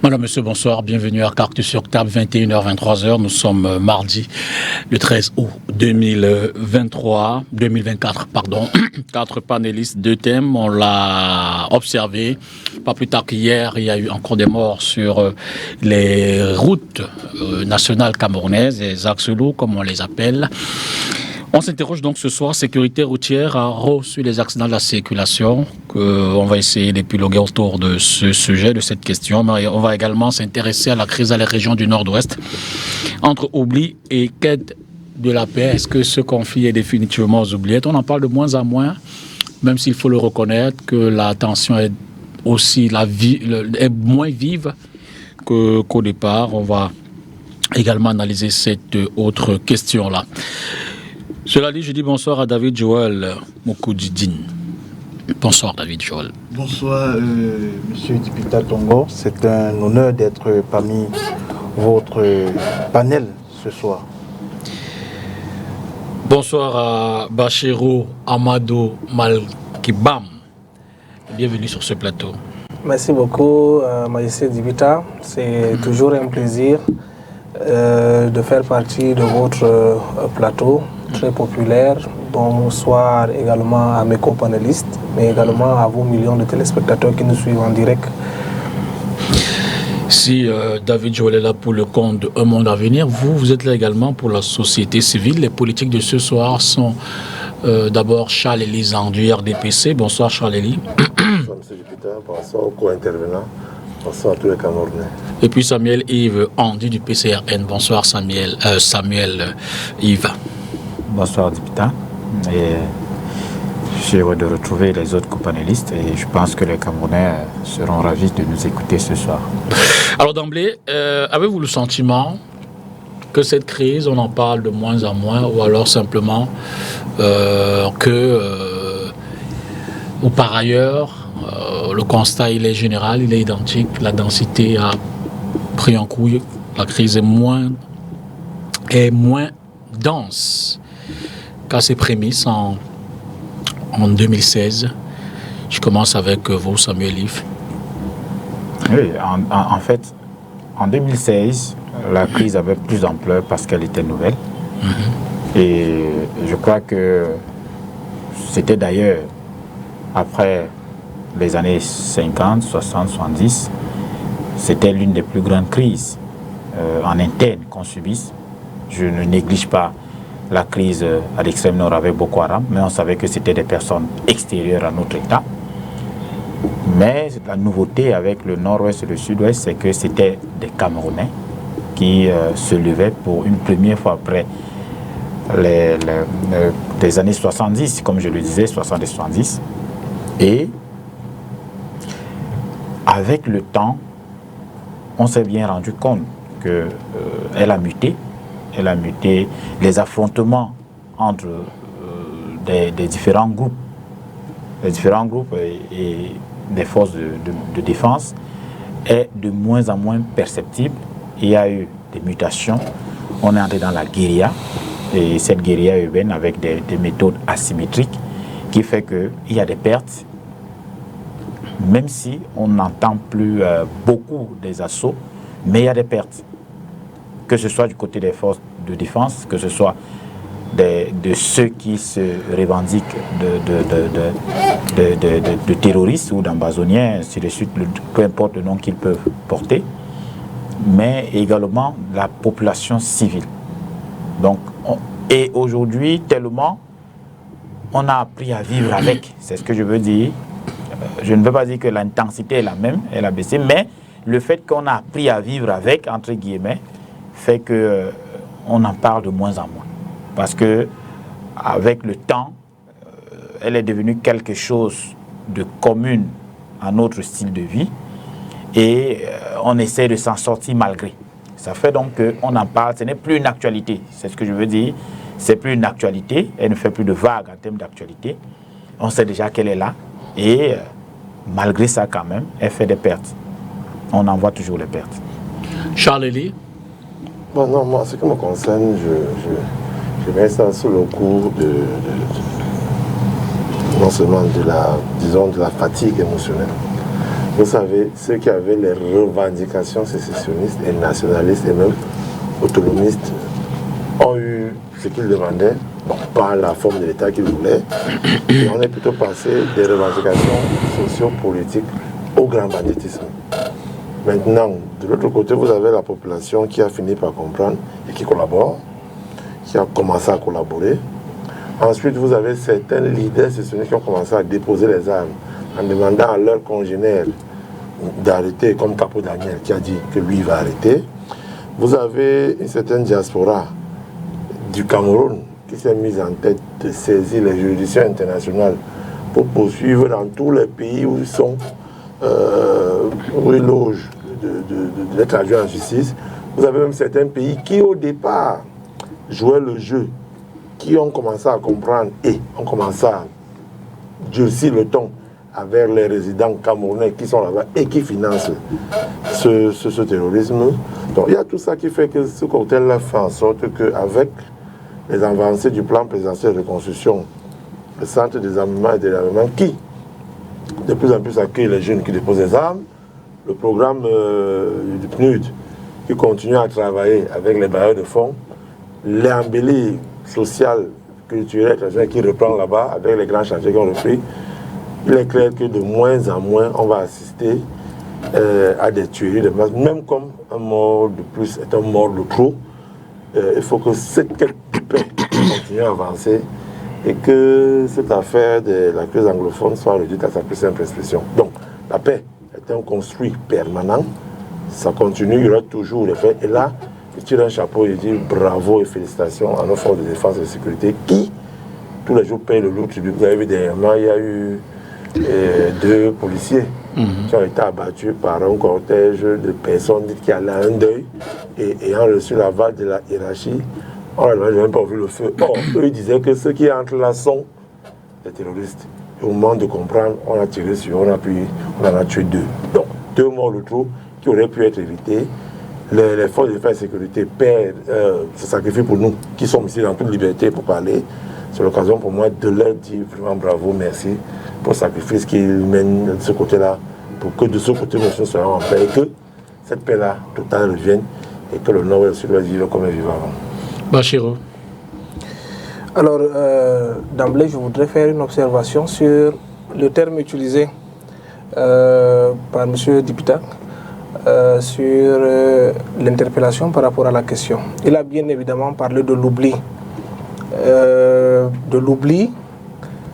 Madame, Monsieur, bonsoir. Bienvenue à Cactus sur Table, 21h-23h. Nous sommes mardi, le 13 août 2024, pardon. 4 panélistes, 2 thèmes. On l'a observé. Pas plus tard qu'hier, il y a eu encore des morts sur les routes nationales camerounaises, les axes lourds, comme on les appelle. On s'interroge donc ce soir, sécurité routière sur les accidents de la circulation. On va essayer d'épiloguer autour de ce sujet, de cette question. Mais on va également s'intéresser à la crise dans les régions du Nord-Ouest. Entre oubli et quête de la paix, est-ce que ce conflit est définitivement aux oubliettes? On en parle de moins en moins, même s'il faut le reconnaître que la tension est aussi est moins vive qu'au départ. On va également analyser cette autre question-là. Cela dit, je dis bonsoir à David Joël Mokoudidine. Bonsoir David Joël. Bonsoir Monsieur Dipita Tongo. C'est un honneur d'être parmi votre panel ce soir. Bonsoir à Bachirou Amadou Malkibam. Bienvenue sur ce plateau. Merci beaucoup Majesté Dipita. C'est toujours un plaisir de faire partie de votre plateau très populaire. Bonsoir également à mes co-panélistes, mais également à vos millions de téléspectateurs qui nous suivent en direct. Si David Joël est là pour le compte de Un Monde à Venir, vous êtes là également pour la société civile. Les politiques de ce soir sont d'abord Charles-Élie Zang du RDPC. Bonsoir Charles-Élie. Bonsoir M. Dupita, bonsoir aux co-intervenants, bonsoir à tous les Camerounais. Et puis Samuel Yves Andy du PCRN. Bonsoir Samuel Yves. Bonsoir Dipita. Et je suis heureux de retrouver les autres co-panélistes et je pense que les Camerounais seront ravis de nous écouter ce soir. Alors d'emblée, avez-vous le sentiment que cette crise, on en parle de moins en moins, ou alors simplement ou par ailleurs, le constat il est général, il est identique, la densité a pris un coup, la crise est moins dense qu'à ses prémices en 2016. Je commence avec vous, Samuel Yves. Oui, en fait, en 2016, la crise avait plus d'ampleur parce qu'elle était nouvelle. Et je crois que c'était d'ailleurs après les années 50, 60, 70, c'était l'une des plus grandes crises en interne qu'on subisse. Je ne néglige pas la crise à l'extrême nord avec Boko Haram, mais on savait que c'était des personnes extérieures à notre État. Mais la nouveauté avec le nord-ouest et le sud-ouest, c'est que c'était des Camerounais qui se levaient pour une première fois après les années 70, comme je le disais, 60-70. Et avec le temps, on s'est bien rendu compte qu'elle a muté. Elle a muté, les affrontements entre des différents groupes, et des forces de défense est de moins en moins perceptible. Il y a eu des mutations. On est entré dans la guérilla, et cette guérilla urbaine avec des méthodes asymétriques qui fait qu'il y a des pertes, même si on n'entend plus beaucoup des assauts, mais il y a des pertes. Que ce soit du côté des forces de défense, que ce soit de ceux qui se revendiquent de terroristes ou d'ambazoniens, ainsi de suite, peu importe le nom qu'ils peuvent porter, mais également la population civile. Donc, et aujourd'hui, tellement, on a appris à vivre avec, c'est ce que je veux dire. Je ne veux pas dire que l'intensité est la même, elle a baissé, mais le fait qu'on a appris à vivre avec, entre guillemets, fait qu'on en parle de moins en moins. Parce que avec le temps, elle est devenue quelque chose de commun à notre style de vie et on essaie de s'en sortir malgré. Ça fait donc qu'on en parle, ce n'est plus une actualité, c'est ce que je veux dire. C'est plus une actualité, elle ne fait plus de vagues en termes d'actualité. On sait déjà qu'elle est là et malgré ça quand même, elle fait des pertes. On en voit toujours les pertes. Charles-Élie. Bon, non, moi, ce qui me concerne, je mets ça sous le coup non seulement de la fatigue émotionnelle, Vous savez, ceux qui avaient les revendications sécessionnistes et nationalistes et même autonomistes ont eu ce qu'ils demandaient, bon, pas la forme de l'État qu'ils voulaient, et on est plutôt passé des revendications sociopolitiques au grand banditisme. Maintenant, de l'autre côté, vous avez la population qui a fini par comprendre et qui collabore, qui a commencé à collaborer. Ensuite, vous avez certains leaders sécessionnistes qui ont commencé à déposer les armes en demandant à leurs congénères d'arrêter, comme Capo Daniel qui a dit que lui va arrêter. Vous avez une certaine diaspora du Cameroun qui s'est mise en tête de saisir les juridictions internationales pour poursuivre dans tous les pays où ils sont, où ils logent, d'être traduits en justice. Vous avez même certains pays qui au départ jouaient le jeu, qui ont commencé à comprendre et ont commencé à durcir le ton avec les résidents camerounais qui sont là-bas et qui financent ce terrorisme. Donc il y a tout ça qui fait que ce cocktail-là fait en sorte qu'avec les avancées du plan présidentiel de reconstruction, le centre des armements et de l'armement qui de plus en plus accueille les jeunes qui déposent des armes, le programme du PNUD qui continue à travailler avec les bailleurs de fonds, l'embellie sociale, culturelle, qui reprend là-bas avec les grands chantiers qui ont repris. Il est clair que de moins en moins, on va assister à des tueries de masse, même comme un mort de plus est un mort de trop. Il faut que cette paix continue à avancer et que cette affaire de la crise anglophone soit réduite à sa plus simple expression. Donc, la paix est un construit permanent, ça continue, il y aura toujours des faits. Et là, je tire un chapeau et je dis bravo et félicitations à nos forces de défense et de sécurité qui, tous les jours, payent le lourd tribut. Vous avez vu dernièrement, il y a eu 2 policiers qui ont été abattus par un cortège de personnes dites qui allaient à un deuil et ayant reçu l'aval de la hiérarchie, on n'a même pas vu le feu. Or, eux ils disaient que ceux qui entrent là sont des terroristes. Et au moment de comprendre, on a tiré sur eux, on en a tué 2. Donc, 2 morts de trop qui auraient pu être évités. Les forces de défense et de sécurité se sacrifient pour nous, qui sommes ici dans toute liberté pour parler. C'est l'occasion pour moi de leur dire vraiment bravo, merci pour le sacrifice qu'ils mènent de ce côté-là, pour que de ce côté, nous soyons en paix et que cette paix-là totale revienne et que le Nord et le Sud vivent comme ils vivaient avant. Bachirou. Alors, d'emblée, je voudrais faire une observation sur le terme utilisé par M. Dipita sur l'interpellation par rapport à la question. Il a bien évidemment parlé de l'oubli.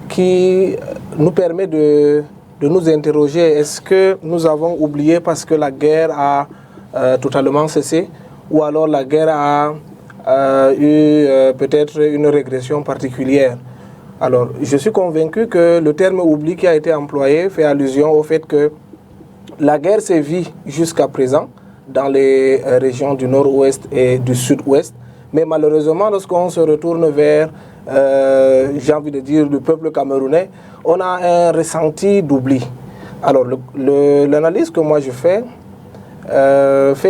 Qui nous permet de nous interroger, est-ce que nous avons oublié parce que la guerre a totalement cessé ou alors la guerre a eu peut-être une régression particulière. Alors, je suis convaincu que le terme oubli qui a été employé fait allusion au fait que la guerre sévit jusqu'à présent dans les régions du nord-ouest et du sud-ouest, mais malheureusement, lorsqu'on se retourne vers, j'ai envie de dire, le peuple camerounais, on a un ressenti d'oubli. Alors, l'analyse que moi je fais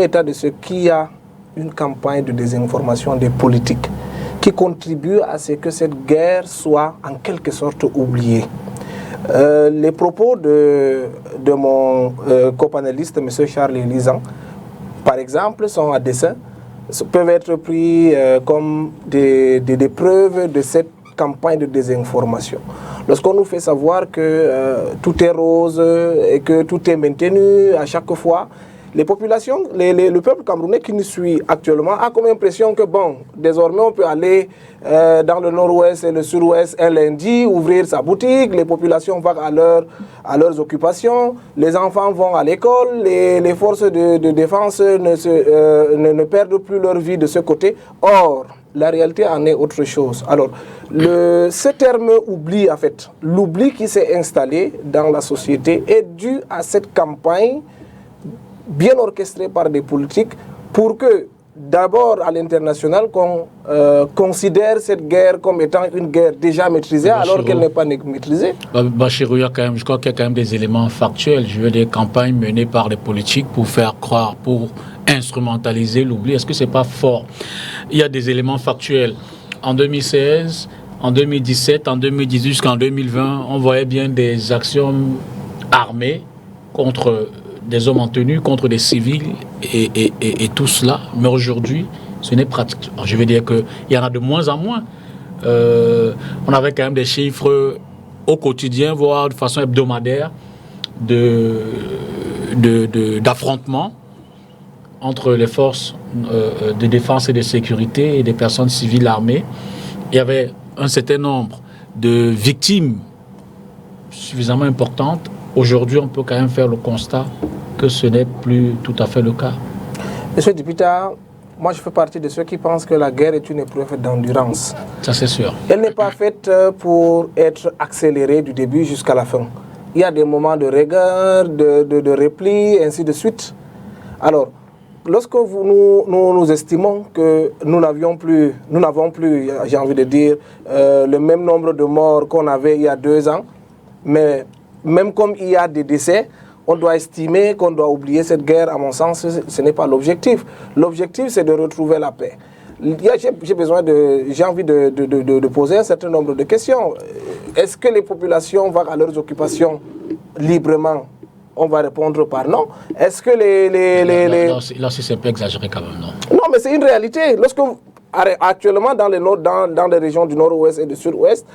état de ce qu'il y a une campagne de désinformation des politiques qui contribue à ce que cette guerre soit en quelque sorte oubliée. Les propos de mon copanéliste, M. Charles Elisan, par exemple, sont à dessein, peuvent être pris comme des preuves de cette campagne de désinformation. Lorsqu'on nous fait savoir que tout est rose et que tout est maintenu à chaque fois, les populations, le peuple camerounais qui nous suit actuellement a comme impression que bon, désormais on peut aller dans le nord-ouest et le sud-ouest un lundi, ouvrir sa boutique, les populations vont à leurs occupations, les enfants vont à l'école, les forces de défense ne perdent plus leur vie de ce côté. Or, la réalité en est autre chose. Alors, ce terme oubli, en fait, l'oubli qui s'est installé dans la société est dû à cette campagne bien orchestrée par des politiques pour que, d'abord à l'international, qu'on considère cette guerre comme étant une guerre déjà maîtrisée alors qu'elle n'est pas maîtrisée. Bachirou, je crois qu'il y a quand même des éléments factuels. Je veux des campagnes menées par les politiques pour faire croire, pour instrumentaliser l'oubli. Est-ce que c'est pas fort? Il y a des éléments factuels. En 2016, en 2017, en 2018 jusqu'en 2020, on voyait bien des actions armées contre des hommes en tenue, contre des civils et tout cela. Mais aujourd'hui, ce n'est pratique. Alors, je veux dire qu'il y en a de moins en moins. On avait quand même des chiffres au quotidien, voire de façon hebdomadaire, d'affrontements entre les forces de défense et de sécurité et des personnes civiles armées. Il y avait un certain nombre de victimes suffisamment importantes. Aujourd'hui, on peut quand même faire le constat que ce n'est plus tout à fait le cas. Monsieur Dipita, moi je fais partie de ceux qui pensent que la guerre est une épreuve d'endurance. Ça, c'est sûr. Elle n'est pas faite pour être accélérée du début jusqu'à la fin. Il y a des moments de rigueur, de repli, ainsi de suite. Alors, lorsque nous estimons que nous n'avons plus, j'ai envie de dire, le même nombre de morts qu'on avait il y a 2 ans, mais même comme il y a des décès, on doit estimer qu'on doit oublier cette guerre. À mon sens, ce n'est pas l'objectif. L'objectif, c'est de retrouver la paix. J'ai envie de poser un certain nombre de questions. Est-ce que les populations vont à leurs occupations librement? On va répondre par non. Est-ce que Là, c'est un peu exagéré quand même, non? Non, mais c'est une réalité. Actuellement, dans les régions du nord-ouest et du sud-ouest,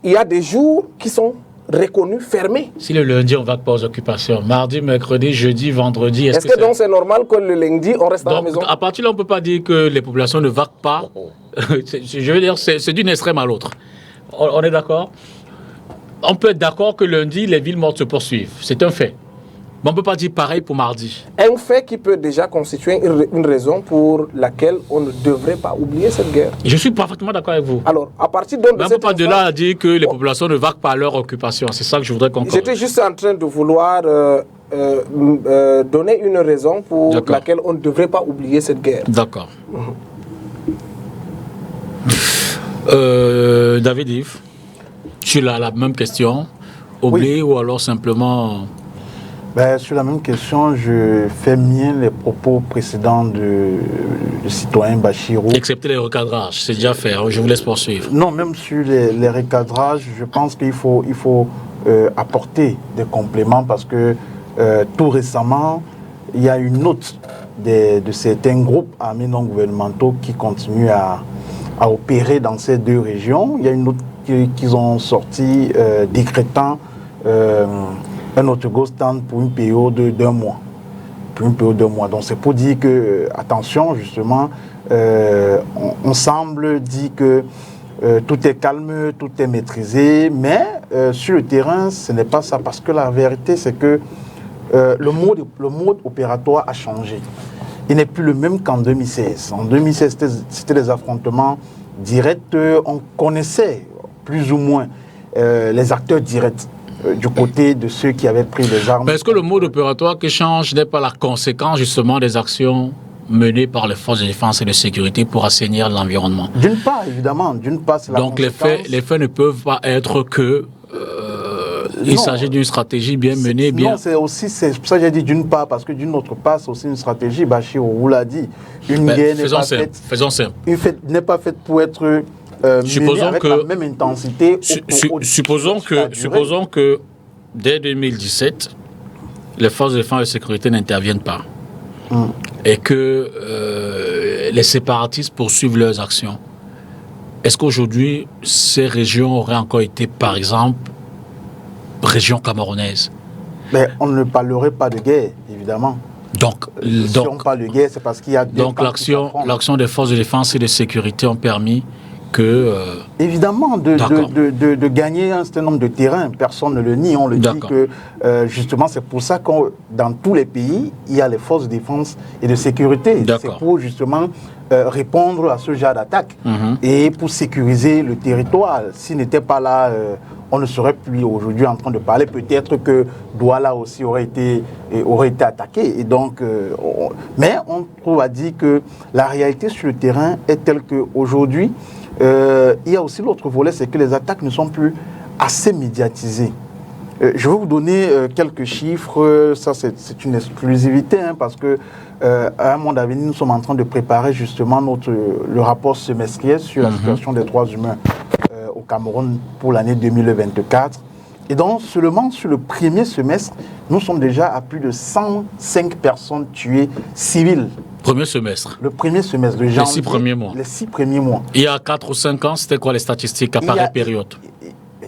il y a des jours qui sont reconnus fermés. Si le lundi, on ne va pas aux occupations, mardi, mercredi, jeudi, vendredi... Est-ce que donc c'est normal que le lundi, on reste à la maison? À partir de là, on ne peut pas dire que les populations ne vaquent pas. Je veux dire, c'est d'une extrême à l'autre. On est d'accord? On peut être d'accord que lundi, les villes mortes se poursuivent. C'est un fait. Mais on ne peut pas dire pareil pour mardi. Un fait qui peut déjà constituer une raison pour laquelle on ne devrait pas oublier cette guerre. Je suis parfaitement d'accord avec vous. Alors, à partir de on ne peut pas de là à dire que les populations ne vaquent pas à leur occupation. C'est ça que je voudrais conclure. J'étais juste en train de vouloir donner une raison pour laquelle on ne devrait pas oublier cette guerre. D'accord. David Yves, sur la même question, oublier ou alors simplement... Sur la même question, je fais mien les propos précédents du citoyen Bachirou. Excepté les recadrages, c'est déjà fait, je vous laisse poursuivre. Non, même sur les recadrages, je pense qu'il faut apporter des compléments parce que tout récemment, il y a une note de certains groupes armés non gouvernementaux qui continuent à opérer dans ces 2 régions. Il y a une note qu'ils ont sortie décrétant un autogo-stand pour une période d'1 mois. Donc c'est pour dire que, attention, justement, on semble dire que tout est calme, tout est maîtrisé, mais sur le terrain, ce n'est pas ça, parce que la vérité, c'est que le mode opératoire a changé. Il n'est plus le même qu'en 2016. En 2016, c'était des affrontements directs, on connaissait plus ou moins les acteurs directs du côté de ceux qui avaient pris les armes. Est-ce que le mode opératoire qui change n'est pas la conséquence justement des actions menées par les forces de défense et de sécurité pour assainir l'environnement? D'une part, évidemment. C'est la Donc les faits ne peuvent pas être que... il s'agit d'une stratégie bien menée, bien... Non, c'est pour ça que j'ai dit d'une part, parce que d'une autre part, c'est aussi une stratégie. Bachirou vous l'a dit. Une guerre n'est pas faite pour être... supposons avec que la même intensité. Supposons que dès 2017, les forces de défense et de sécurité n'interviennent pas et que les séparatistes poursuivent leurs actions. Est-ce qu'aujourd'hui, ces régions auraient encore été, par exemple, régions camerounaises? Mais on ne parlerait pas de guerre, évidemment. Si on parle de guerre, c'est parce qu'il y a... Donc l'action des forces de défense et de sécurité ont permis que... Évidemment, de gagner un certain nombre de terrains, personne ne le nie, on le dit que justement c'est pour ça que dans tous les pays, il y a les forces de défense et de sécurité. C'est pour justement répondre à ce genre d'attaque et pour sécuriser le territoire. S'il n'était pas là, on ne serait plus aujourd'hui en train de parler. Peut-être que Douala aussi aurait été attaqué. Et donc, mais on trouve à dire que la réalité sur le terrain est telle qu'aujourd'hui, il y a aussi l'autre volet, c'est que les attaques ne sont plus assez médiatisées. Je vais vous donner quelques chiffres, ça c'est une exclusivité, parce que à un moment à venir, nous sommes en train de préparer justement le rapport semestriel sur la situation des droits humains au Cameroun pour l'année 2024. Et donc, seulement sur le premier semestre, nous sommes déjà à plus de 105 personnes tuées civiles. Premier semestre. Le premier semestre de janvier. Les 6 premiers mois. Les 6 premiers mois. Il y a 4 ou 5 ans, c'était quoi les statistiques à pareille période?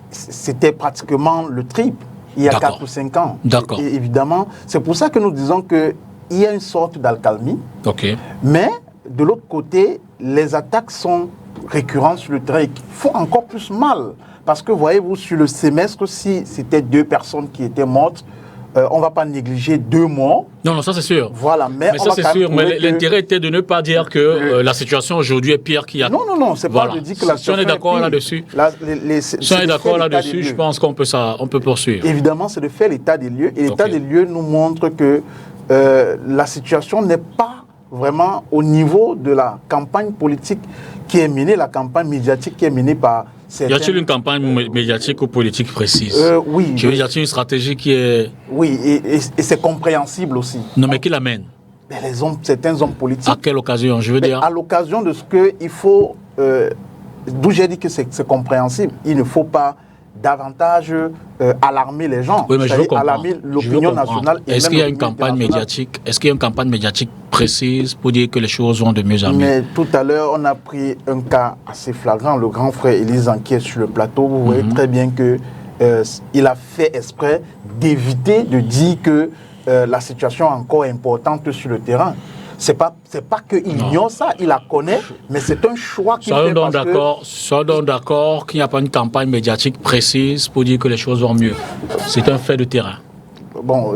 C'était pratiquement le triple. Il y a D'accord. 4 ou 5 ans. D'accord. Et évidemment, c'est pour ça que nous disons qu'il y a une sorte d'alcalmie. Ok. Mais de l'autre côté, les attaques sont récurrentes sur le terrain et qui font encore plus mal. Parce que voyez-vous, sur le semestre, si c'était 2 personnes qui étaient mortes, on ne va pas négliger 2 morts. Non, ça c'est sûr. Voilà, mais ça c'est sûr. Mais l'intérêt était de ne pas dire que la situation aujourd'hui est pire qu'il y a. Non, c'est pas de dire que la situation si on est d'accord là-dessus, si on est d'accord là-dessus, je pense qu'on peut poursuivre. Évidemment, c'est de faire l'état des lieux. Et l'état des lieux nous montre que la situation n'est pas vraiment au niveau de la campagne politique qui est menée, la campagne médiatique qui est menée par certains... Y a-t-il une campagne médiatique ou politique précise? Oui. Je veux dire, y a-il une stratégie qui est... Oui, et c'est compréhensible aussi. Non, mais qui l'amène? Certains hommes politiques. À quelle occasion, je veux dire? À l'occasion de ce qu'il faut... D'où j'ai dit que c'est compréhensible. Il ne faut pas davantage alarmer les gens. Oui, mais je veux comprendre. Alarmer l'opinion nationale. Est-ce qu'il y a une campagne médiatique? Est-ce qu'il y a une campagne médiatique précise pour dire que les choses vont de mieux en mieux? Mais tout à l'heure, on a pris un cas assez flagrant. Le grand frère Élise qui est sur le plateau. Vous voyez très bien que il a fait exprès d'éviter de dire que la situation est encore importante sur le terrain. C'est pas qu'il ignore ça, il la connaît, mais c'est un choix qu'il fait. Soyons donc d'accord qu'il n'y a pas une campagne médiatique précise pour dire que les choses vont mieux. C'est un fait de terrain. Bon,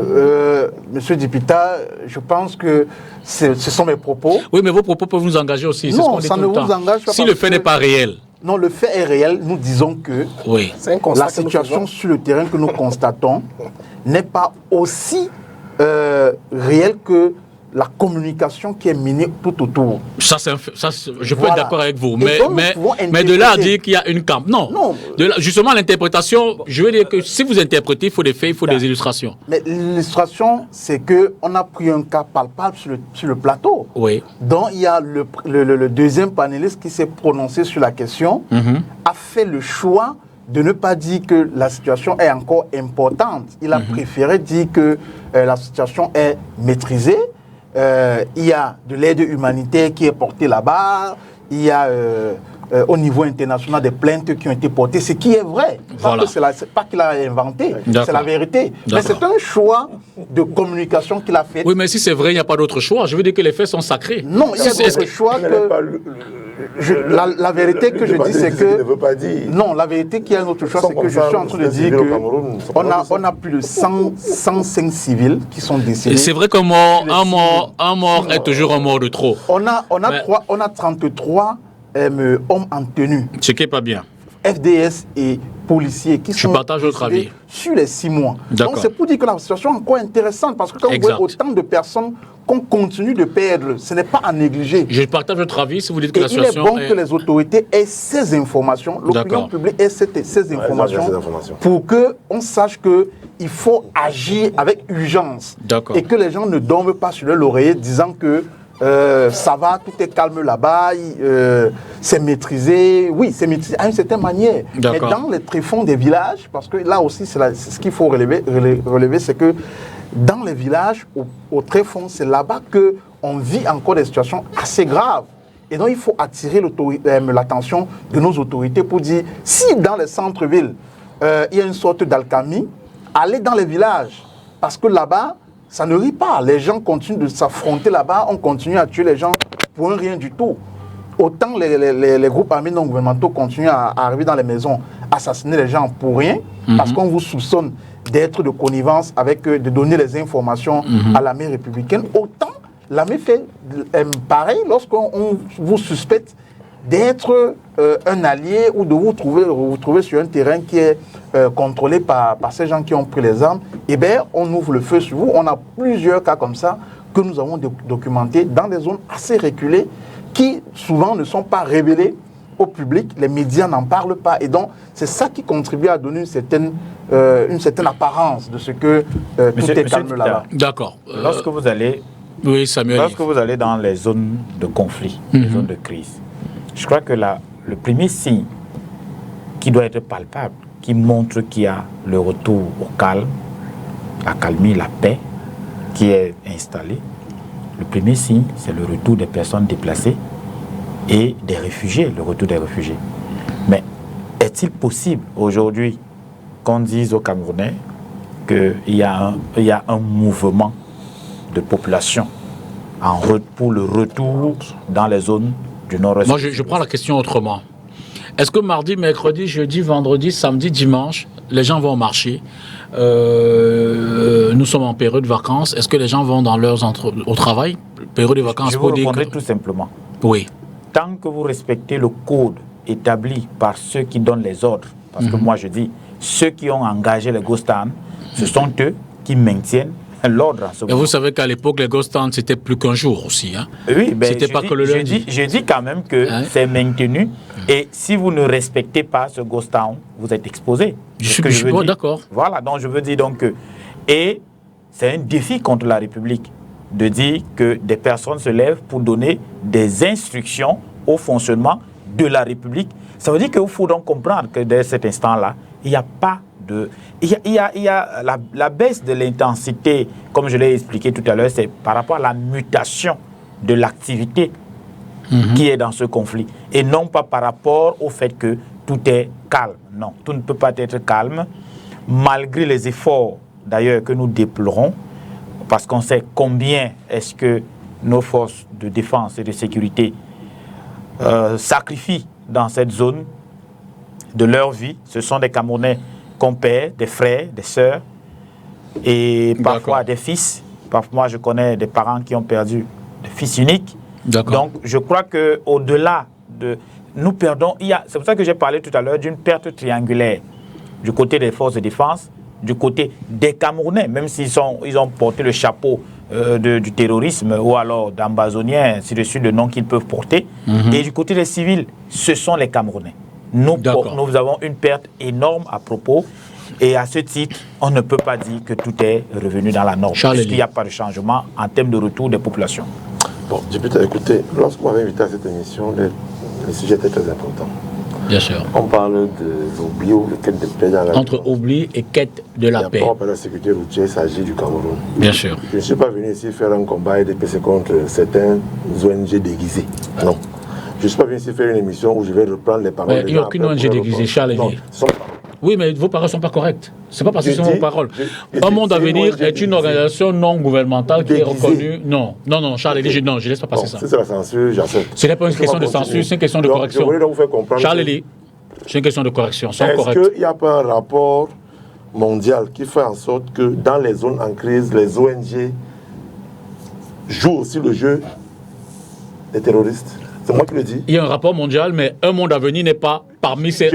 Monsieur Dipita, je pense que ce sont mes propos. Oui, mais vos propos peuvent nous engager aussi. Non, ça ne vous engage pas. Si le fait n'est pas réel. Non, le fait est réel. Nous disons que la situation sur le terrain que nous constatons n'est pas aussi réelle que la communication qui est menée tout autour. Je peux être d'accord avec vous, mais de là à dire qu'il y a une campagne. Non. Justement, l'interprétation, je veux dire que si vous interprétez, il faut des faits, il faut des illustrations. Mais l'illustration, c'est qu'on a pris un cas palpable sur le plateau. Oui. Donc, il y a le deuxième panéliste qui s'est prononcé sur la question, a fait le choix de ne pas dire que la situation est encore importante. Il a préféré dire que la situation est maîtrisée. Il y a de l'aide humanitaire qui est portée là-bas, il y a au niveau international des plaintes qui ont été portées, ce qui est vrai. Voilà. C'est pas qu'il a inventé, c'est la vérité. Mais c'est un choix de communication qu'il a fait. Oui, mais si c'est vrai, il n'y a pas d'autre choix. Je veux dire que les faits sont sacrés. Non, il y a d'autres choix que... la vérité que je dis, c'est que... Non, la vérité qu'il y a un autre choix, c'est que je suis en train de dire qu'on a plus de 105 civils qui sont décédés. Et c'est vrai qu'un mort est toujours un mort de trop. On a 33 hommes en tenue. Ce qui n'est pas bien. FDS et policiers qui sont décédés sur les 6 mois. Donc c'est pour dire que la situation est encore intéressante parce que quand vous voyez autant de personnes qu'on continue de perdre, ce n'est pas à négliger. Je partage votre avis si vous dites que la situation est... Il est bon que les autorités aient ces informations, l'opinion publique ait ces informations pour qu'on sache qu'il faut agir avec urgence et que les gens ne dorment pas sur leur oreiller disant que ça va, tout est calme là-bas, c'est maîtrisé. Oui, c'est maîtrisé à une certaine manière. Mais dans les tréfonds des villages, parce que là aussi, c'est ce qu'il faut relever, c'est que dans les villages, au tréfonds, c'est là-bas qu'on vit encore des situations assez graves. Et donc, il faut attirer l'attention de nos autorités pour dire, si dans les centres-villes, il y a une sorte d'alcalmie, allez dans les villages. Parce que là-bas, ça ne rit pas. Les gens continuent de s'affronter là-bas. On continue à tuer les gens pour rien du tout. Autant les groupes armés non gouvernementaux continuent à arriver dans les maisons, assassiner les gens pour rien, parce qu'on vous soupçonne d'être de connivence avec eux, de donner les informations à l'armée républicaine. Autant l'armée fait pareil lorsqu'on vous suspecte d'être un allié ou de vous trouver sur un terrain qui est contrôlé par ces gens qui ont pris les armes, eh bien, on ouvre le feu sur vous. On a plusieurs cas comme ça que nous avons documentés dans des zones assez reculées qui souvent ne sont pas révélées au public. Les médias n'en parlent pas. Et donc, c'est ça qui contribue à donner une certaine apparence de ce que tout est calme là-bas. D'accord. Lorsque vous allez... Oui, Samuel. Lorsque vous allez dans les zones de conflit, les zones de crise, je crois que le premier signe qui doit être palpable, qui montrent qu'il y a le retour au calme, la calmie, la paix qui est installée. Le premier signe, c'est le retour des personnes déplacées et des réfugiés, le retour des réfugiés. Mais est-il possible aujourd'hui qu'on dise aux Camerounais qu'il y a un mouvement de population pour le retour dans les zones du nord-est? Moi, je prends la question autrement. Est-ce que mardi, mercredi, jeudi, vendredi, samedi, dimanche, les gens vont marcher? Nous sommes en période de vacances. Est-ce que les gens vont au travail? Période de vacances. Je vous répondrai tout simplement. Oui. Tant que vous respectez le code établi par ceux qui donnent les ordres, parce que moi je dis, ceux qui ont engagé les ghost towns, ce sont eux qui maintiennent l'ordre en ce moment. Et vous savez qu'à l'époque, les ghost towns, c'était plus qu'un jour aussi. Hein? Oui, ben, c'était pas que le lundi. Je dis quand même que c'est maintenu. Et si vous ne respectez pas ce ghost town, vous êtes exposé. Je suis d'accord. Voilà, donc je veux dire donc que... Et c'est un défi contre la République de dire que des personnes se lèvent pour donner des instructions au fonctionnement de la République. Ça veut dire qu'il faut donc comprendre que dès cet instant-là, il n'y a pas de... Il y a la baisse de l'intensité, comme je l'ai expliqué tout à l'heure, c'est par rapport à la mutation de l'activité qui est dans ce conflit. Et non pas par rapport au fait que tout est calme. Non, tout ne peut pas être calme, malgré les efforts d'ailleurs que nous déplorons, parce qu'on sait combien est-ce que nos forces de défense et de sécurité sacrifient dans cette zone de leur vie. Ce sont des Camerounais qu'on perd, des frères, des sœurs, et parfois des fils. Parfois, moi, je connais des parents qui ont perdu des fils uniques. Donc, je crois qu'au-delà de... Nous perdons... C'est pour ça que j'ai parlé tout à l'heure d'une perte triangulaire du côté des forces de défense, du côté des Camerounais, même s'ils ont porté le chapeau du terrorisme ou alors d'ambazoniens, ainsi de suite, le nom qu'ils peuvent porter. Et du côté des civils, ce sont les Camerounais. Nous avons une perte énorme à propos. Et à ce titre, on ne peut pas dire que tout est revenu dans la norme, puisqu'il n'y a pas de changement en termes de retour des populations. Bon, député, écoutez, lorsqu'on m'avait invité à cette émission, le sujet était très important. Bien sûr. On parle de l'oubli ou de quête de paix dans la... Entre oubli et quête de la paix. Par rapport à la sécurité routière, il s'agit du Cameroun. Bien sûr. Je ne suis pas venu ici faire un combat EDPC contre certains ONG déguisés. Non. Je ne suis pas venu ici faire une émission où je vais reprendre les paroles. Il n'y a aucune ONG déguisée, Charles. Oui, mais vos paroles ne sont pas correctes. Ce n'est pas parce que ce sont vos paroles. Un Monde à venir est une organisation non gouvernementale qui est reconnue. Non, Charles, je ne laisse pas passer ça. C'est la censure, j'accepte. Ce n'est pas une question de censure, c'est une question de correction. Je voulais donc vous faire comprendre. Charles, c'est une question de correction. Est-ce qu'il n'y a pas un rapport mondial qui fait en sorte que dans les zones en crise, les ONG jouent aussi le jeu des terroristes? C'est moi qui le dis. Il y a un rapport mondial, mais Un Monde à venir n'est pas parmi ces...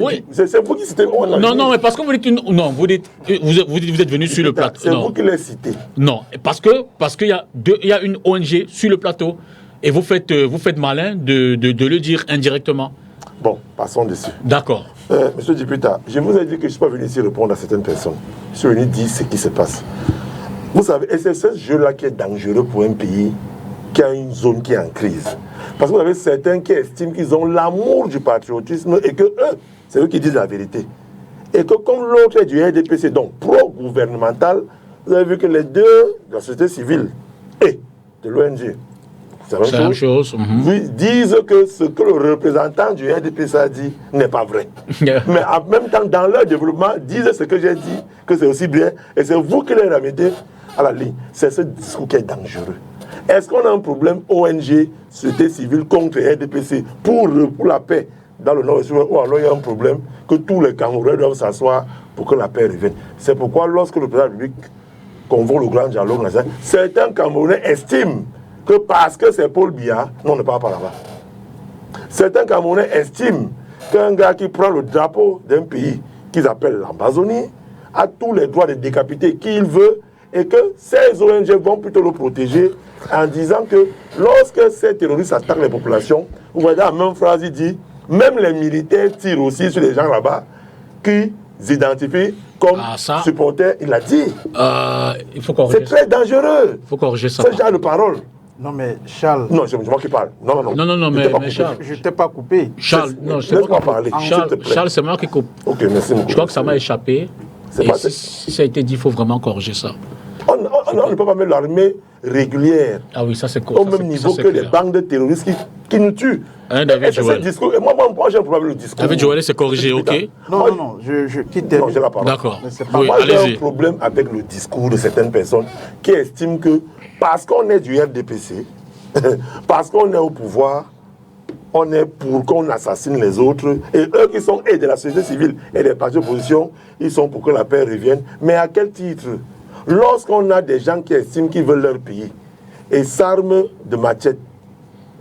Oui. C'est vous qui citez le Non, mais parce que vous dites... Non, vous êtes venu sur le plateau. C'est vous qui l'avez cité. Non, parce qu'il y a une ONG sur le plateau et vous faites malin de le dire indirectement. Bon, passons dessus. D'accord. Monsieur Dipita, je vous ai dit que je ne suis pas venu ici répondre à certaines personnes. Je suis venu dire ce qui se passe. Vous savez, et c'est ce jeu-là qui est dangereux pour un pays qui a une zone qui est en crise. Parce que vous avez certains qui estiment qu'ils ont l'amour du patriotisme et que eux, c'est eux qui disent la vérité. Et que comme l'autre est du RDPC, donc pro-gouvernemental, vous avez vu que les deux, de la société civile et de l'ONG, c'est la même chose. Disent que ce que le représentant du RDPC a dit n'est pas vrai. Mais en même temps, dans leur développement, disent ce que j'ai dit, que c'est aussi bien, et c'est vous qui les remettez à la ligne. C'est ce discours qui est dangereux. Est-ce qu'on a un problème ONG, société civile contre RDPC pour la paix dans le Nord-Est, ou alors il y a un problème que tous les Camerounais doivent s'asseoir pour que la paix revienne? C'est pourquoi lorsque le président de la République convoque le grand dialogue national, certains Camerounais estiment que parce que c'est Paul Biya, non, on ne part pas là-bas. Certains Camerounais estiment qu'un gars qui prend le drapeau d'un pays qu'ils appellent l'Amazonie a tous les droits de décapiter qui il veut et que ces ONG vont plutôt le protéger en disant que lorsque ces terroristes attaquent les populations, vous voyez la même phrase, il dit, même les militaires tirent aussi sur les gens là-bas qui s'identifient comme supporters, il a dit. Il faut corriger. C'est très dangereux. Il faut corriger ça. Ce genre de parole. Non, mais Charles. Non, c'est moi qui parle. Non, mais Charles. Je ne t'ai pas coupé. Charles, non, c'est Laisse-moi moi parler. Charles, c'est moi qui coupe. Ok, merci beaucoup. Je crois que ça m'a échappé. C'est Et pas- si ça a été dit, il faut vraiment corriger ça. On ne peut pas mettre l'armée régulière Ah oui, ça c'est au même niveau que les bandes terroristes qui nous tuent. Hein, David Et c'est ce Joël. discours. Et moi j'ai un problème avec le discours. David Joël s'est corrigé, ok? Non, je quitte. Non, j'ai la parole. D'accord. Mais c'est pas Oui, Moi, j'ai un allez-y. problème avec le discours de certaines personnes qui estiment que parce qu'on est du RDPC, parce qu'on est au pouvoir, on est pour qu'on assassine les autres. Et eux qui sont et de la société civile et des partis d'opposition, ils sont pour que la paix revienne. Mais à quel titre? Lorsqu'on a des gens qui estiment qu'ils veulent leur pays et s'arment de machettes,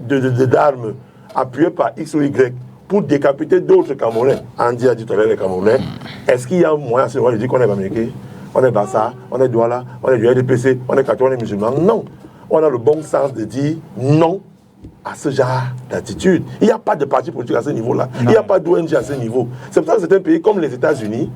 d'armes appuyées par X ou Y pour décapiter d'autres Camerounais, Andy a dit tout à l'heure les Camerounais, est-ce qu'il y a un moyen à ce moment de dire qu'on est américain, on est Bassa, on est Douala, on est du RDPC, on est catholique, on est musulman? Non. On a le bon sens de dire non à ce genre d'attitude. Il n'y a pas de parti politique à ce niveau-là. Il n'y a pas d'ONG à ce niveau. C'est pour ça que certains pays comme les États-Unis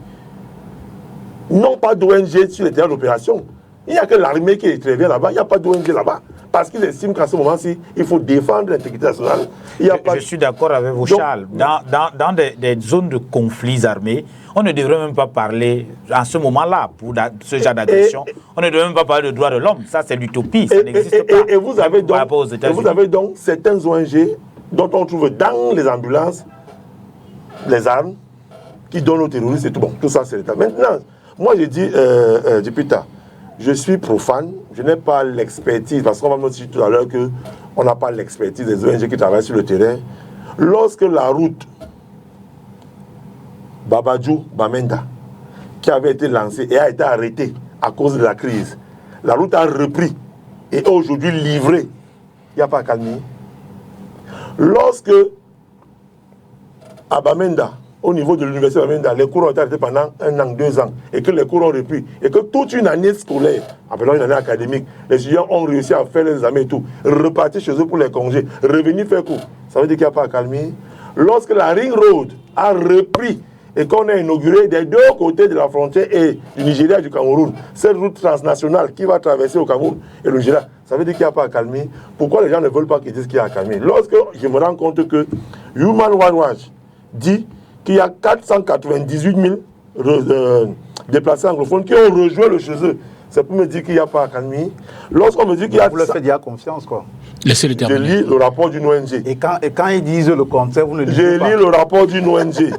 n'ont pas d'ONG sur les terrains d'opération. Il n'y a que l'armée qui est très bien là-bas. Il n'y a pas d'ONG là-bas. Parce qu'ils estiment qu'à ce moment-ci, il faut défendre l'intégrité nationale. Il y a Je suis d'accord avec vous, Donc, Charles. Dans des zones de conflits armés, on ne devrait même pas parler, en ce moment-là, pour ce genre d'agression, on ne devrait même pas parler de droits de l'homme. Ça, c'est l'utopie, ça n'existe pas. Et vous avez par rapport aux États-Unis. vous avez donc certaines ONG dont on trouve dans les ambulances les armes qui donnent aux terroristes et tout. Bon, tout ça, c'est l'État. Maintenant, moi, j'ai dit, Dipita, je suis profane, je n'ai pas l'expertise, parce qu'on va me dire tout à l'heure qu'on n'a pas l'expertise des ONG qui travaillent sur le terrain. Lorsque la route Babadjou-Bamenda, qui avait été lancée et a été arrêtée à cause de la crise, la route a repris et est aujourd'hui livrée. Il n'y a pas à calmer. Lorsque à Bamenda, au niveau de l'université de Bamenda, les cours ont été arrêtés pendant 1 an, 2 ans, et que les cours ont repris, et que toute une année scolaire, appelons une année académique, les étudiants ont réussi à faire les examens et tout, repartir chez eux pour les congés, revenir faire cours. Ça veut dire qu'il n'y a pas à calmer. Lorsque la Ring Road a repris et qu'on a inauguré des deux côtés de la frontière et du Nigeria et du Cameroun, cette route transnationale qui va traverser au Cameroun et le Nigeria, ça veut dire qu'il n'y a pas à calmer. Pourquoi les gens ne veulent pas qu'ils disent qu'il y a à calmer? Lorsque je me rends compte que Human Rights Watch dit qu'il y a 498 000 déplacés anglophones qui ont rejoint le chez eux, c'est pour me dire qu'il n'y a pas à calmer. Lorsqu'on me dit qu'il y a... Vous leur faites déjà confiance, quoi. Laissez-le Je terminer. lis le rapport d'une ONG. Et quand ils disent le contraire, vous ne Je dites pas. lis le rapport d'une ONG.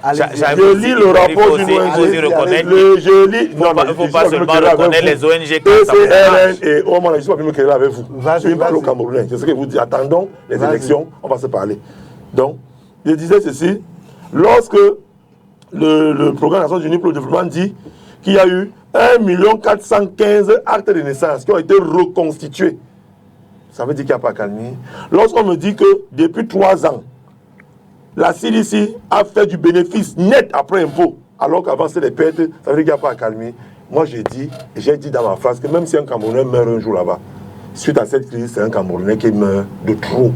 Allez-y. Je lis le rapport d'une ONG. Je lis. Il ne faut pas seulement me reconnaître les ONG quand ça PCRN et oh mon, je ne suis pas venu me querer avec vous. Vas-y, Je suis pas vas-y. au Camerounais. C'est ce que vous dites. Attendons les Vas-y. élections, on va se parler. Donc, je disais ceci. Lorsque le programme des Nations Unies pour le développement dit qu'il y a eu 1 415 000 actes de naissance qui ont été reconstitués, ça veut dire qu'il n'y a pas calmé. Lorsqu'on me dit que depuis 3 ans, la CDC a fait du bénéfice net après impôt, alors qu'avant c'était des pertes, ça veut dire qu'il n'y a pas à calmer. Moi j'ai dit dans ma phrase que même si un Camerounais meurt un jour là-bas, suite à cette crise, c'est un Camerounais qui meurt de trop.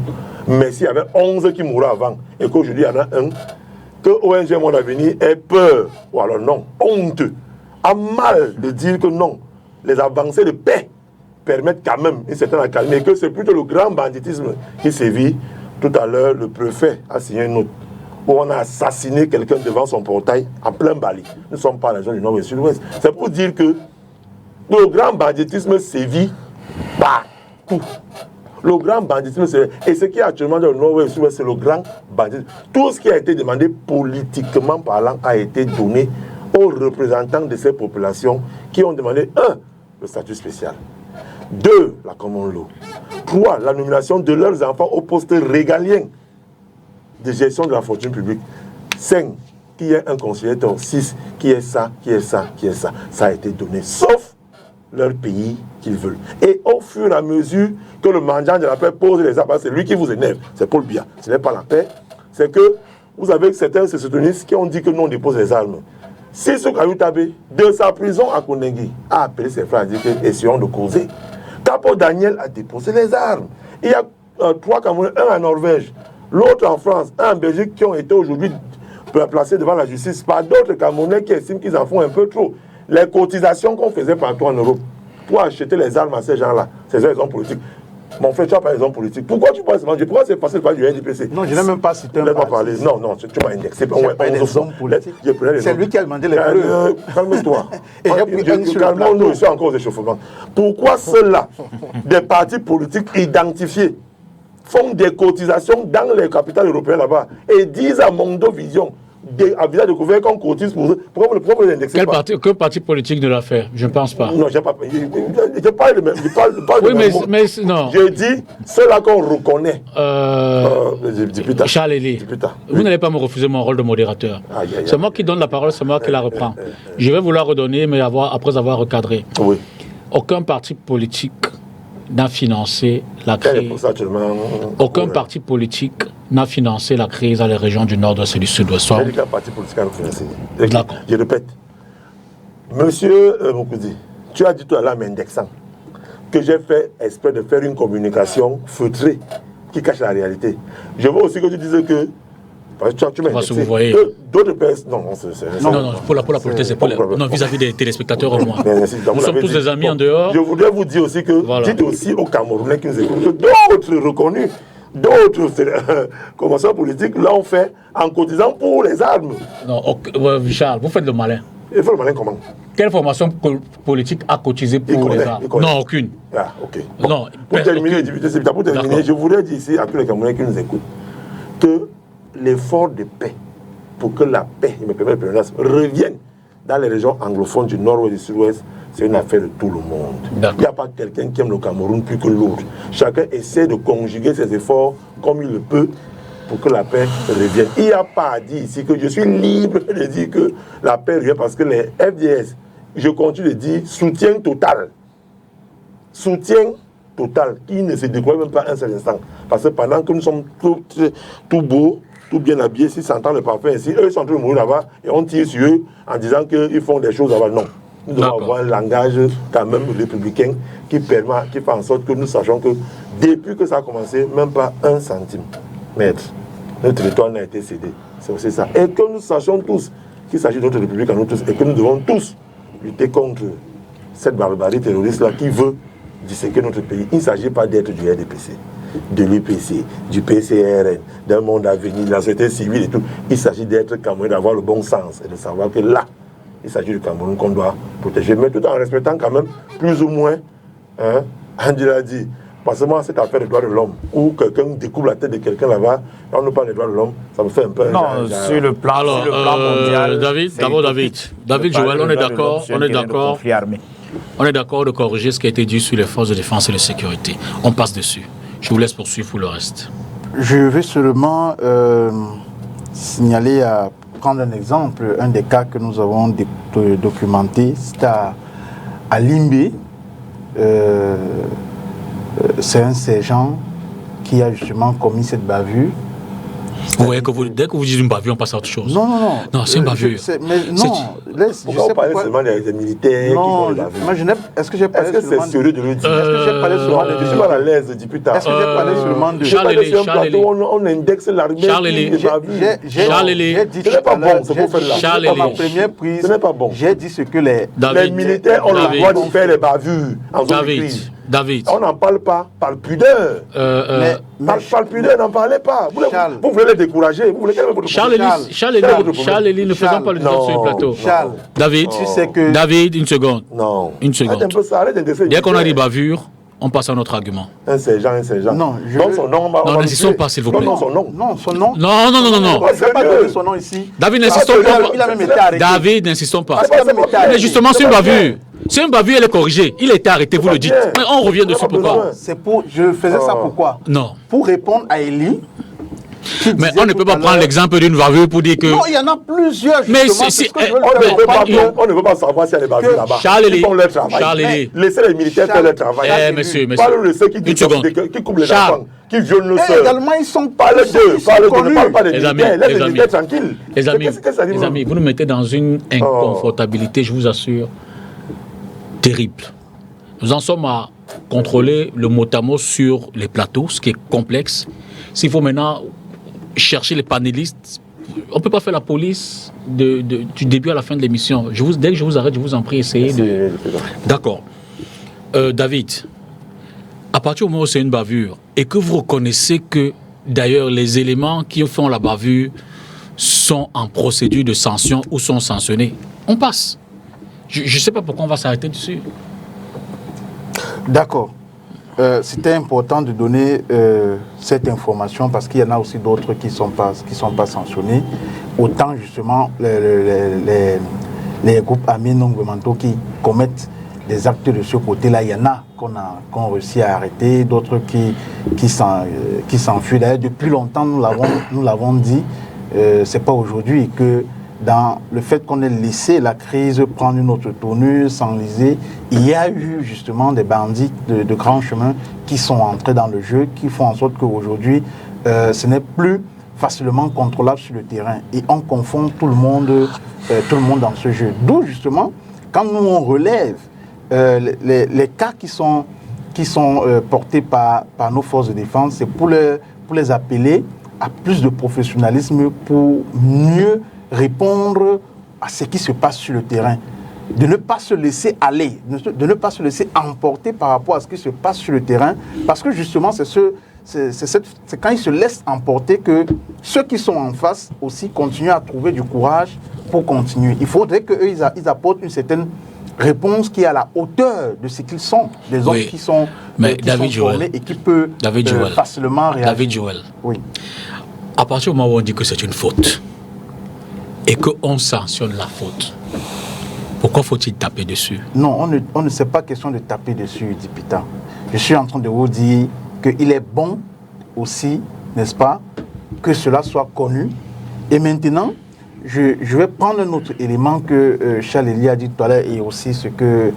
Mais s'il y avait 11 qui mouraient avant, et qu'aujourd'hui il y en a un, que ONG Mon Avenir ait peur, ou alors non, honte, a mal de dire que non, les avancées de paix permettent quand même une certaine accalmie, et que c'est plutôt le grand banditisme qui sévit. Tout à l'heure, le préfet a signé une note où on a assassiné quelqu'un devant son portail en plein Bali. Nous ne sommes pas dans la zone du nord et du sud-ouest. C'est pour dire que le grand banditisme sévit partout. Le grand banditisme sévit. Et ce qui est actuellement dans le nord et le sud-ouest, c'est le grand banditisme. Tout ce qui a été demandé politiquement parlant a été donné aux représentants de ces populations qui ont demandé 1. Le statut spécial. 2. La common law. 3. La nomination de leurs enfants au poste régalien de gestion de la fortune publique. 5. Qu'il y ait un conseiller. 6. Qui est ça, qui est ça, qui est ça. Ça a été donné, sauf leur pays qu'ils veulent. Et au fur et à mesure que le mendiant de la paix pose les armes, c'est lui qui vous énerve. C'est Paul Biya. Ce n'est pas la paix. C'est que vous avez certains sécessionnistes qui ont dit que nous on dépose les armes. Si ce Kayutabe, de sa prison à Kondengi, a appelé ses frères à dire que essayons de causer. Capo Daniel a déposé les armes. Il y a 3 Camerounais, un en Norvège, l'autre en France, un en Belgique, qui ont été aujourd'hui placés devant la justice par d'autres Camerounais qui estiment qu'ils en font un peu trop. Les cotisations qu'on faisait partout en Europe pour acheter les armes à ces gens-là, ces raisons politiques. Mon frère, tu n'as pas raison politique. Pourquoi tu parles seulement du... Pourquoi c'est facile de parler du NDPC? Non, je n'ai même pas cité un parti. Parler. Non, tu m'as indexé. C'est pas une raison politique. C'est lui qui a demandé les preuves. Calme-toi. Calme-nous, je suis encore aux échauffements. Pourquoi ceux-là, des partis politiques identifiés, font des cotisations dans les capitales européennes là-bas et disent à Mondo Vision, à visage découvert qu'on cotise pour eux? Pourquoi vous les indexez pas? Quel parti politique ne l'a fait? Je ne pense pas. Non, je parle de même. Oui, mais non. Je dis ceux-là qu'on reconnaît. Charles Elie, vous n'allez pas me refuser mon rôle de modérateur. C'est moi qui donne la parole, c'est moi qui la reprends. Je vais vous la redonner, mais après avoir recadré. Oui. Aucun parti politique n'a financé la crise. Aucun parti politique n'a financé la crise dans les régions du Nord-Ouest et du Sud-Ouest. Aucun parti politique n'a financé. Je répète. Monsieur Moukoudi, tu as dit tout à l'heure, m'indexant, que j'ai fait exprès de faire une communication feutrée qui cache la réalité. Je veux aussi que tu dises que tu m'as indexé. D'autres personnes... Non, pour la politique, c'est non, vis-à-vis des téléspectateurs au moins. Nous sommes tous des amis en dehors. Je voudrais vous dire aussi que, dites aussi aux Camerounais qui nous écoutent, que d'autres reconnus, d'autres commençants politiques l'ont fait en cotisant pour les armes. Non, Charles, vous faites le malin. Il faut le malin comment? Quelle formation politique a cotisé pour les armes? Non, aucune. Ah, ok. Non, pour terminer, je voudrais dire ici à tous les Camerounais qui nous écoutent que l'effort de paix, pour que la paix, il me permet de revienne dans les régions anglophones du nord-ouest et du sud-ouest, c'est une affaire de tout le monde. Il n'y a pas quelqu'un qui aime le Cameroun plus que l'autre. Chacun essaie de conjuguer ses efforts comme il le peut pour que la paix revienne. Il n'y a pas à dire ici que je suis libre de dire que la paix revient parce que les FDS, je continue de dire soutien total. Soutien total, qui ne se découvre même pas un seul instant. Parce que pendant que nous sommes tout beaux, tout bien habillés, s'ils s'entendent le parfum ici, eux ils sont en train de mourir là-bas et on tire sur eux en disant qu'ils font des choses là-bas. Non. Nous devons avoir un langage quand même républicain qui fait en sorte que nous sachions que depuis que ça a commencé, même pas 1 centime, maître, notre territoire n'a été cédé. C'est aussi ça. Et que nous sachions tous qu'il s'agit de notre république à nous tous et que nous devons tous lutter contre cette barbarie terroriste-là qui veut disséquer notre pays. Il ne s'agit pas d'être du RDPC, de l'UPC, du PCRN, d'un monde à venir, de la société civile et tout. Il s'agit d'être Camerounais, d'avoir le bon sens et de savoir que là, il s'agit du Cameroun qu'on doit protéger, mais tout en respectant quand même plus ou moins, Andy l'a dit, pas seulement cette affaire des droits de l'homme, où quelqu'un découvre la tête de quelqu'un là-bas, et on ne parle des droits de l'homme, ça me fait un peu... Non, sur le plan mondial... David Joël, on est d'accord de corriger ce qui a été dit sur les forces de défense et de sécurité. On passe dessus. Je vous laisse poursuivre pour le reste. Je vais seulement signaler, prendre un exemple, un des cas que nous avons documenté, c'est à Limbé. C'est un sergent qui a justement commis cette bavure. Vous voyez que dès que vous dites une bavure, on passe à autre chose. Non. Non, c'est une bavure. Pourquoi on parle seulement des militaires qui font la bavure? Est-ce que j'ai parlé seulement... Est-ce que c'est sérieux de le dire? Est-ce que j'ai parlé seulement de... Je suis mal à l'aise, député. Est-ce que j'ai parlé seulement de... Charles, on indexe l'armée. Charles, j'ai dit ce n'est pas bon, ce qu'on fait là. Charles, ma première prise, ce n'est pas bon. J'ai dit ce que les militaires ont le droit de faire les bavures en zone de crise. David. On n'en parle pas par pudeur. Par pudeur, n'en parlez pas. Vous voulez les décourager. Charles Elie, ne faisons pas le discours sur le plateau. Charles, David, tu sais que... David, une seconde. Non. Une seconde. Dès qu'on a dit bavure, on passe à notre argument. Un sergent. Non, donc son nom, non, n'insistons pas, s'il vous plaît. Non, son nom. Non. Je ne vais pas donner son nom ici. David, n'insistons pas. Il a même été arrêté. David, n'insistons pas. Mais justement, c'est une bavure. C'est une bavure, elle est corrigée. Il a été arrêté, vous le dites. Mais on revient dessus, pourquoi? Je faisais ça pourquoi? Non. Pour répondre à Elie. Mais on ne peut pas prendre l'exemple d'une bavure pour dire que... Non, il y en a plusieurs. Mais si... On ne veut pas savoir s'il y a des bavures là-bas. Ils font leur travail. Laissez les militaires faire leur travail. Monsieur. Parle de ceux qui coupent les enfants, qui violent nos sœurs. Également, ils sont pas les deux. Ne parle pas des militaires. Laisse les militaires tranquilles. Les amis, vous nous mettez dans une inconfortabilité, je vous assure, terrible. Nous en sommes à contrôler le mot à mot sur les plateaux, ce qui est complexe. S'il faut maintenant chercher les panélistes, on ne peut pas faire la police du début à la fin de l'émission. Dès que je vous arrête, je vous en prie, essayez de... D'accord. David, partir du moment où c'est une bavure et que vous reconnaissez que d'ailleurs les éléments qui font la bavure sont en procédure de sanction ou sont sanctionnés, on passe. Je ne sais pas pourquoi on va s'arrêter dessus. D'accord. C'était important de donner cette information parce qu'il y en a aussi d'autres qui sont pas sanctionnés. Autant justement les groupes armés non gouvernementaux qui commettent des actes de ce côté-là, il y en a qu'on réussit à arrêter, d'autres qui s'enfuient. D'ailleurs, depuis longtemps, nous l'avons dit, c'est pas aujourd'hui que dans le fait qu'on ait laissé la crise prendre une autre tournure, s'enliser, il y a eu justement des bandits de grands chemins qui sont entrés dans le jeu, qui font en sorte qu'aujourd'hui, ce n'est plus facilement contrôlable sur le terrain. Et on confond tout le monde dans ce jeu. D'où justement, quand nous on relève les cas qui sont portés par nos forces de défense, c'est pour les appeler à plus de professionnalisme pour mieux répondre à ce qui se passe sur le terrain, de ne pas se laisser aller, de ne pas se laisser emporter par rapport à ce qui se passe sur le terrain, parce que justement c'est quand ils se laissent emporter que ceux qui sont en face aussi continuent à trouver du courage pour continuer. Il faudrait qu'eux ils apportent une certaine réponse qui est à la hauteur de ce qu'ils sont, des hommes qui sont formés et qui peuvent facilement réagir. David Joël, oui. À partir du moment où on dit que c'est une faute, et qu'on sanctionne la faute, pourquoi faut-il taper dessus? Non, on ne sait pas question de taper dessus, Dipita. Je suis en train de vous dire qu'il est bon aussi, n'est-ce pas, que cela soit connu. Et maintenant, je vais prendre un autre élément que Charles Elie a dit tout à l'heure et aussi ce que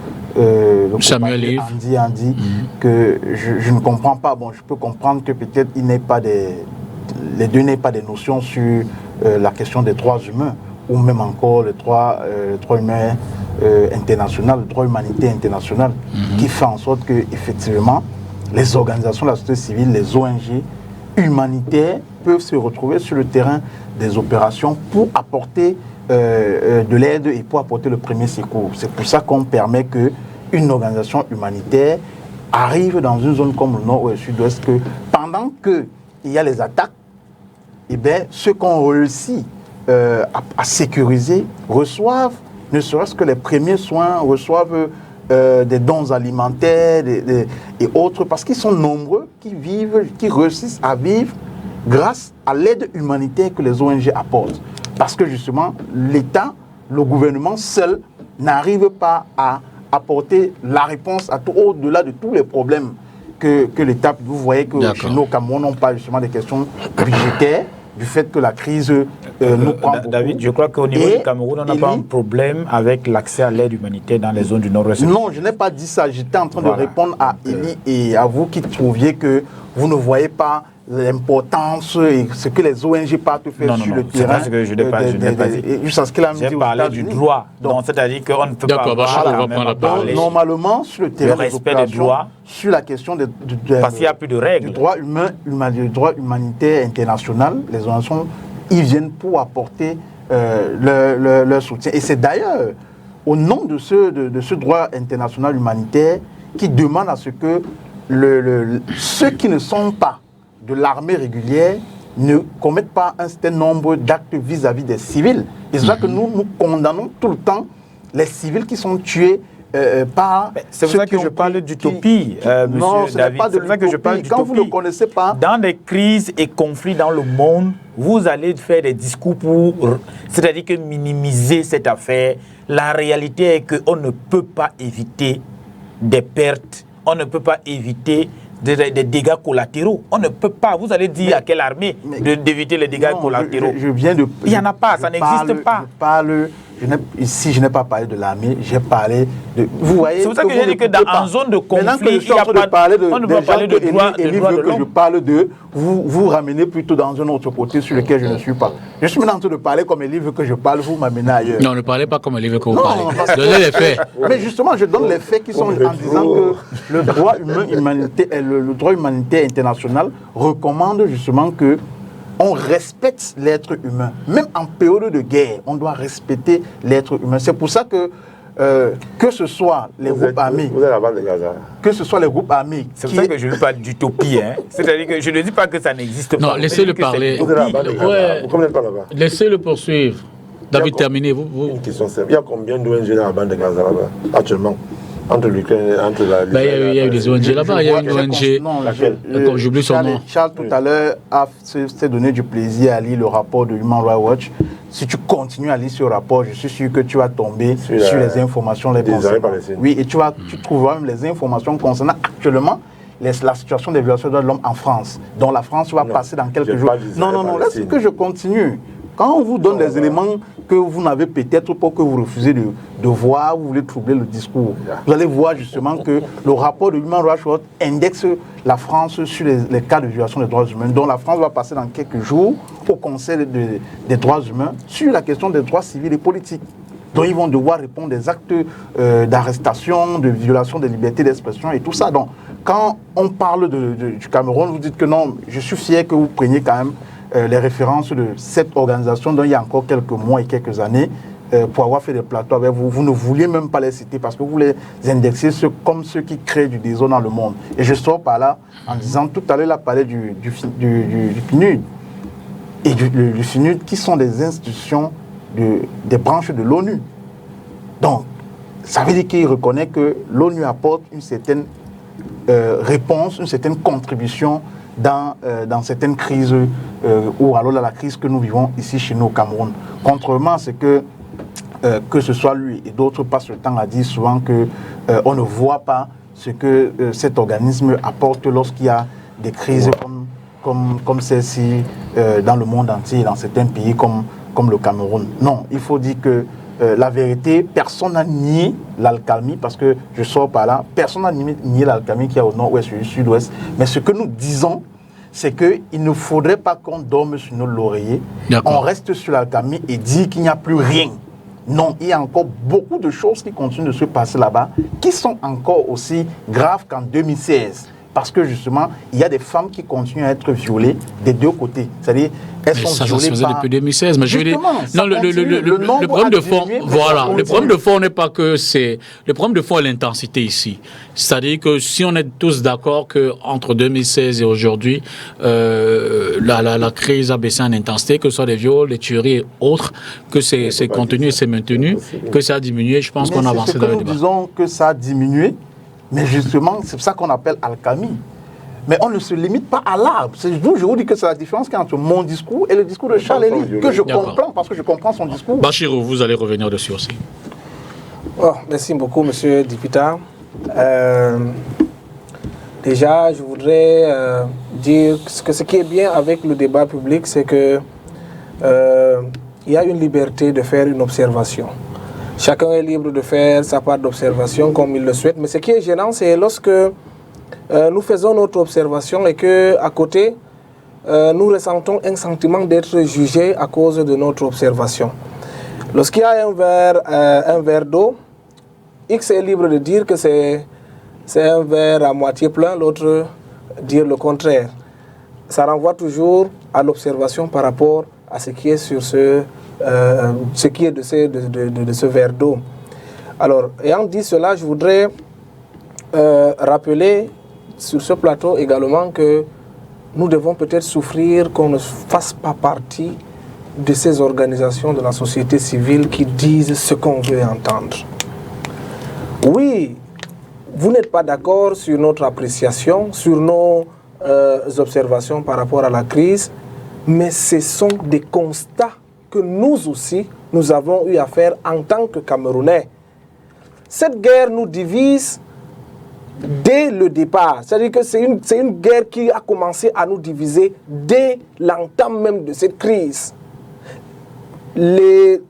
Samuel Andy a dit, que je ne comprends pas. Bon, je peux comprendre que peut-être les deux n'aient pas des notions sur la question des droits humains, ou même encore le droit humain international, le droit humanitaire international, qui fait en sorte que effectivement les organisations de la société civile, les ONG humanitaires peuvent se retrouver sur le terrain des opérations pour apporter de l'aide et pour apporter le premier secours. C'est pour ça qu'on permet qu'une organisation humanitaire arrive dans une zone comme le nord ou le sud-ouest, que pendant qu'il y a les attaques, eh bien, ceux qu'on réussit à sécuriser reçoivent, ne serait-ce que les premiers soins, reçoivent des dons alimentaires et autres, parce qu'ils sont nombreux qui réussissent à vivre grâce à l'aide humanitaire que les ONG apportent. Parce que justement, l'État, le gouvernement seul, n'arrive pas à apporter la réponse au-delà de tous les problèmes que l'État, vous voyez que chez nous au Cameroun, on parle justement des questions budgétaires, du fait que la crise nous prend beaucoup. David, je crois qu'au niveau du Cameroun, on n'a pas un problème avec l'accès à l'aide humanitaire dans les zones du nord-ouest. Non, je n'ai pas dit ça. J'étais en train de répondre à Elie et à vous qui trouviez que vous ne voyez pas l'importance et ce que les ONG partent faire sur le terrain. C'est que je n'ai pas dit. Juste à ce qu'il a dit. J'ai parlé du droit. Donc, c'est-à-dire qu'on ne peut pas normalement, sur le terrain des opérations, sur la question parce qu'il n'y a plus de règles. Du droit humanitaire international, les organisations, ils viennent pour apporter leur soutien. Et c'est d'ailleurs au nom de ce droit international humanitaire qui demande à ce que ceux qui ne sont pas de l'armée régulière ne commettent pas un certain nombre d'actes vis-à-vis des civils. Et c'est ça que nous condamnons tout le temps les civils qui sont tués par... C'est pour ça que je parle d'utopie, non, ce n'est pas de l'utopie. Quand vous ne connaissez pas... Dans les crises et conflits dans le monde, vous allez faire des discours pour... C'est-à-dire que minimiser cette affaire. La réalité est qu'on ne peut pas éviter des pertes, on ne peut pas éviter des dégâts collatéraux. On ne peut pas. Vous allez dire à quelle armée d'éviter les dégâts collatéraux? Il n'y en a pas, ça n'existe pas. Ici, je n'ai pas parlé de l'armée, j'ai parlé de... Vous voyez, c'est pour ça que j'ai dit que en zone de conflit, on ne peut pas parler de droit de l'homme. Je parle de... Vous ramenez plutôt dans un autre côté sur lequel je ne suis pas. Je suis maintenant en train de parler comme Elie veut que je parle, vous m'amenez ailleurs. Non, ne parlez pas comme Elie veut que vous parlez. Donnez les faits. Mais justement, je donne les faits qui sont en disant que le droit humanitaire international recommande justement que on respecte l'être humain. Même en période de guerre, on doit respecter l'être humain. C'est pour ça que que ce soit les groupes armés, Vous êtes la bande de Gaza. que ce soit les groupes armés, C'est pour ça que je ne parle d'utopie. Hein. C'est-à-dire que je ne dis pas que ça n'existe pas. Non, laissez-le parler. Vous êtes la bande de Gaza. Ouais. Vous ne pas là-bas. Laissez-le poursuivre. David, terminez. Vous. Une question simple. Il y a combien d'ONG dans la bande de Gaza là-bas, actuellement? Entre l'Ukraine, entre la. Il y a eu des ONG là-bas. Il y a une ONG. Comme j'oublie son nom. Charles, tout à l'heure, s'est donné du plaisir à lire le rapport de Human Rights Watch. Si tu continues à lire ce rapport, je suis sûr que tu vas tomber sur les informations les concernant. Oui, et tu trouveras même les informations concernant actuellement la situation des violations des droits de l'homme en France. Dont la France va passer dans quelques jours. Non, là, c'est que je continue. Quand on vous donne des éléments que vous n'avez peut-être pas, que vous refusez de voir, vous voulez troubler le discours, vous allez voir justement que le rapport de Human Rights Watch indexe la France sur les cas de violation des droits humains, dont la France va passer dans quelques jours au Conseil des droits humains sur la question des droits civils et politiques. Donc ils vont devoir répondre des actes d'arrestation, de violation des libertés d'expression et tout ça. Donc quand on parle du Cameroun, vous dites que non, je suis fier que vous preniez quand même les références de cette organisation dont il y a encore quelques mois et quelques années pour avoir fait des plateaux avec vous. Vous ne vouliez même pas les citer parce que vous les indexez comme ceux qui créent du désordre dans le monde. Et je sors par là en disant, tout à l'heure, il a parlé du PNUD et du PNUD qui sont des institutions des branches de l'ONU. Donc, ça veut dire qu'il reconnaît que l'ONU apporte une certaine réponse, une certaine contribution dans certaines crises ou alors dans la crise que nous vivons ici chez nous au Cameroun. Contrairement à ce que ce soit lui et d'autres passent le temps à dire souvent qu'on ne voit pas ce que cet organisme apporte lorsqu'il y a des crises comme celle-ci dans le monde entier, dans certains pays comme le Cameroun. Non, il faut dire que la vérité, personne n'a nié l'alcalmie, parce que je sors par là, personne n'a nié l'alcalmie qu'il y a au nord-ouest et au sud-ouest. Mais ce que nous disons, c'est qu'il ne faudrait pas qu'on dorme sur nos lauriers, on reste sur l'alcalmie et dit qu'il n'y a plus rien. Non, il y a encore beaucoup de choses qui continuent de se passer là-bas, qui sont encore aussi graves qu'en 2016. Parce que justement, il y a des femmes qui continuent à être violées des deux côtés. C'est-à-dire, elles sont violées ça se faisait depuis 2016. Mais je veux dire, non, le problème de fond, voilà, le problème de fond n'est pas que c'est, le problème de fond est l'intensité ici. C'est-à-dire que si on est tous d'accord que entre 2016 et aujourd'hui, la crise a baissé en intensité, que ce soit des viols, des tueries et autres, que c'est contenu et c'est maintenu, que ça a diminué, je pense qu'on a avancé dans le débat. Nous disons que ça a diminué. Mais justement, c'est ça qu'on appelle alcalmie. Mais on ne se limite pas à l'arbre. Je vous dis que c'est la différence qu'il y a entre mon discours et le discours de Charles Elie, que je comprends, parce que je comprends son discours. Bachirou, vous allez revenir dessus aussi. Oh, merci beaucoup, monsieur Dipita. Déjà, je voudrais dire que ce qui est bien avec le débat public, c'est que il y a une liberté de faire une observation. Chacun est libre de faire sa part d'observation comme il le souhaite. Mais ce qui est gênant, c'est lorsque nous faisons notre observation et qu'à côté, nous ressentons un sentiment d'être jugés à cause de notre observation. Lorsqu'il y a un verre d'eau, X est libre de dire que c'est un verre à moitié plein, l'autre dire le contraire. Ça renvoie toujours à l'observation par rapport à ce qui est sur ce qui est de ce verre d'eau. Alors, ayant dit cela, je voudrais rappeler sur ce plateau également que nous devons peut-être souffrir qu'on ne fasse pas partie de ces organisations de la société civile qui disent ce qu'on veut entendre. Oui, vous n'êtes pas d'accord sur notre appréciation, sur nos observations par rapport à la crise, mais ce sont des constats que nous aussi, nous avons eu à faire en tant que Camerounais. Cette guerre nous divise dès le départ. C'est-à-dire que c'est une guerre qui a commencé à nous diviser dès l'entame même de cette crise. Les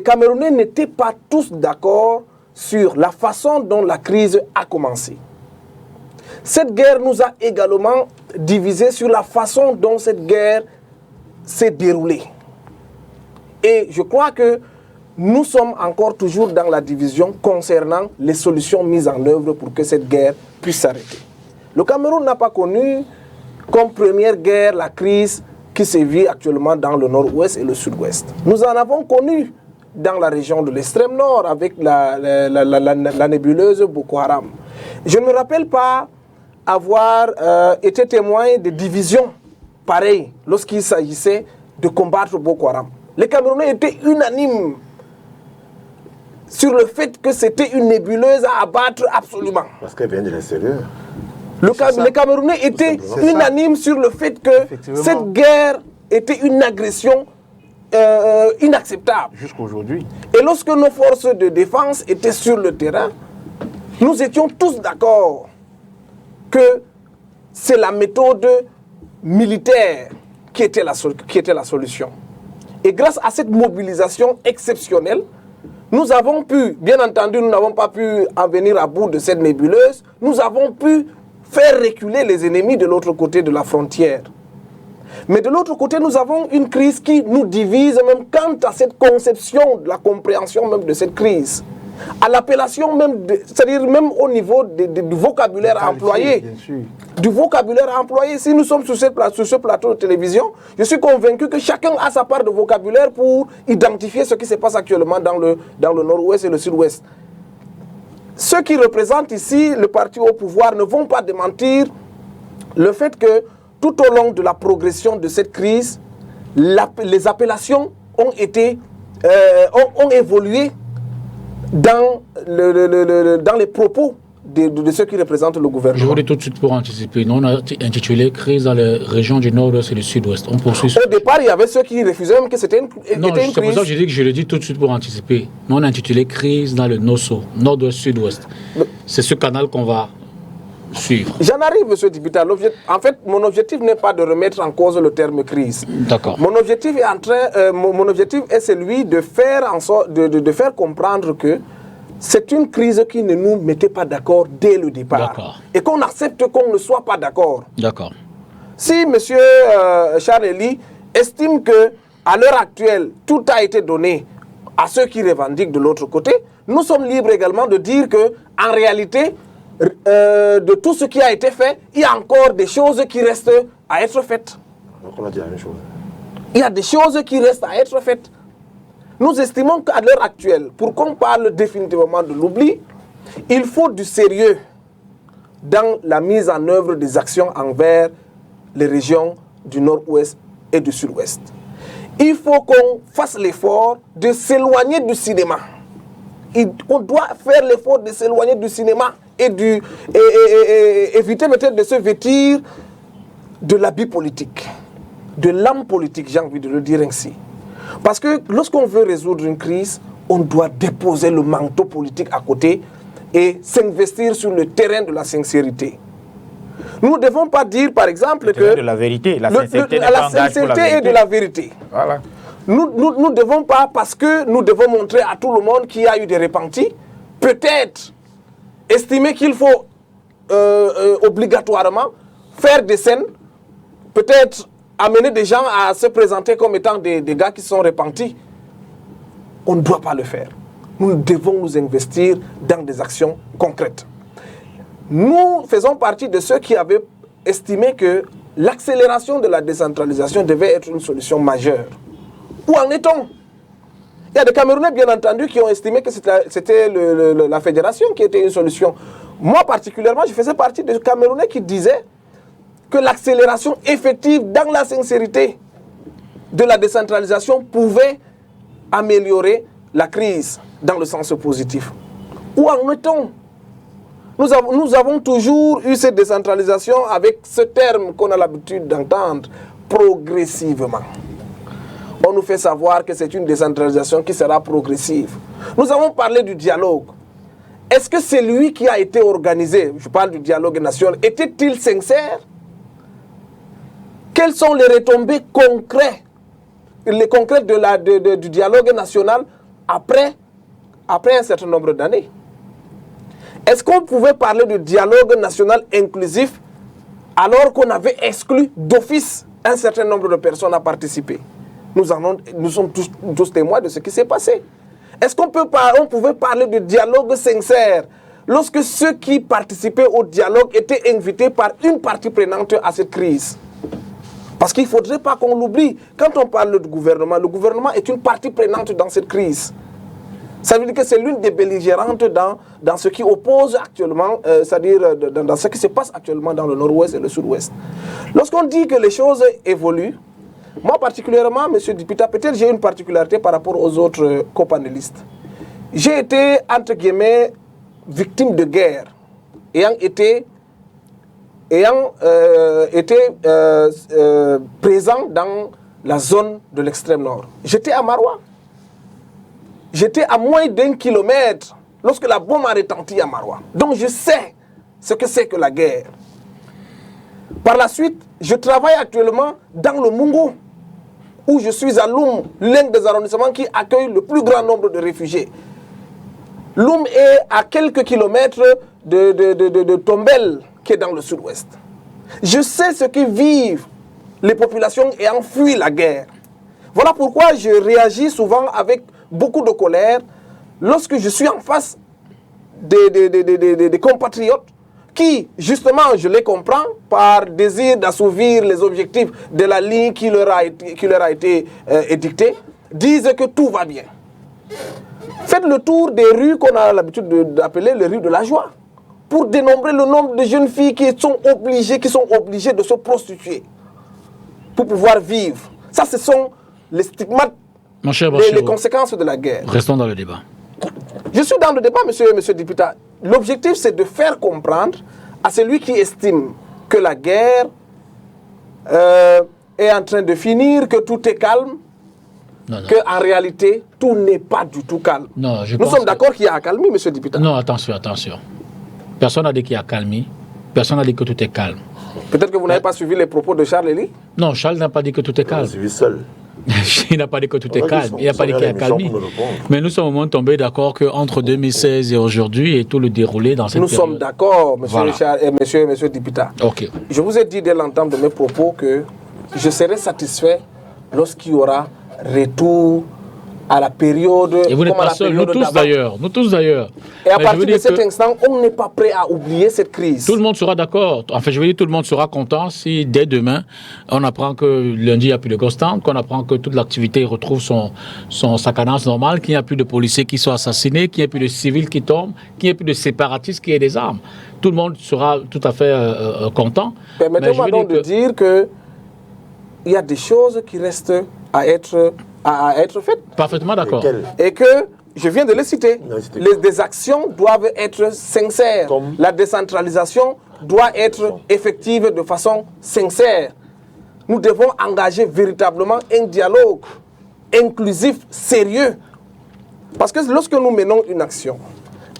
Camerounais n'étaient pas tous d'accord sur la façon dont la crise a commencé. Cette guerre nous a également divisés sur la façon dont cette guerre s'est déroulée. Et je crois que nous sommes encore toujours dans la division concernant les solutions mises en œuvre pour que cette guerre puisse s'arrêter. Le Cameroun n'a pas connu comme première guerre la crise qui se vit actuellement dans le nord-ouest et le sud-ouest. Nous en avons connu dans la région de l'extrême nord avec la nébuleuse Boko Haram. Je ne me rappelle pas avoir été témoin de divisions pareilles lorsqu'il s'agissait de combattre Boko Haram. Les Camerounais étaient unanimes sur le fait que c'était une nébuleuse à abattre absolument. Parce qu'elle vient de l'extérieur. Les Camerounais étaient unanimes sur le fait que cette guerre était une agression inacceptable. Jusqu'aujourd'hui. Et lorsque nos forces de défense étaient sur le terrain, nous étions tous d'accord que c'est la méthode militaire qui était la solution. Et grâce à cette mobilisation exceptionnelle, nous avons pu, bien entendu, nous n'avons pas pu en venir à bout de cette nébuleuse, nous avons pu faire reculer les ennemis de l'autre côté de la frontière. Mais de l'autre côté, nous avons une crise qui nous divise même quant à cette conception, de la compréhension même de cette crise. À l'appellation même, c'est-à-dire même au niveau du vocabulaire employé. Du vocabulaire employé. Si nous sommes sur ce plateau de télévision, je suis convaincu que chacun a sa part de vocabulaire pour identifier ce qui se passe actuellement dans le nord-ouest et le sud-ouest. Ceux qui représentent ici le parti au pouvoir ne vont pas démentir le fait que tout au long de la progression de cette crise, les appellations ont évolué dans les propos de ceux qui représentent le gouvernement. Je voudrais tout de suite pour anticiper. Nous, on a intitulé crise dans les régions du nord-ouest et du sud-ouest. On poursuit. Au départ, il y avait ceux qui refusaient même que c'était une crise. Non, c'est pour ça que je dis que je le dis tout de suite pour anticiper. Nous, on a intitulé crise dans le NOSO, nord-ouest, sud-ouest. C'est ce canal qu'on va suivre. J'en arrive, monsieur le député. En fait, mon objectif n'est pas de remettre en cause le terme crise. D'accord. Mon objectif est celui de faire en sorte de faire comprendre que c'est une crise qui ne nous mettait pas d'accord dès le départ. Et qu'on accepte qu'on ne soit pas d'accord. D'accord. Si monsieur Charles Eli estime que à l'heure actuelle, tout a été donné à ceux qui revendiquent de l'autre côté, nous sommes libres également de dire que en réalité, de tout ce qui a été fait, il y a encore des choses qui restent à être faites. Donc on a dit la même chose. Il y a des choses qui restent à être faites. Nous estimons qu'à l'heure actuelle, pour qu'on parle définitivement de l'oubli, il faut du sérieux dans la mise en œuvre des actions envers les régions du nord-ouest et du sud-ouest. Il faut qu'on fasse l'effort de s'éloigner du cinéma. On doit faire l'effort de s'éloigner du cinéma et éviter peut-être de se vêtir de l'habit politique, de l'âme politique, j'ai envie de le dire ainsi. Parce que lorsqu'on veut résoudre une crise, on doit déposer le manteau politique à côté et s'investir sur le terrain de la sincérité. Nous ne devons pas dire, par exemple, que... de la vérité, la sincérité et de la vérité. Voilà. Nous ne devons pas, parce que nous devons montrer à tout le monde qu'il y a eu des repentis, peut-être estimer qu'il faut obligatoirement faire des scènes, peut-être amener des gens à se présenter comme étant des gars qui sont repentis. On ne doit pas le faire. Nous devons nous investir dans des actions concrètes. Nous faisons partie de ceux qui avaient estimé que l'accélération de la décentralisation devait être une solution majeure. Où en est-on? Il y a des Camerounais, bien entendu, qui ont estimé que c'était la fédération qui était une solution. Moi, particulièrement, je faisais partie des Camerounais qui disaient que l'accélération effective dans la sincérité de la décentralisation pouvait améliorer la crise dans le sens positif. Où en est-on? Nous avons toujours eu cette décentralisation avec ce terme qu'on a l'habitude d'entendre, progressivement. On nous fait savoir que c'est une décentralisation qui sera progressive. Nous avons parlé du dialogue. Est-ce que celui qui a été organisé, je parle du dialogue national, était-il sincère? Quelles sont les retombées concrètes, du dialogue national après un certain nombre d'années? Est-ce qu'on pouvait parler de dialogue national inclusif alors qu'on avait exclu d'office un certain nombre de personnes à participer? Nous sommes tous témoins de ce qui s'est passé. Est-ce qu'on pouvait parler de dialogue sincère lorsque ceux qui participaient au dialogue étaient invités par une partie prenante à cette crise? Parce qu'il ne faudrait pas qu'on l'oublie. Quand on parle du gouvernement, le gouvernement est une partie prenante dans cette crise. Ça veut dire que c'est l'une des belligérantes dans ce qui oppose actuellement, c'est-à-dire dans ce qui se passe actuellement dans le nord-ouest et le sud-ouest. Lorsqu'on dit que les choses évoluent, moi particulièrement, M. Dipita, peut-être j'ai une particularité par rapport aux autres copanélistes. J'ai été, entre guillemets, victime de guerre, ayant été présent dans la zone de l'extrême nord. J'étais à Maroua. J'étais à moins d'1 kilomètre lorsque la bombe a retenti à Maroua. Donc je sais ce que c'est que la guerre. Par la suite, je travaille actuellement dans le Mungo, où je suis à Loum, l'un des arrondissements qui accueille le plus grand nombre de réfugiés. Loum est à quelques kilomètres de Tombel, qui est dans le sud-ouest. Je sais ce que vivent les populations ayant fui la guerre. Voilà pourquoi je réagis souvent avec beaucoup de colère lorsque je suis en face des compatriotes qui, justement, je les comprends, par désir d'assouvir les objectifs de la ligne qui leur a été édictée, disent que tout va bien. Faites le tour des rues qu'on a l'habitude d'appeler les rues de la joie, pour dénombrer le nombre de jeunes filles qui sont obligées de se prostituer pour pouvoir vivre. Ça, ce sont les stigmates, les conséquences de la guerre. Restons dans le débat. Je suis dans le débat, monsieur Dipita. L'objectif, c'est de faire comprendre à celui qui estime que la guerre est en train de finir, que tout est calme, qu'en réalité, tout n'est pas du tout calme. Non, Nous sommes d'accord qu'il y a accalmie, monsieur Dipita. Non, attention. Personne n'a dit qu'il y a accalmie. Personne n'a dit que tout est calme. Peut-être que vous n'avez pas suivi les propos de Charles Elie. Non, Charles n'a pas dit que tout est calme. Je suis seul. Il n'a pas dit que tout est calme. Il n'a pas dit qu'il y a accalmie. Mais nous sommes au moins tombés d'accord qu'entre 2016 et aujourd'hui et tout le déroulé dans cette période. Nous sommes d'accord, monsieur, voilà. Richard et monsieur Dipita. Ok. Je vous ai dit dès l'entame de mes propos que je serai satisfait lorsqu'il y aura retour à la période. Et vous n'êtes pas seul, nous tous d'ailleurs. Et à partir de cet instant, on n'est pas prêt à oublier cette crise. Tout le monde sera d'accord. Enfin, je veux dire, tout le monde sera content si dès demain, on apprend que lundi, il n'y a plus de ghost town, qu'on apprend que toute l'activité retrouve sa cadence normale, qu'il n'y a plus de policiers qui sont assassinés, qu'il n'y a plus de civils qui tombent, qu'il n'y a plus de séparatistes qui aient des armes. Tout le monde sera tout à fait content. Permettez-moi donc de dire qu'il y a des choses qui restent à être faites. Parfaitement d'accord. Et que, je viens de les citer, des actions doivent être sincères. La décentralisation doit être effective de façon sincère. Nous devons engager véritablement un dialogue inclusif, sérieux. Parce que lorsque nous menons une action,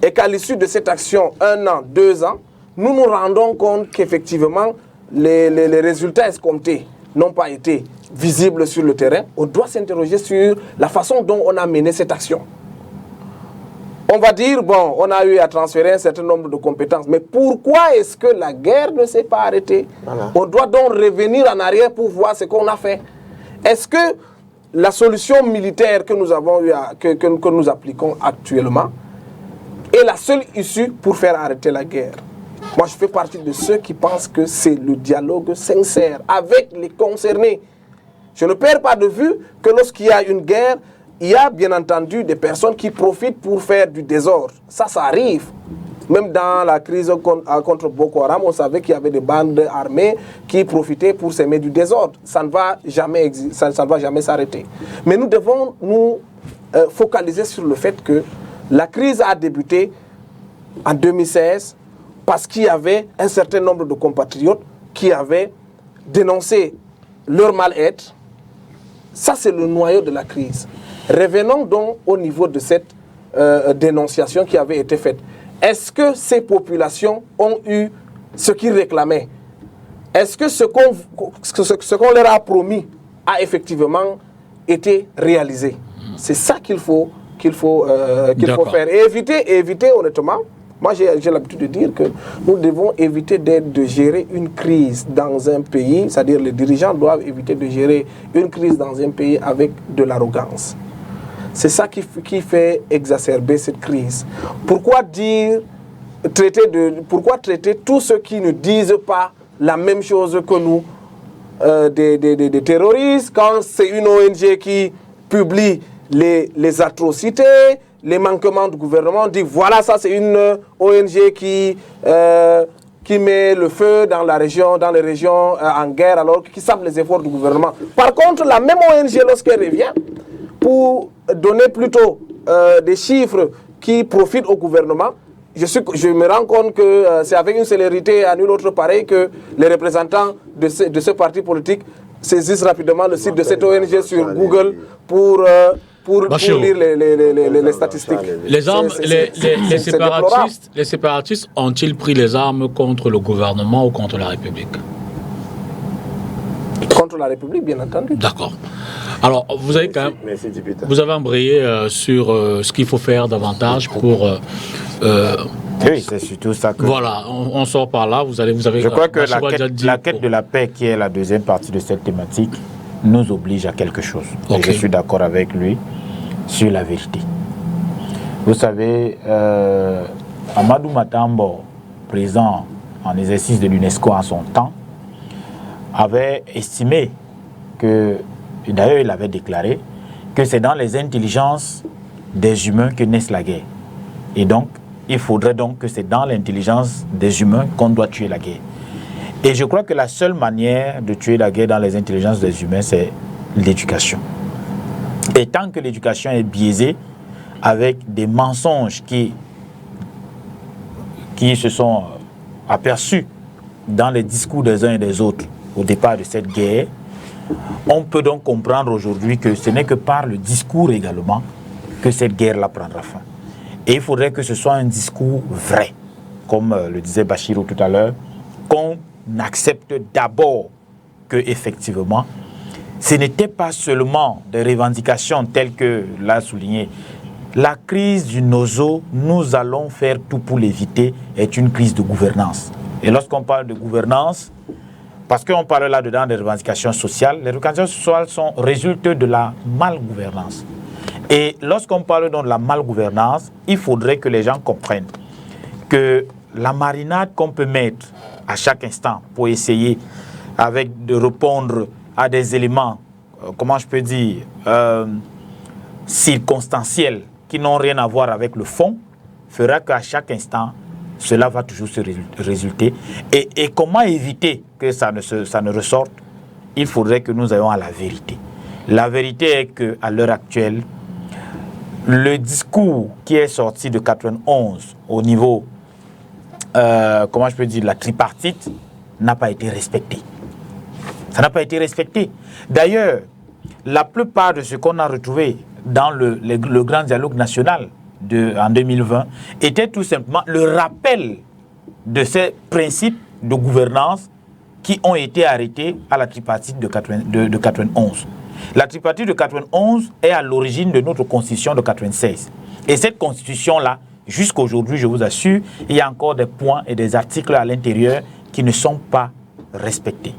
et qu'à l'issue de cette action, 1 an, 2 ans, nous nous rendons compte qu'effectivement, les résultats escomptés n'ont pas été visibles sur le terrain, on doit s'interroger sur la façon dont on a mené cette action. On va dire, bon, on a eu à transférer un certain nombre de compétences, mais pourquoi est-ce que la guerre ne s'est pas arrêtée? Voilà. On doit donc revenir en arrière pour voir ce qu'on a fait. Est-ce que la solution militaire que nous avons eu que nous appliquons actuellement est la seule issue pour faire arrêter la guerre? Moi, je fais partie de ceux qui pensent que c'est le dialogue sincère avec les concernés. Je ne perds pas de vue que lorsqu'il y a une guerre, il y a bien entendu des personnes qui profitent pour faire du désordre. Ça arrive. Même dans la crise contre Boko Haram, on savait qu'il y avait des bandes armées qui profitaient pour s'aimer du désordre. Ça ne va jamais s'arrêter. Mais nous devons nous focaliser sur le fait que la crise a débuté en 2016 parce qu'il y avait un certain nombre de compatriotes qui avaient dénoncé leur mal-être. Ça, c'est le noyau de la crise. Revenons donc au niveau de cette dénonciation qui avait été faite. Est-ce que ces populations ont eu ce qu'ils réclamaient? Est-ce que ce qu'on leur a promis a effectivement été réalisé? C'est ça qu'il faut faire. Et éviter honnêtement. Moi, j'ai l'habitude de dire que nous devons éviter de gérer une crise dans un pays, c'est-à-dire les dirigeants doivent éviter de gérer une crise dans un pays avec de l'arrogance. C'est ça qui fait exacerber cette crise. Pourquoi traiter tous ceux qui ne disent pas la même chose que nous, des terroristes, quand c'est une ONG qui publie les atrocités, les manquements du gouvernement, on dit voilà, ça c'est une ONG qui met le feu dans la région, dans les régions en guerre, alors qui savent les efforts du gouvernement. Par contre, la même ONG, lorsqu'elle revient, pour donner plutôt des chiffres qui profitent au gouvernement, je me rends compte que c'est avec une célérité à nul autre pareil que les représentants de ce parti politique saisissent rapidement le site de cette ONG sur Google pour lire les statistiques. Les séparatistes ont-ils pris les armes contre le gouvernement ou contre la République? Contre la République, bien entendu. D'accord. Alors, vous avez quand même, vous avez embrayé sur ce qu'il faut faire davantage pour... oui, c'est surtout ça que... Voilà, on sort par là, vous avez... Je crois que la quête de la paix, qui est la deuxième partie de cette thématique, nous oblige à quelque chose. Okay. Et je suis d'accord avec lui sur la vérité. Vous savez, Amadou Matambo, président en exercice de l'UNESCO en son temps, avait estimé que, et d'ailleurs il avait déclaré, que c'est dans les intelligences des humains que naissent la guerre. Et donc, il faudrait donc que c'est dans l'intelligence des humains qu'on doit tuer la guerre. Et je crois que la seule manière de tuer la guerre dans les intelligences des humains, c'est l'éducation. Et tant que l'éducation est biaisée avec des mensonges qui se sont aperçus dans les discours des uns et des autres au départ de cette guerre, on peut donc comprendre aujourd'hui que ce n'est que par le discours également que cette guerre-là prendra fin. Et il faudrait que ce soit un discours vrai, comme le disait Bachirou tout à l'heure, qu'on accepte d'abord que effectivement, ce n'était pas seulement des revendications telles que l'a souligné. La crise du Nozo, nous allons faire tout pour l'éviter, est une crise de gouvernance. Et lorsqu'on parle de gouvernance, parce qu'on parle là-dedans des revendications sociales, les revendications sociales sont résultats de la malgouvernance. Et lorsqu'on parle donc de la malgouvernance, il faudrait que les gens comprennent que la marinade qu'on peut mettre à chaque instant pour essayer de répondre à des éléments, comment je peux dire, circonstanciels qui n'ont rien à voir avec le fond, fera qu'à chaque instant, cela va toujours se résulter. Et comment éviter que ça ne ressorte? Il faudrait que nous ayons à la vérité. La vérité est qu'à l'heure actuelle, le discours qui est sorti de 91 au niveau, comment je peux dire, la tripartite, n'a pas été respecté. Ça n'a pas été respecté. D'ailleurs, la plupart de ce qu'on a retrouvé dans le grand dialogue national en 2020 était tout simplement le rappel de ces principes de gouvernance qui ont été arrêtés à la tripartite de 91. La tripartite de 91 est à l'origine de notre constitution de 96. Et cette constitution-là, jusqu'à aujourd'hui, je vous assure, il y a encore des points et des articles à l'intérieur qui ne sont pas respectés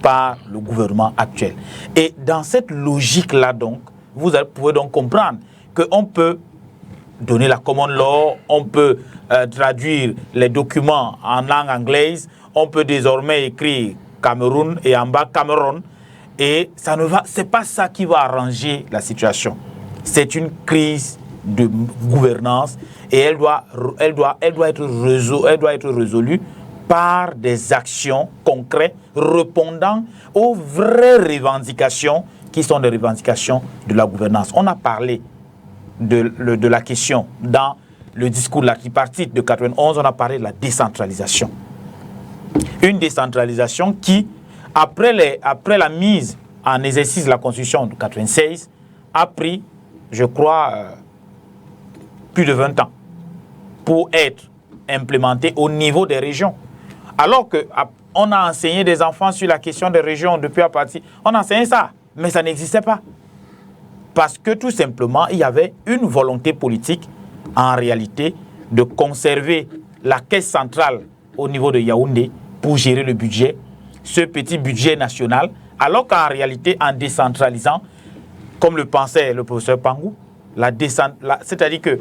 par le gouvernement actuel. Et dans cette logique-là, donc, vous pouvez donc comprendre qu'on peut donner la common law, on peut traduire les documents en langue anglaise, on peut désormais écrire Cameroun et en bas Cameroun, et ça ne va, c'est pas ça qui va arranger la situation. C'est une crise de gouvernance et elle doit être résolue par des actions concrètes répondant aux vraies revendications qui sont des revendications de la gouvernance. On a parlé de la question dans le discours de la tripartite de 91, on a parlé de la décentralisation. Une décentralisation qui, après la mise en exercice de la Constitution de 96, a pris, je crois, plus de 20 ans pour être implémentée au niveau des régions. Alors qu'on a enseigné des enfants sur la question des régions depuis à partir... On a enseigné ça, mais ça n'existait pas. Parce que tout simplement, il y avait une volonté politique, en réalité, de conserver la caisse centrale au niveau de Yaoundé pour gérer le budget, ce petit budget national, alors qu'en réalité, en décentralisant, comme le pensait le professeur Pangou, c'est-à-dire que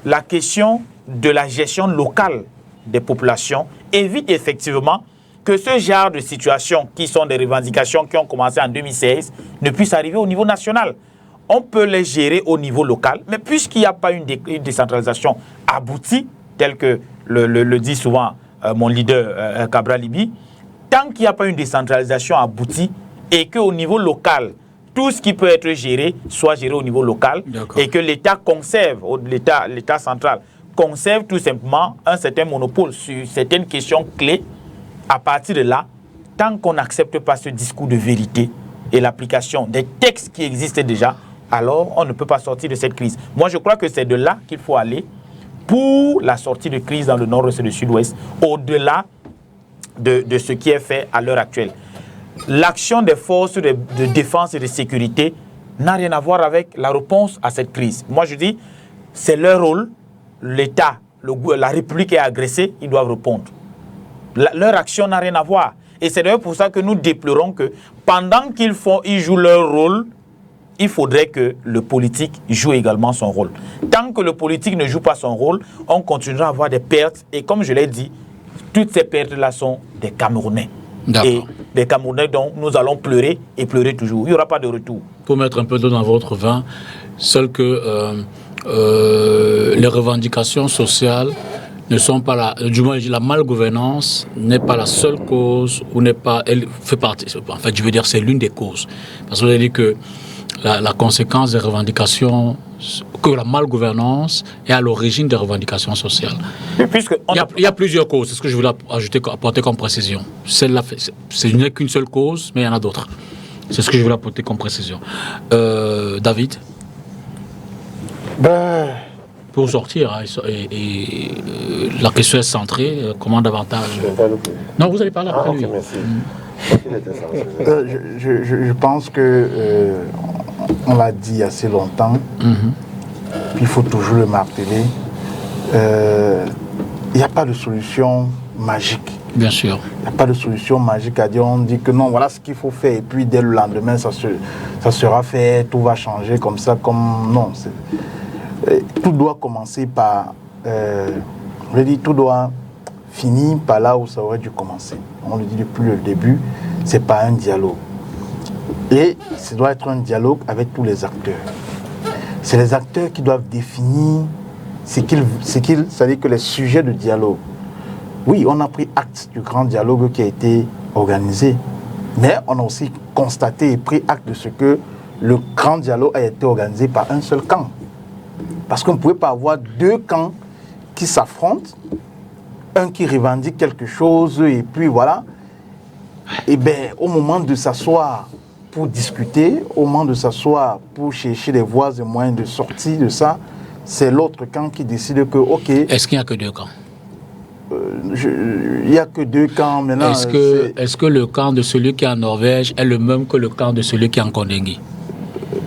la question de la gestion locale des populations évite effectivement que ce genre de situations qui sont des revendications qui ont commencé en 2016 ne puissent arriver au niveau national. on peut les gérer au niveau local, mais puisqu'il n'y a pas une décentralisation aboutie, telle que le dit souvent mon leader Cabral Libi, tant qu'il n'y a pas une décentralisation aboutie et qu'au niveau local, tout ce qui peut être géré soit géré au niveau local et que l'État conserve, l'État central conserve tout simplement un certain monopole sur certaines questions clés, à partir de là, tant qu'on n'accepte pas ce discours de vérité et l'application des textes qui existent déjà, alors on ne peut pas sortir de cette crise. Moi, je crois que c'est de là qu'il faut aller pour la sortie de crise dans le nord-ouest et le sud-ouest, au-delà de ce qui est fait à l'heure actuelle. L'action des forces de défense et de sécurité n'a rien à voir avec la réponse à cette crise. Moi, je dis, c'est leur rôle. L'État, la République est agressée, ils doivent répondre. Leur action n'a rien à voir. Et c'est d'ailleurs pour ça que nous déplorons que pendant ils jouent leur rôle, il faudrait que le politique joue également son rôle. Tant que le politique ne joue pas son rôle, on continuera à avoir des pertes. Et comme je l'ai dit, toutes ces pertes-là sont des Camerounais. Et des Camerounais dont nous allons pleurer et pleurer toujours. Il n'y aura pas de retour. Pour mettre un peu d'eau dans votre vin, seul que les revendications sociales ne sont pas du moins la malgouvernance n'est pas la seule cause ou n'est pas, elle fait partie, en fait je veux dire c'est l'une des causes. Parce que vous avez dit que la conséquence des revendications, que la malgouvernance est à l'origine des revendications sociales. Il y a plusieurs causes, c'est ce que je voulais apporter comme précision. Celle-là, ce n'est qu'une seule cause, mais il y en a d'autres. C'est ce que je voulais apporter comme précision. David? Pour sortir, la question est centrée, comment davantage... Non, vous allez parler après lui. Merci. Je pense que on l'a dit assez longtemps, puis il faut toujours le marteler. Il n'y a pas de solution magique. Bien sûr. Il n'y a pas de solution magique à dire, on dit que non, voilà ce qu'il faut faire, et puis dès le lendemain, ça sera fait, tout va changer comme ça, comme... Non, tout doit commencer par... je dis, tout doit finir par là où ça aurait dû commencer. On le dit depuis le début, c'est pas un dialogue. Et ça doit être un dialogue avec tous les acteurs. C'est les acteurs qui doivent définir c'est-à-dire que les sujets de dialogue. Oui, on a pris acte du grand dialogue qui a été organisé, mais on a aussi constaté et pris acte de ce que le grand dialogue a été organisé par un seul camp. Parce qu'on ne pouvait pas avoir deux camps qui s'affrontent, un qui revendique quelque chose, et puis voilà. Et bien, au moment de s'asseoir pour discuter, au moment de s'asseoir pour chercher des voies et moyens de sortie de ça, c'est l'autre camp qui décide que, ok... Est-ce qu'il n'y a que deux camps? Il n'y a que deux camps maintenant. Est-ce que le camp de celui qui est en Norvège est le même que le camp de celui qui est en Kondengui?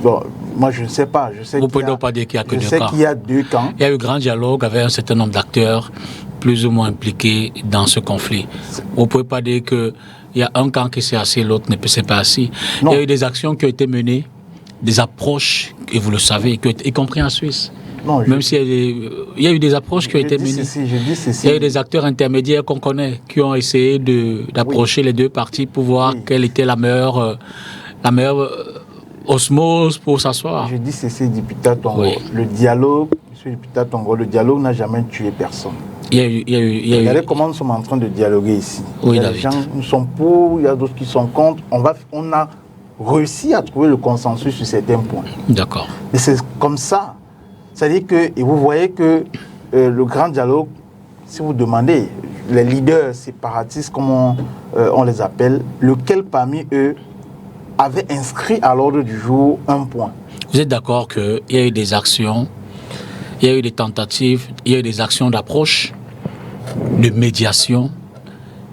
Bon, moi je ne sais pas. Vous ne pouvez donc pas dire qu'il n'y a que deux camps. Je sais qu'il y a deux camps. Il y a eu grand dialogue avec un certain nombre d'acteurs plus ou moins impliqués dans ce conflit. Vous ne pouvez pas dire qu'il y a un camp qui s'est assis, l'autre ne s'est pas assis. Non. Il y a eu des actions qui ont été menées, des approches, et vous le savez, y compris en Suisse. Non, même s'il y a eu des approches qui ont été menées. Il y a eu des acteurs intermédiaires qu'on connaît qui ont essayé d'approcher les deux parties pour voir quelle était la meilleure osmose pour s'asseoir. Je dis ceci, député Tongo. Le dialogue, monsieur le député Tongo, le dialogue n'a jamais tué personne. Regardez comment nous sommes en train de dialoguer ici. Oui, il y a des gens qui sont pour, il y a d'autres qui sont contre. On a réussi à trouver le consensus sur certains points. D'accord. Et c'est comme ça. C'est-à-dire que, et vous voyez que le grand dialogue, si vous demandez, les leaders séparatistes, comme on les appelle, lequel parmi eux avait inscrit à l'ordre du jour un point? Vous êtes d'accord qu'il y a eu des actions, il y a eu des tentatives, il y a eu des actions d'approche, de médiation,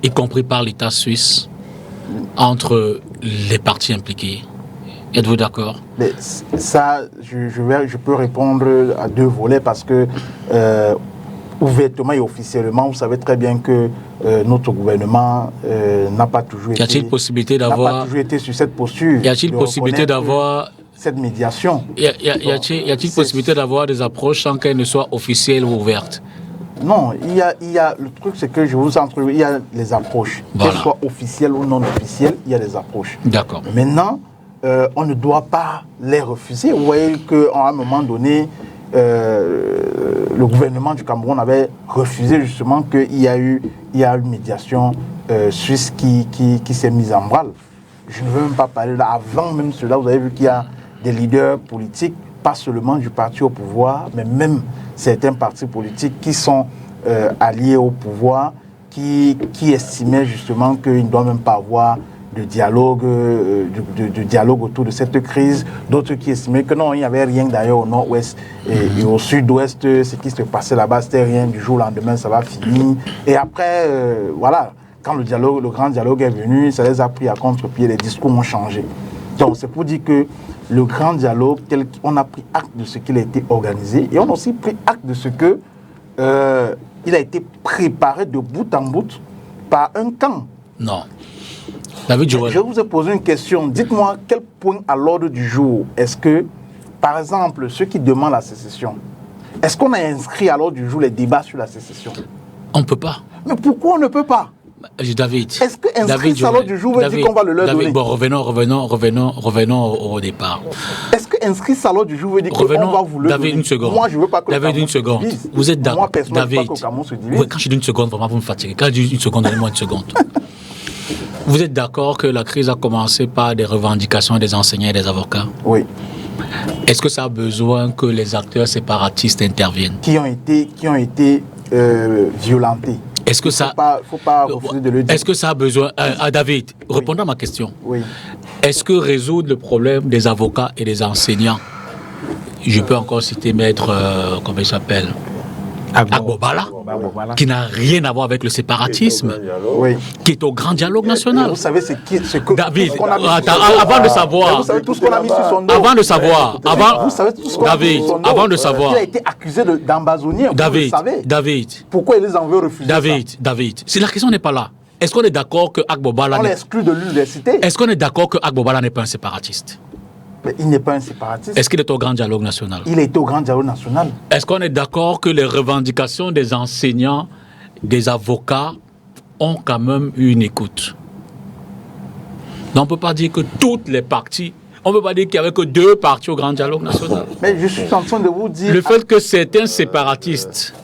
y compris par l'État suisse, entre les parties impliquées? Êtes-vous d'accord? Mais ça, je peux répondre à deux volets parce que ouvertement et officiellement, vous savez très bien que notre gouvernement n'a pas toujours été... Y a-t-il possibilité d'avoir... n'a pas toujours été sur cette posture. Y a-t-il possibilité d'avoir... cette médiation? Y a-t-il possibilité d'avoir des approches sans qu'elles ne soient officielles ou ouvertes? Non, il y a le truc, c'est que je vous entre, il y a les approches. Voilà. Qu'elles soient officielles ou non officielles, il y a des approches. D'accord. Maintenant, on ne doit pas les refuser. Vous voyez qu'à un moment donné, le gouvernement du Cameroun avait refusé justement qu'il y a eu une médiation suisse qui s'est mise en branle. Je ne veux même pas parler là. Avant même cela, vous avez vu qu'il y a des leaders politiques, pas seulement du parti au pouvoir, mais même certains partis politiques qui sont alliés au pouvoir, qui estimaient justement qu'il ne doit même pas avoir de dialogue, de dialogue autour de cette crise. D'autres qui estimaient que non, il n'y avait rien d'ailleurs au nord-ouest et au sud-ouest. Ce qui se passait là-bas, c'était rien. Du jour au lendemain, ça va finir. Et après, voilà, quand le grand dialogue est venu, ça les a pris à contre-pied, les discours ont changé. Donc, c'est pour dire que le grand dialogue, on a pris acte de ce qu'il a été organisé et on a aussi pris acte de ce que il a été préparé de bout en bout par un camp. Non. David Joël. Je vous ai posé une question. Dites-moi quel point à l'ordre du jour est-ce que, par exemple, ceux qui demandent la sécession, est-ce qu'on a inscrit à l'ordre du jour les débats sur la sécession? On ne peut pas. Mais pourquoi on ne peut pas? David. Est-ce que inscrire à l'ordre du jour veut dire qu'on va le leur donner? Bon, revenons au départ. Est-ce que inscrire à l'ordre du jour veut dire qu'on va vous le donner? David, une seconde. Moi, je ne veux pas que David, une seconde. Vous êtes d'accord? Moi, personnellement, je ne veux David. pas que le Cameroun se divise. Ouais, quand je dis une seconde, vraiment, vous me fatiguez. Quand je dis une seconde, donnez-moi une seconde. Vous êtes d'accord que la crise a commencé par des revendications des enseignants et des avocats? Oui. Est-ce que ça a besoin que les acteurs séparatistes interviennent? Qui ont été violentés. Est-ce que ça... Faut pas refuser de le dire. Est-ce que ça a besoin... David, répondez à ma question. Oui. Est-ce que résoudre le problème des avocats et des enseignants, je peux encore citer maître, comment il s'appelle, Agbobala, qui n'a rien à voir avec le séparatisme, Oui. qui est au grand dialogue national. Vous savez ce que David, tout ce qu'on a mis attends, sur son dos. avant de savoir, Vous savez tout ce qu'on a mis sur son dos. avant de savoir, Vous savez tout ce qu'on a mis David, sur son dos. avant de savoir, Il a été accusé d'ambazonier, vous le savez. David, Pourquoi il les en veut refuser David, si la question n'est pas là, est-ce qu'on est d'accord que Agbobala On l'exclut de l'université. Est-ce qu'on est d'accord que Agbobala n'est pas un séparatiste? Mais il n'est pas un séparatiste. Est-ce qu'il est au grand dialogue national? Il a été au grand dialogue national. Est-ce qu'on est d'accord que les revendications des enseignants, des avocats ont quand même eu une écoute? Donc on ne peut pas dire que toutes les parties, on ne peut pas dire qu'il n'y avait que 2 partis au grand dialogue national. Mais je suis en train de vous dire... Le fait que certains séparatistes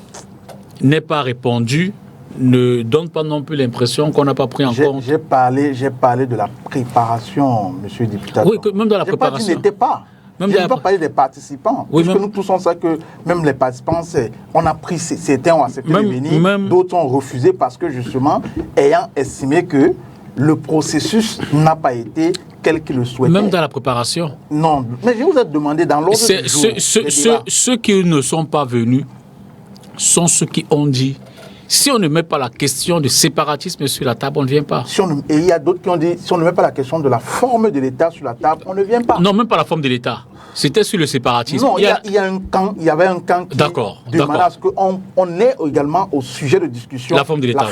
n'aient pas répondu ne donne pas non plus l'impression qu'on n'a pas pris en compte. J'ai parlé de la préparation, monsieur le député. Oui, que même dans la préparation. Je n'étais pas. Je n'ai pas parlé des participants. Oui, puisque nous tous on sait que même les participants, on a pris, certains ont accepté de venir, d'autres ont refusé parce que justement, ayant estimé que le processus n'a pas été tel qu'il le souhaitait. Même dans la préparation. Non, mais je vous ai demandé dans l'ordre du jour. Ceux qui ne sont pas venus sont ceux qui ont dit si on ne met pas la question du séparatisme sur la table, on ne vient pas. Et il y a d'autres qui ont dit si on ne met pas la question de la forme de l'État sur la table, on ne vient pas. Non, même pas la forme de l'État. C'était sur le séparatisme. Non, il y avait un camp qui demandait à ce qu'on ait également au sujet de discussion la forme de l'État.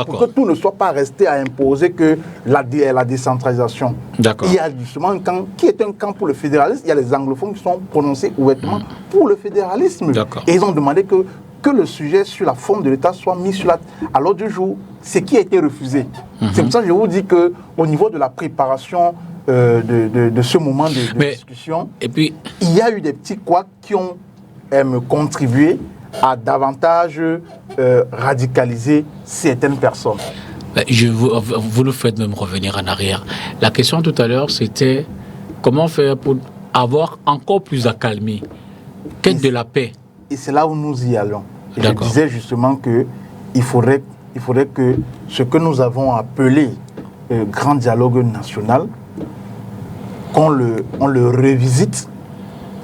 Pour que tout ne soit pas resté à imposer que la décentralisation. D'accord. Il y a justement un camp qui est un camp pour le fédéralisme. Il y a les anglophones qui sont prononcés ouvertement pour le fédéralisme. D'accord. Et ils ont demandé que le sujet sur la forme de l'État soit mis à l'ordre du jour, ce qui a été refusé. C'est pour ça que je vous dis qu'au niveau de la préparation de ce moment de discussion, et puis, il y a eu des petits couacs qui ont contribué à davantage radicaliser certaines personnes. Vous nous faites même revenir en arrière. La question tout à l'heure, c'était comment faire pour avoir encore plus accalmie, quête de la paix. Et c'est là où nous y allons. Je disais justement qu'il faudrait que ce que nous avons appelé grand dialogue national, qu'on le revisite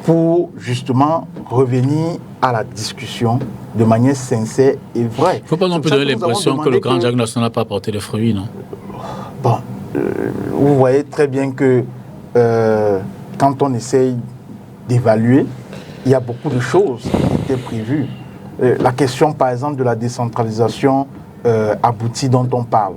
pour justement revenir à la discussion de manière sincère et vraie. Il ne faut pas non plus donner l'impression que le grand dialogue national n'a pas porté de fruits, non? Bon, vous voyez très bien que quand on essaye d'évaluer, il y a beaucoup de choses qui étaient prévues. La question, par exemple, de la décentralisation aboutie dont on parle,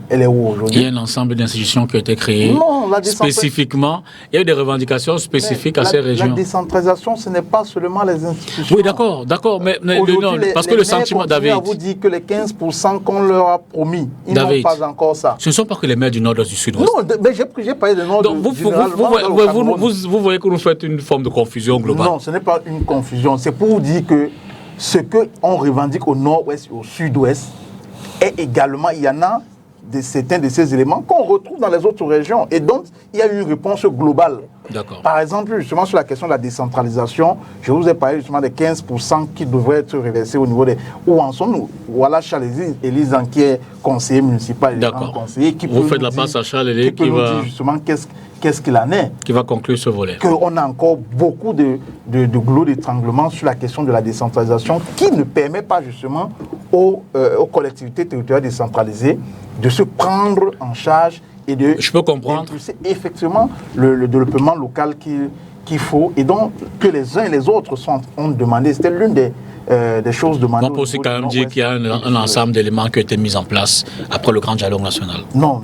elle est où Il aujourd'hui? y a un ensemble d'institutions qui ont été créées Non, spécifiquement. Il y a eu des revendications spécifiques à ces régions. La décentralisation, ce n'est pas seulement les institutions. Oui, d'accord, mais non, parce que le sentiment, David... vous dit que les 15% qu'on leur a promis, ils n'ont pas encore ça. Ce ne sont pas que les maires du nord et du sud-ouest. Non, mais j'ai parlé de nord. Donc vous voyez que nous faites une forme de confusion globale. Non, ce n'est pas une confusion. C'est pour vous dire que ce qu'on revendique au nord-ouest et au sud-ouest est également, il y en a certains de ces éléments qu'on retrouve dans les autres régions. Et donc, il y a une réponse globale. D'accord. Par exemple, justement, sur la question de la décentralisation, je vous ai parlé justement des 15% qui devraient être reversés au niveau des... Où en sommes-nous? Voilà Charles Élise, qui est conseiller municipal, conseiller, qui vous faites la passe à Charles Élise qui va... dire justement qu'est-ce qu'il en est. Qui va conclure ce volet. Qu'on a encore beaucoup de goulot d'étranglement sur la question de la décentralisation qui ne permet pas justement aux collectivités territoriales décentralisées de se prendre en charge et de je peux comprendre effectivement le développement local qu'il faut et donc que les uns et les autres ont demandé. C'était l'une des choses demandées. On peut aussi quand même dire qu'il y a un ensemble d'éléments qui ont été mis en place après le grand dialogue national. Non,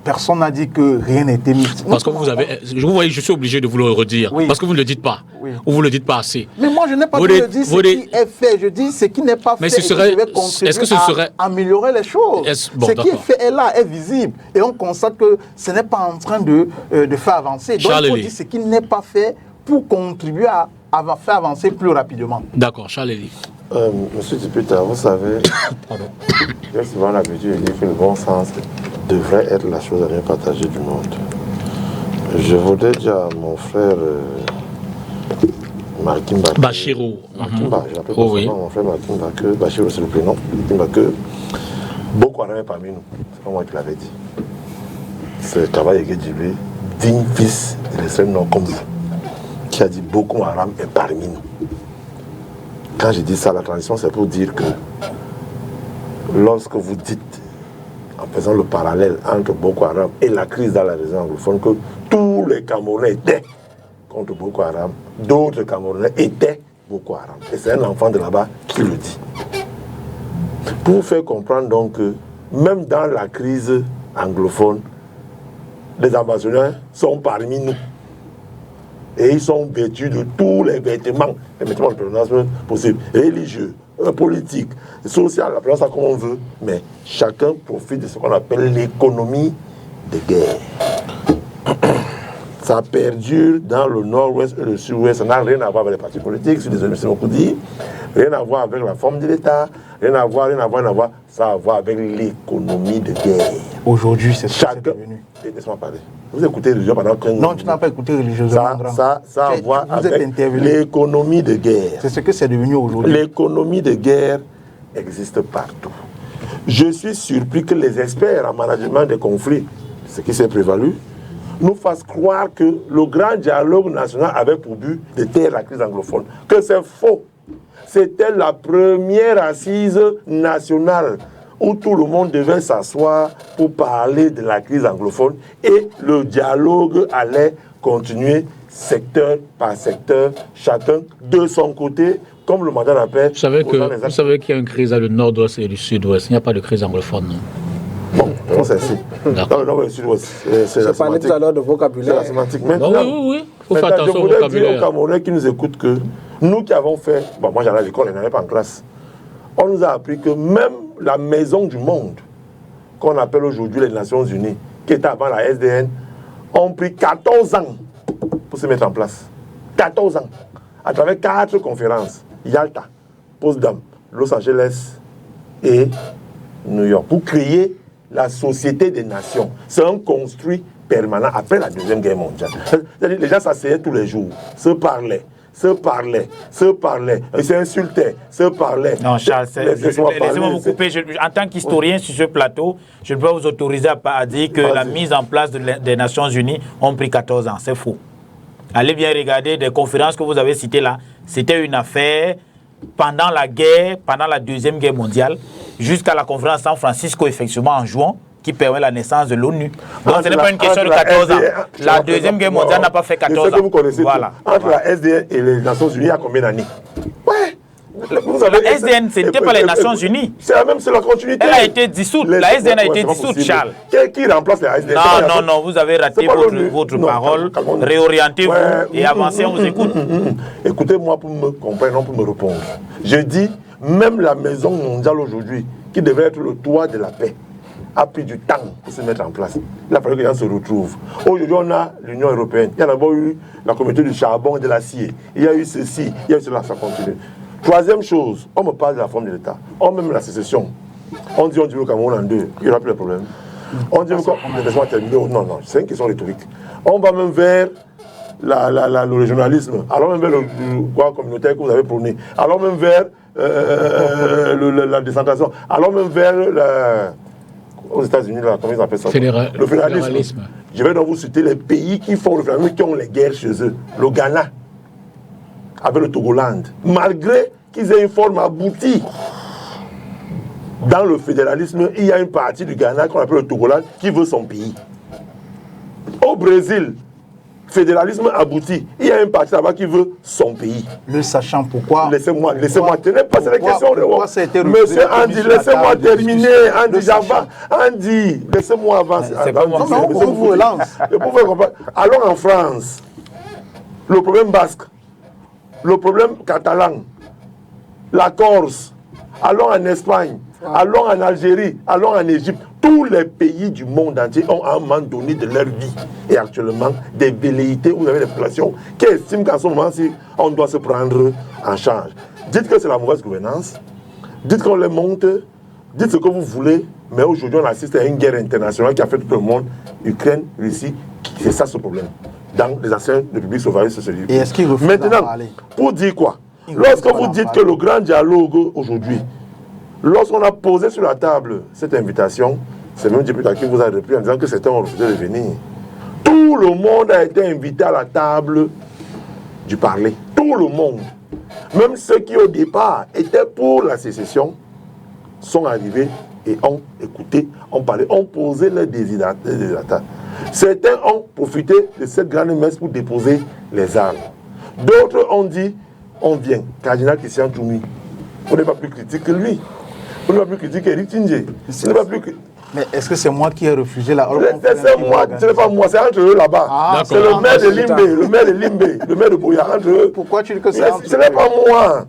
personne n'a dit que rien n'a été mis. Parce que je suis obligé de vous le redire. Oui. Parce que vous ne le dites pas. Oui. Ou vous ne le dites pas assez. Mais moi, je n'ai pas dit ce qui est fait. Je dis ce qui n'est pas fait. Est-ce que ce serait améliorer les choses? Ce qui est fait est là, est visible. Et on constate que ce n'est pas en train de faire avancer. Donc, il faut dire ce qui n'est pas fait pour contribuer à faire avancer plus rapidement. D'accord, Charles Élise. Monsieur Dipita, vous savez, j'ai souvent l'habitude de dire que le bon sens devrait être la chose à bien partagée du monde. Je voudrais dire à mon frère Marquimba. Bachirou. Marquimba, je l'appelle mon frère Marquimba, que Bachirou c'est le prénom. Marquimba, que Boko Haram est parmi nous. C'est pas moi qui l'avais dit. C'est Kaba Yege Djibé, digne fils de l'extrême nord comme vous, qui a dit Boko Haram est parmi nous. Quand je dis ça, la transition, c'est pour dire que lorsque vous dites, en faisant le parallèle entre Boko Haram et la crise dans la région anglophone, que tous les Camerounais étaient contre Boko Haram, d'autres Camerounais étaient Boko Haram. Et c'est un enfant de là-bas qui le dit. Pour vous faire comprendre donc que même dans la crise anglophone, les ambassadeurs sont parmi nous. Et ils sont vêtus de tous les vêtements de permanence possibles, religieux, politiques, sociaux, appelons ça comme on veut, mais chacun profite de ce qu'on appelle l'économie de guerre. Ça perdure dans le nord-ouest et le sud-ouest, ça n'a rien à voir avec les partis politiques, je suis désolé, c'est beaucoup dit, rien à voir avec la forme de l'État, rien à voir, ça a à voir avec l'économie de guerre. Aujourd'hui, c'est ça qui est devenu. Laisse-moi parler. Vous écoutez religieusement pendant 15 Non, tu n'as pas écouté religieusement. Ça a à voir avec l'économie de guerre. C'est ce que c'est devenu aujourd'hui. L'économie de guerre existe partout. Je suis surpris que les experts en management des conflits, ce qui s'est prévalu, nous fassent croire que le grand dialogue national avait pour but de taire la crise anglophone. Que c'est faux. C'était la première assise nationale où tout le monde devait s'asseoir pour parler de la crise anglophone et le dialogue allait continuer secteur par secteur, chacun de son côté, comme le mandat d'appel. Vous savez qu'il y a une crise dans le nord-ouest et le sud-ouest. Il n'y a pas de crise anglophone, non? Bon, c'est ainsi. Dans le nord et le sud-ouest, c'est la sémantique. Je parlais tout à l'heure de vocabulaire. C'est la sémantique. Maintenant, oui. Il faut faire attention au vocabulaire. Je voudrais dire aux Camerounais qui nous écoutent que nous qui avons fait, moi j'allais à l'école, on n'allait pas en classe, on nous a appris que même la maison du monde, qu'on appelle aujourd'hui les Nations Unies, qui était avant la SDN, ont pris 14 ans pour se mettre en place. 14 ans. À travers 4 conférences. Yalta, Potsdam, Los Angeles et New York. Pour créer la Société des Nations. C'est un construit permanent après la Deuxième Guerre mondiale. C'est-à-dire les gens s'asseyaient tous les jours, se parlaient, ils s'insultaient, se parlaient. Non, Charles, laissez-moi vous couper. En tant qu'historien sur ce plateau, je ne peux pas vous autoriser à dire que la mise en place des Nations Unies ont pris 14 ans. C'est faux. Allez bien regarder des conférences que vous avez citées là. C'était une affaire pendant la guerre, pendant la Deuxième Guerre mondiale, jusqu'à la conférence San Francisco, effectivement, en juin, qui permet la naissance de l'ONU. Donc ce n'est pas une question de 14 ans. La Deuxième Guerre mondiale n'a pas fait 14 ans. Que vous connaissez voilà. Entre la SDN et les Nations Unies, il y a combien d'années? Ouais, Vous savez, La SDN, ce n'était pas les Nations Unies. C'est la même, c'est la continuité. Elle a été dissoute. La SDN a été dissoute, Charles. Qui remplace la SDN? Non, vous avez raté votre parole. Réorientez-vous et avancez, on vous écoute. Écoutez-moi pour me comprendre, non pour me répondre. Je dis, même la Maison mondiale aujourd'hui, qui devait être le toit de la paix, a pris du temps pour se mettre en place. Il a fallu que les gens se retrouvent. Aujourd'hui, on a l'Union européenne. Il y a d'abord eu la communauté du charbon et de l'acier. Il y a eu ceci, il y a eu cela, ça continue. Troisième chose, on me parle de la forme de l'État. On même la sécession. On dit le Cameroun en deux. Il n'y aura plus de problème. On dit laisse-moi terminer. Non, c'est une question rhétorique. On va même vers le régionalisme. Alors même vers le droit communautaire que vous avez prôné. Alors même vers la décentralisation. Alors même vers aux États-Unis, comment ils appellent ça? Le fédéralisme. Je vais donc vous citer les pays qui font le fédéralisme, qui ont les guerres chez eux. Le Ghana, avec le Togoland, malgré qu'ils aient une forme aboutie. Dans le fédéralisme, il y a une partie du Ghana qu'on appelle le Togoland qui veut son pays. Au Brésil, fédéralisme abouti, il y a une partie là-bas qui veut son pays. Le sachant pourquoi. Laissez-moi tenez pas les questions. Monsieur Andy, laissez-moi terminer. Andy Java, Andy, laissez-moi avancer. On vous relance. Allons en France. Le problème basque, le problème catalan, la Corse, allons en Espagne, allons en Algérie, allons en Égypte. Tous les pays du monde entier ont à un moment donné de leur vie et actuellement des velléités où vous avez des populations qui estiment qu'en ce moment-ci, on doit se prendre en charge. Dites que c'est la mauvaise gouvernance, dites qu'on les monte, dites ce que vous voulez, mais aujourd'hui on assiste à une guerre internationale qui a fait tout le monde, Ukraine, Russie, c'est ça ce problème. Dans les anciennes républiques souveraines socialistes. Et est-ce qu'ils refusent maintenant, pour dire quoi? Lorsque vous dites que le grand dialogue aujourd'hui, lorsqu'on a posé sur la table cette invitation, c'est même député qui vous a repris en disant que certains ont refusé de venir. Tout le monde a été invité à la table du parler. Tout le monde. Même ceux qui au départ étaient pour la sécession sont arrivés et ont écouté, ont parlé, ont posé leurs désirata. Certains ont profité de cette grande messe pour déposer les armes. D'autres ont dit, on vient. Cardinal Christian Toumi, on n'est pas plus critique que lui. On n'est pas plus critique qu'Éric Tindjé. Mais est-ce que c'est moi qui ai refusé la... C'est moi, ce n'est pas moi, c'est entre eux là-bas. C'est le maire de Limbé, le maire de Boya, entre eux. Pourquoi tu dis que c'est entre eux? Ce n'est pas moi.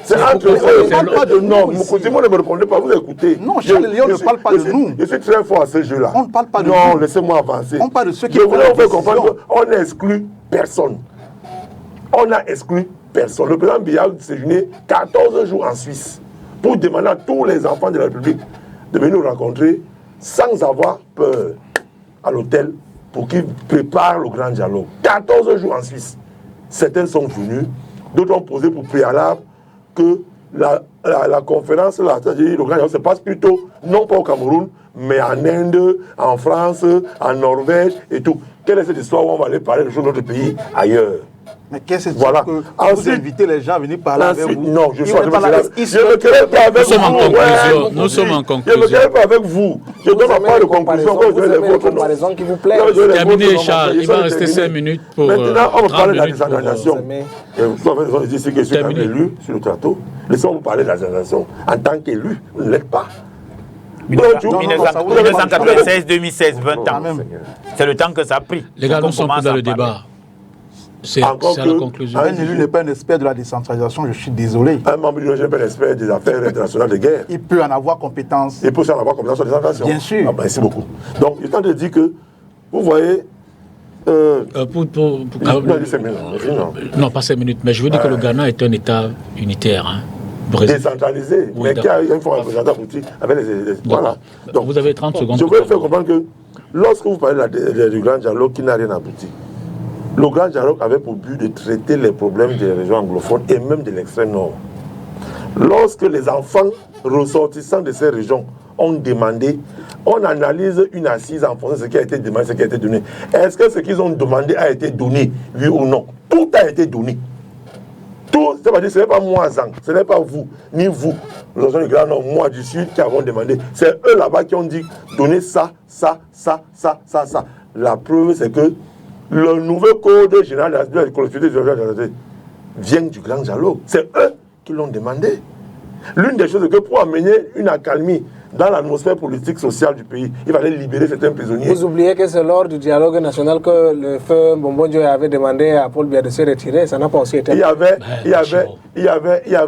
C'est entre eux. On ne parle pas de nom. Moi, ne me répondez pas, vous écoutez. Non, Charles Léon ne parle pas de nous. Je suis très fort à ce jeu-là. On ne parle pas de nous. Non, laissez-moi avancer. On parle de ceux qui je voulais vous faire comprendre qu'on n'exclut personne. On n'a exclu personne. Le président Biya séjourné 14 jours en Suisse pour demander à tous les enfants de la République de venir nous rencontrer sans avoir peur à l'hôtel pour qu'ils préparent le grand dialogue. 14 jours en Suisse. Certains sont venus, d'autres ont posé pour préalable que la conférence, c'est-à-dire le grand dialogue, se passe plutôt, non pas au Cameroun, mais en Inde, en France, en Norvège et tout. Quelle est cette histoire où on va aller parler de choses de notre pays ailleurs? Mais qu'est-ce que voilà. que vous invitez les gens à venir parler avec vous? Non, je suis en train de je ne me querelle pas avec vous. Nous sommes en conclusion. Je ne me querelle pas avec vous. Je ne donne pas de conclusion. Vous avez les comparaisons qui vous plaisent. Terminé, Charles. Il va rester 5 minutes pour. Maintenant, on va parler de la décentralisation. Vous avez raison de dire que je suis élu sur le plateau. Laissons-vous parler de la décentralisation. En tant qu'élu, vous ne l'êtes pas. 1996, 2016, 20 ans. C'est le temps que ça a pris. Les gars, nous sommes plus dans le débat. C'est la conclusion. Un élu n'est pas un expert de la décentralisation, je suis désolé. Un membre du n'est pas un expert des affaires internationales de guerre. Il peut en avoir compétence. Il peut en avoir compétence sur la décentralisation. Bien sûr. Ah ben, merci beaucoup. Donc, il est temps de dire que, vous voyez... Non, pas 5 minutes, mais je veux dire que le Ghana est un État unitaire. Hein. Décentralisé, oui, mais qui a une fois un représentant politique avec les... Voilà. Donc, vous avez 30 secondes. Je veux faire comprendre que lorsque vous parlez du grand dialogue qui n'a rien abouti, le grand dialogue avait pour but de traiter les problèmes des régions anglophones et même de l'extrême nord. Lorsque les enfants ressortissants de ces régions ont demandé, on analyse une assise en fonction de ce qui a été demandé, ce qui a été donné. Est-ce que ce qu'ils ont demandé a été donné, oui ou non? Tout a été donné. Tout, c'est-à-dire, ce n'est pas moi, Zang, ce n'est pas vous, ni vous, nous avons le Grand Nord, moi du Sud, qui avons demandé. C'est eux là-bas qui ont dit, donnez ça, ça, ça, ça, ça, ça. La preuve, c'est que le nouveau code général de la collectivité vient du grand dialogue. C'est eux qui l'ont demandé. L'une des choses, c'est que pour amener une accalmie dans l'atmosphère politique sociale du pays, il fallait libérer certains prisonniers. Vous oubliez que c'est lors du dialogue national que le feu Bombonjo avait demandé à Paul Biya de se retirer. Ça n'a pas aussi été. Il y avait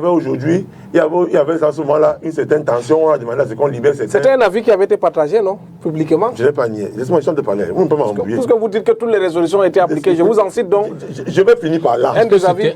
aujourd'hui, il y avait à ce moment-là une certaine tension. On a demandé à ce qu'on libère certains. C'était un avis qui avait été partagé, non? Publiquement. Je n'ai pas nié. Laisse-moi de parler. Vous ne pouvez pas m'embrouiller. Puisque vous dites que toutes les résolutions ont été appliquées, je vous en cite donc. Je vais finir par là.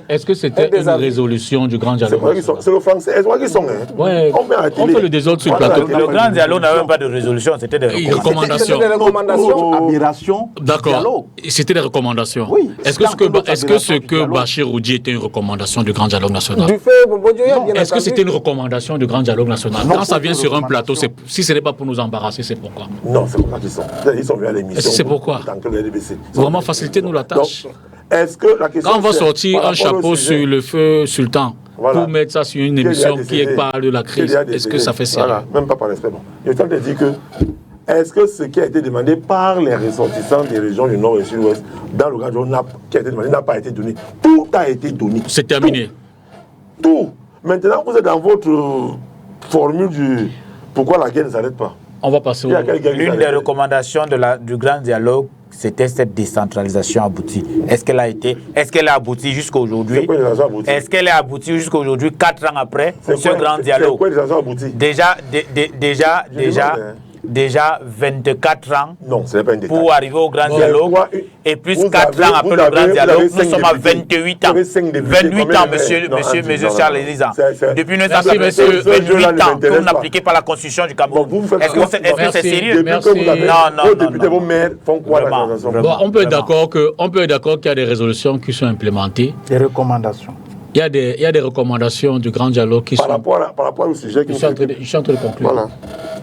Est-ce que c'était une résolution du grand dialogue? C'est le français. C'est vrai qu'ils sont. Ouais, on fait le désordre sur le plateau. Le grand dialogue n'avait pas de résolution, c'était des recommandations. C'était des recommandations. Aberration. D'accord. C'était des recommandations. Oui. Est-ce que ce que Bachir Oudji était une recommandation du grand dialogue national? Du feu Bombonjo, bien Est-ce que c'était une recommandation du grand dialogue national? Non, quand ça vient sur un plateau, recommandation. si ce n'est pas pour nous embarrasser, c'est pourquoi? Non, c'est comme ça qu'ils sont. Ils sont venus à l'émission. C'est pourquoi? Tant que le LDBC. Vraiment facilitez-nous la tâche. Donc, est-ce que la question. Quand on va sortir par un rapport au chapeau sujet, sur le feu sultan Voilà. pour mettre ça sur une qu'il y a émission des qui CD, parle de la crise, qu'il y a des est-ce que CD. ça fait sérieux? Voilà, même pas par respect. Bon. Je tiens de dire que est-ce que ce qui a été demandé par les ressortissants des régions du Nord et du Sud-Ouest dans le grand dialogue qui a été demandé n'a pas été donné? Tout a été donné. C'est terminé. Tout. Maintenant, vous êtes dans votre formule du pourquoi la guerre ne s'arrête pas. On va passer Il y a quelle guerre qui L'une des s'arrête? recommandations du grand dialogue, c'était cette décentralisation aboutie. Est-ce qu'elle a abouti jusqu'à aujourd'hui? C'est quoi les raisons abouties? Est-ce qu'elle est aboutie jusqu'à aujourd'hui, 4 ans après, C'est ce quoi- grand c'est dialogue? quoi les raisons abouties? Déjà 24 ans Non, ce n'est pas un détail. pour arriver au grand dialogue. Et plus Vous 4 avez- ans après vous le avez- grand vous dialogue, avez nous 5 sommes à députés. 28 Vous ans. avez 5 députés. 28 ans, Combien de monsieur maires? Non, monsieur non, Charles non. Elisa. C'est- Depuis Merci, 1987, monsieur. 28 ans que m'intéresse vous pas. n'appliquez pas la constitution du Cameroun. Bon, vous faites Est-ce que quoi? c'est Merci. sérieux? Depuis Merci. que vous avez Non, vos non, députés, non. vos maires font quoi Vraiment, la transaction? vraiment. Bon, on peut être Vraiment. d'accord qu'il y a des résolutions qui sont implémentées. Des recommandations. Il y a des recommandations du grand dialogue qui Par sont... rapport au sujet Je suis en train de conclure. Voilà.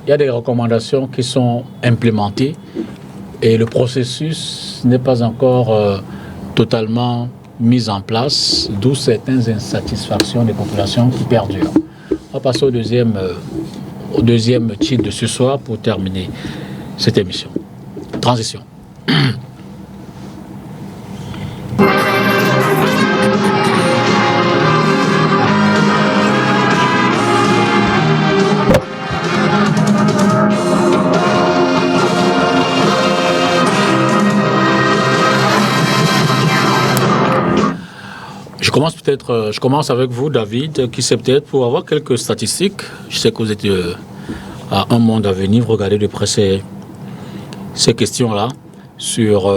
Il y a des recommandations qui sont implémentées et le processus n'est pas encore totalement mis en place, d'où certaines insatisfactions des populations qui perdurent. On va passer au deuxième titre de ce soir pour terminer cette émission. Transition. Je commence avec vous, David, qui sait peut-être pour avoir quelques statistiques. Je sais que vous êtes à Un Monde à venir, regardez de près ces questions-là sur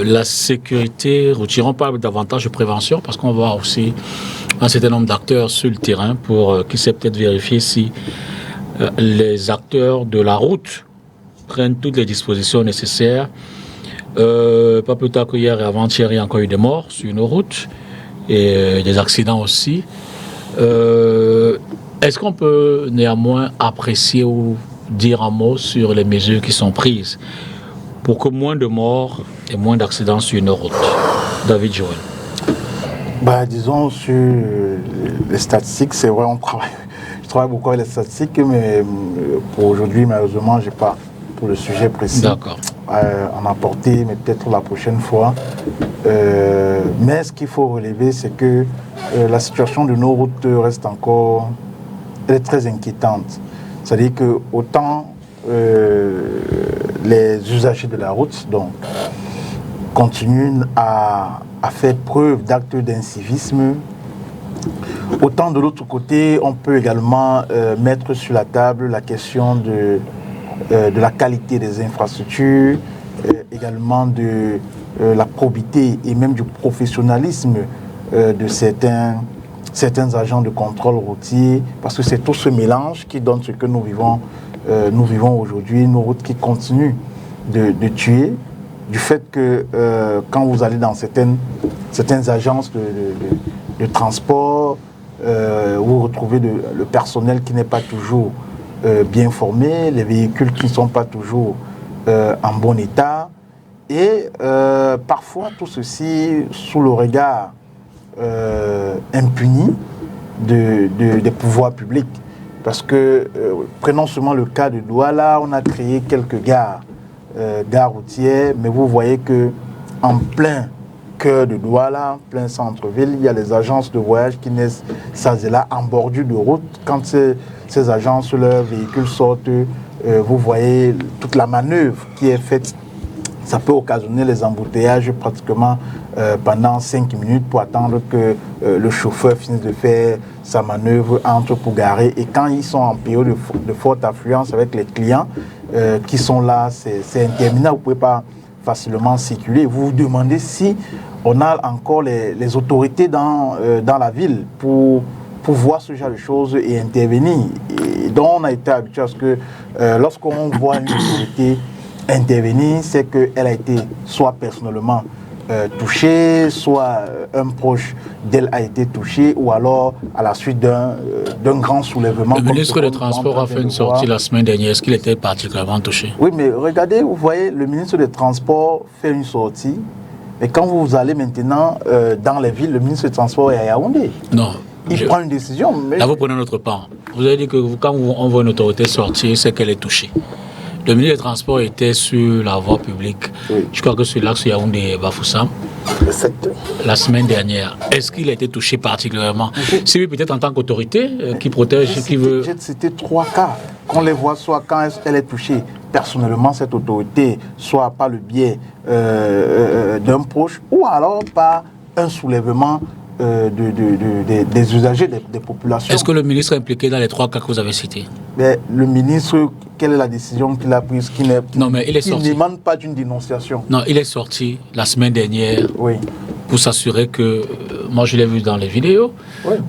la sécurité. Retirons pas davantage de prévention parce qu'on va avoir aussi un certain nombre d'acteurs sur le terrain pour qui sait peut-être vérifier si les acteurs de la route prennent toutes les dispositions nécessaires. Pas plus tard qu'hier et avant-hier, il y a encore eu des morts sur nos routes et des accidents aussi. Est-ce qu'on peut néanmoins apprécier ou dire un mot sur les mesures qui sont prises pour que moins de morts et moins d'accidents sur nos routes? David Joël. Disons sur les statistiques, c'est vrai, je travaille beaucoup avec les statistiques, mais pour aujourd'hui, malheureusement, je n'ai pas pour le sujet précis en apporter, mais peut-être la prochaine fois. Mais ce qu'il faut relever, c'est que la situation de nos routes reste encore elle est très inquiétante. C'est-à-dire que autant les usagers de la route donc, continuent à faire preuve d'actes d'incivisme, autant de l'autre côté, on peut également mettre sur la table la question de la qualité des infrastructures, également de la probité et même du professionnalisme de certains agents de contrôle routier, parce que c'est tout ce mélange qui donne ce que nous vivons aujourd'hui, nos routes qui continuent de tuer, du fait que quand vous allez dans certaines agences de transport, vous retrouvez le personnel qui n'est pas toujours bien formé, les véhicules qui ne sont pas toujours en bon état, et parfois tout ceci sous le regard impuni des pouvoirs publics. Parce que, prenons seulement le cas de Douala, on a créé quelques gares routières, mais vous voyez que en plein cœur de Douala, plein centre-ville. Il y a les agences de voyage qui naissent ça et là en bordure de route. Quand ces agences, leurs véhicules sortent, vous voyez toute la manœuvre qui est faite. Ça peut occasionner les embouteillages pratiquement pendant 5 minutes pour attendre que le chauffeur finisse de faire sa manœuvre, entre pour garer. Et quand ils sont en période de forte affluence avec les clients qui sont là, c'est interminable. Vous ne pouvez pas facilement circuler. Vous vous demandez si on a encore les autorités dans la ville pour voir ce genre de choses et intervenir. Et donc on a été habitué à ce que lorsqu'on voit une autorité intervenir, c'est qu'elle a été soit personnellement touchée, soit un proche d'elle a été touché, ou alors à la suite d'un grand soulèvement. Le ministre des Transports a fait une sortie la semaine dernière. Est-ce qu'il était particulièrement touché? Oui, mais regardez, vous voyez, le ministre des Transports fait une sortie, mais quand vous allez maintenant dans les villes, le ministre des Transports est à Yaoundé. Non. Il prend une décision. Mais... Là, vous prenez notre part. Vous avez dit que quand on voit une autorité sortir, c'est qu'elle est touchée. Le ministre des Transports était sur la voie publique. Oui. Je crois que sur l'axe Yaoundé-Bafoussam. La semaine dernière. Est-ce qu'il a été touché particulièrement? Si oui, peut-être en tant qu'autorité qui protège, qui veut... C'était 3 cas. Qu'on les voit soit quand elle est touchée personnellement, cette autorité, soit par le biais d'un proche, ou alors par un soulèvement des usagers, des populations. Est-ce que le ministre est impliqué dans les 3 cas que vous avez cités? Mais le ministre, quelle est la décision qu'il a prise qui ne demande pas d'une dénonciation? Non, il est sorti la semaine dernière pour s'assurer que, moi je l'ai vu dans les vidéos,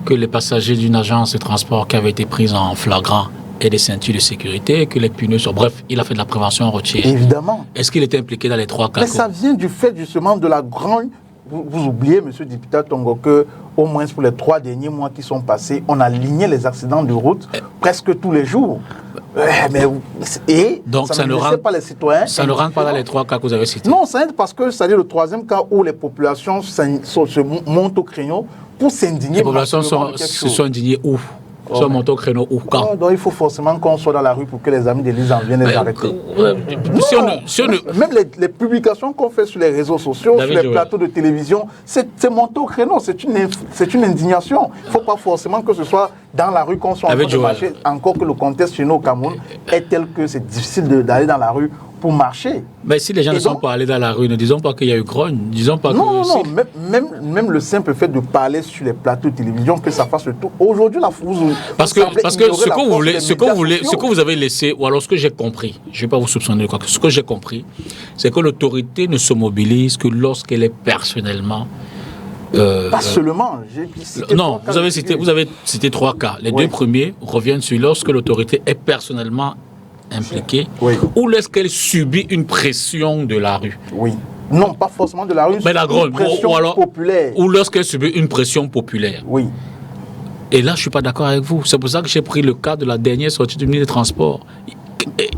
que les passagers d'une agence de transport qui avait été prise en flagrant et des ceintures de sécurité, que les pneus sont... Bref, il a fait de la prévention routière. Évidemment. Est-ce qu'il était impliqué dans les 3 cas? Mais ça vient du fait justement de la grande... Vous oubliez, monsieur le député Tongo, que au moins pour les 3 derniers mois qui sont passés, on a aligné les accidents de route presque tous les jours. Donc ça ne rentre pas les citoyens. Ça ne rentre pas dans les 3 cas que vous avez cités. Non, ça aide parce que c'est le 3e cas où les populations se montent au crayon pour s'indigner. Les populations se sont indignées où? Sur mon créneau ou quand? Donc il faut forcément qu'on soit dans la rue pour que les amis d'Élise en viennent les arrêter. Même les publications qu'on fait sur les réseaux sociaux, sur les plateaux de télévision, c'est mon créneau, c'est une indignation. Il ne faut pas forcément que ce soit dans la rue qu'on soit en train de marcher, encore que le contexte chez nous au Cameroun est tel que c'est difficile d'aller dans la rue pour marcher. Mais si les gens ne sont pas allés dans la rue, ne disons pas qu'il y a eu grogne, disons pas non, même le simple fait de parler sur les plateaux de télévision, que ça fasse le tout. Aujourd'hui, parce que ce que vous avez laissé, ou alors ce que j'ai compris, je ne vais pas vous soupçonner de quoi, ce que j'ai compris, c'est que l'autorité ne se mobilise que lorsqu'elle est personnellement... pas seulement. Non, vous avez cité 3 cas. Les 2 premiers reviennent sur lorsque l'autorité est personnellement impliquée, ou lorsqu'elle subit une pression de la rue. Oui. Non, pas forcément de la rue, mais une pression populaire. Ou lorsqu'elle subit une pression populaire. Oui. Et là, je ne suis pas d'accord avec vous. C'est pour ça que j'ai pris le cas de la dernière sortie du ministre des Transports.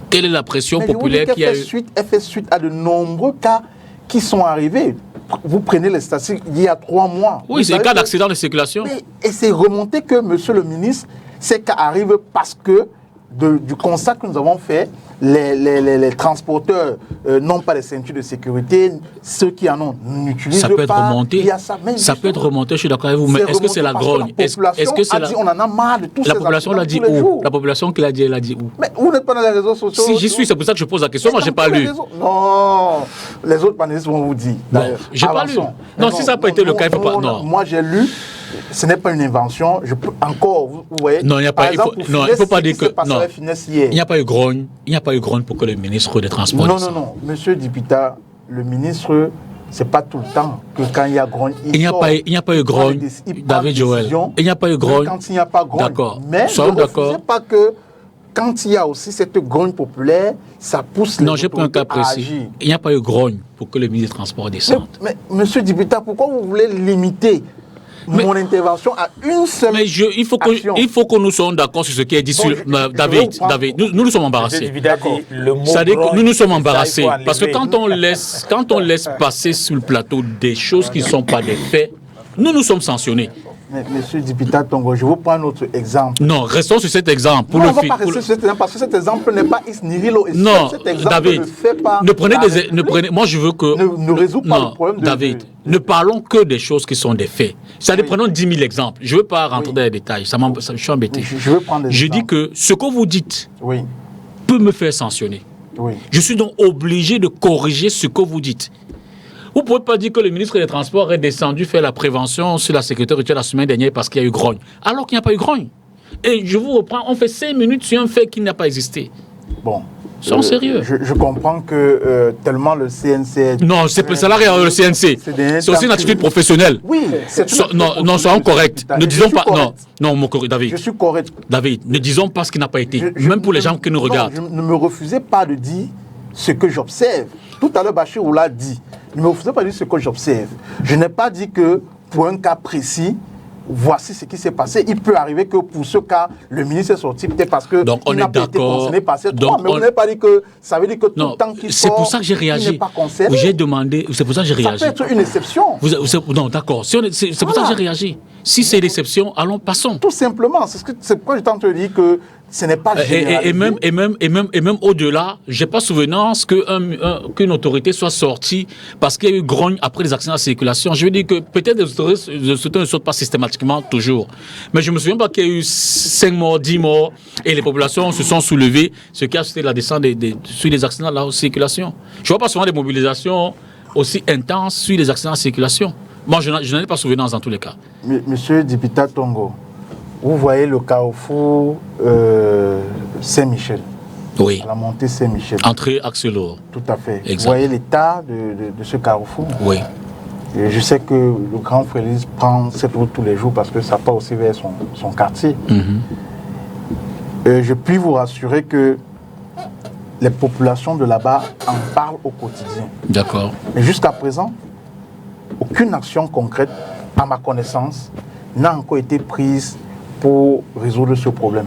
Quelle est la pression populaire qui a eu? Elle fait suite à de nombreux cas qui sont arrivés. Vous prenez les statistiques il y a 3 mois. Oui, c'est le cas d'accident de circulation. Et c'est remonté que, monsieur le ministre, ces cas arrivent parce que du constat que nous avons fait, les transporteurs n'ont pas les ceintures de sécurité, ceux qui en ont n'utilisent pas. Ça peut être remonté. Ça peut être remonté, je suis d'accord avec vous, mais est-ce que c'est la grogne? Est-ce que c'est on en a marre de tous la population l'a dit où? La population qui l'a dit, elle a dit où? Mais vous n'êtes pas dans les réseaux sociaux. Si j'y suis, c'est pour ça que je pose la question. Moi, j'ai pas lu. Non, les autres panélistes vont vous dire. Non, j'ai pas lu. Non, si ça n'a pas été le cas, il ne faut pas. Non. Moi, j'ai lu. Ce n'est pas une invention. Je peux encore, vous voyez. Non, il n'y a pas. Il ne faut pas dire que. Non. Il n'y a pas eu grogne. Il n'y a pas eu grogne pour que le ministre des Transports. Non. Monsieur Dipita, le ministre, c'est pas tout le temps que quand il y a grogne. Il n'y a pas eu grogne. David Joël. Il n'y a pas eu grogne. Quand il n'y a pas grogne. D'accord. Mais je ne refusez pas que quand il y a aussi cette grogne populaire, ça pousse les j'ai pris un cas précis. Il n'y a pas eu grogne pour que le ministre des Transports descende. Mais monsieur Dipita, pourquoi vous voulez limiter mon intervention à une seule action. Il faut que nous soyons d'accord sur ce qui est dit sur David. Nous sommes embarrassés. C'est-à-dire que nous sommes embarrassés. Parce que quand on laisse passer sur le plateau des choses qui ne sont pas des faits, nous sommes sanctionnés. Mais, monsieur Dipita Tongo, je vous prends un autre exemple. Non, restons sur cet exemple. Pour Non, le on ne va fi- pas pour rester le- sur cet exemple parce que cet exemple n'est pas is nihilo. Et Non, cet exemple David, ne fait pas ne prenez la des, République, ne prenez, moi je veux que... ne résout pas Non, le problème de... David, ne parlons que des choses qui sont des faits. C'est-à-dire, Oui. prenons 10 000 exemples. Je ne veux pas rentrer Oui. dans les détails, je suis embêté. Je veux prendre des Je dis exemples. que ce que vous dites Oui, peut me faire sanctionner. oui. Je suis donc obligé de corriger ce que vous dites. Vous ne pouvez pas dire que le ministre des Transports est descendu faire la prévention sur la sécurité routière la semaine dernière parce qu'il y a eu grogne, alors qu'il n'y a pas eu grogne. Et je vous reprends, on fait 5 minutes sur un fait qui n'a pas existé. Bon. Soyons sérieux. Je comprends que tellement le CNC... Non, c'est pas salarié le CNC. C'est aussi une attitude professionnelle. Oui, c'est une Non, soyons corrects. Ne disons pas... correct. Non, mon David. Je suis correct. David, ne disons pas ce qui n'a pas été. Je- Même pour les gens qui nous non, regardent. Ne me refusez pas de dire ce que j'observe. Tout à l'heure, Bachir l'a dit. Ne me refusez pas de dire ce que j'observe. Je n'ai pas dit que pour un cas précis, voici ce qui s'est passé. Il peut arriver que pour ce cas, le ministre est sorti peut-être parce que Donc, on il n'a est pas été d'accord. concerné par cette Donc, loi. Mais on- vous n'avez pas dit que ça veut dire que tout Non, le temps qu'il c'est sort, pour ça que j'ai il réagi. n'est pas concerné. J'ai demandé... C'est pour ça que j'ai Ça réagi. peut être une exception. Non, d'accord. C'est pour ça que j'ai réagi. Si c'est l'exception, allons, passons. Tout simplement. C'est pourquoi je tente de dire que ce n'est pas généralisé. Et même au-delà, j'ai pas souvenance qu'une autorité soit sortie parce qu'il y a eu grogne après les accidents de circulation. Je veux dire que peut-être les autorités ne sautent pas systématiquement toujours. Mais je me souviens pas qu'il y a eu 5 morts, 10 morts et les populations se sont soulevées, ce qui a suscité la descente sur les accidents de la circulation. Je vois pas souvent des mobilisations aussi intenses sur les accidents de circulation. Moi, je n'en ai pas souvenance dans tous les cas. Monsieur Dipita Tongo, vous voyez le carrefour Saint-Michel, Oui. à la montée Saint-Michel. Entrée Axelor. Tout à fait. Exact. Vous voyez l'état de ce carrefour. Oui. Et je sais que le grand Félix prend cette route tous les jours parce que ça part aussi vers son quartier. Mhm. Je puis vous rassurer que les populations de là-bas en parlent au quotidien. D'accord. Mais jusqu'à présent, aucune action concrète, à ma connaissance, n'a encore été prise pour résoudre ce problème.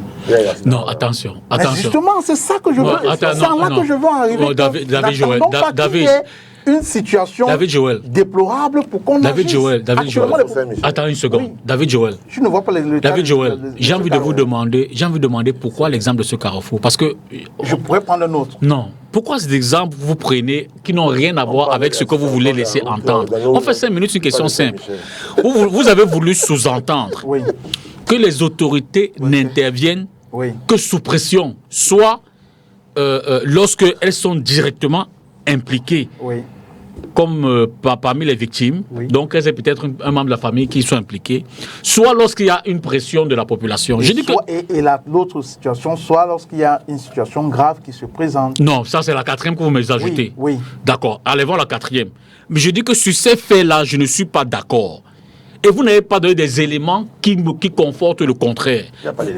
Non, attention. Mais Attention. justement, c'est ça que je veux. Non, attends, c'est non, là non. que je veux en arriver. Oh, David Joël, N'attendons pas qu'il y ait une situation David Joël. déplorable pour qu'on David agisse. Joël, David Joël. Actuellement, Attends une seconde. Oui. David Joël. Je ne vois pas le David Joël, j'ai envie de vous demander. demander pourquoi l'exemple de ce carrefour. Parce que, Je pourrais prendre un autre. non, pourquoi ces exemples vous prenez qui n'ont rien à voir avec ce que vous voulez laisser entendre? On fait 5 minutes, une question simple. Vous avez voulu sous-entendre Oui, que les autorités n'interviennent oui. que sous pression, soit lorsqu'elles sont directement impliquées, Oui, comme parmi les victimes, Oui. donc elles aient peut-être un membre de la famille qui soit impliqué, soit lorsqu'il y a une pression de la population. Je dis que... L'autre situation, soit lorsqu'il y a une situation grave qui se présente. Non, ça c'est la quatrième que vous m'ajoutez. Oui, oui. D'accord, enlevons la quatrième. Mais je dis que sur ces faits-là, je ne suis pas d'accord. Et vous n'avez pas donné des éléments qui confortent le contraire.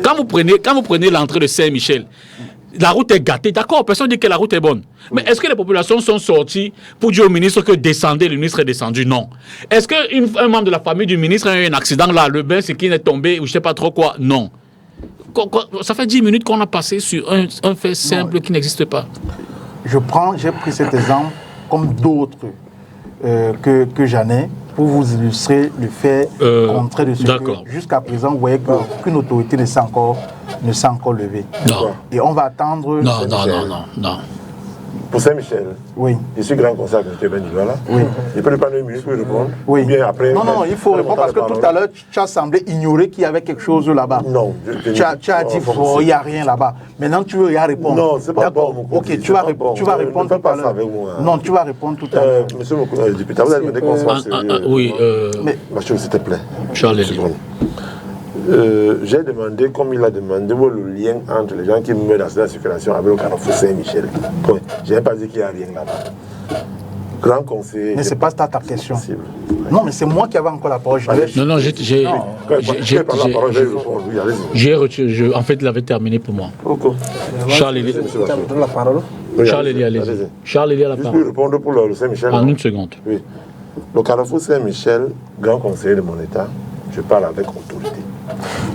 Quand vous prenez l'entrée de Saint-Michel, la route est gâtée, d'accord, personne ne dit que la route est bonne. Mais est-ce que les populations sont sorties pour dire au ministre que descendez, le ministre est descendu? Non. Est-ce qu'un membre de la famille du ministre a eu un accident là, le bain, c'est qu'il est tombé, ou je ne sais pas trop quoi? Non. Ça fait 10 minutes qu'on a passé sur un fait simple qui n'existe pas. J'ai pris cet exemple comme d'autres que j'en ai pour vous illustrer le fait contraire de ce d'accord. que jusqu'à présent, vous voyez qu'aucune autorité ne s'est encore levée. Non. Et on va attendre... Non. Pour Saint-Michel, Oui. je suis grand conseil de M. Ben Dibala. Oui. Il peut lui prendre une minute pour répondre. Oui. Ou bien après. Non, il faut répondre parce que tout à l'heure, tu as semblé ignorer qu'il y avait quelque chose là-bas. Non. Tu as dit, il n'y a rien là-bas. Maintenant, tu veux y répondre. Non, c'est pas D'accord. bon, mon Ok, côté, tu vas c'est pas bon. répondre Ne fais tout à pas ça l'heure. avec moi. Non, tu vas répondre tout à l'heure. Monsieur le député, vous avez demandé qu'on soit sérieux. Oui, Monsieur, s'il te plaît. Charles Une seconde. J'ai demandé, comme il a demandé, le lien entre les gens qui meurent dans la circulation avec le carrefour Saint-Michel. Je n'ai pas dit qu'il n'y a rien là-bas. Grand conseiller. Mais ce n'est pas ça ta question. Possible. Non, mais c'est moi qui avais encore la parole. non, j'ai retiré. En fait, il avait terminé pour moi. Charles, il donne la parole. Charles, allez-y. Charles, il a la Je peux parole. répondre pour le Saint-Michel. En une seconde. Oui. Le carrefour Saint-Michel, grand conseiller de mon État, je parle avec autorité.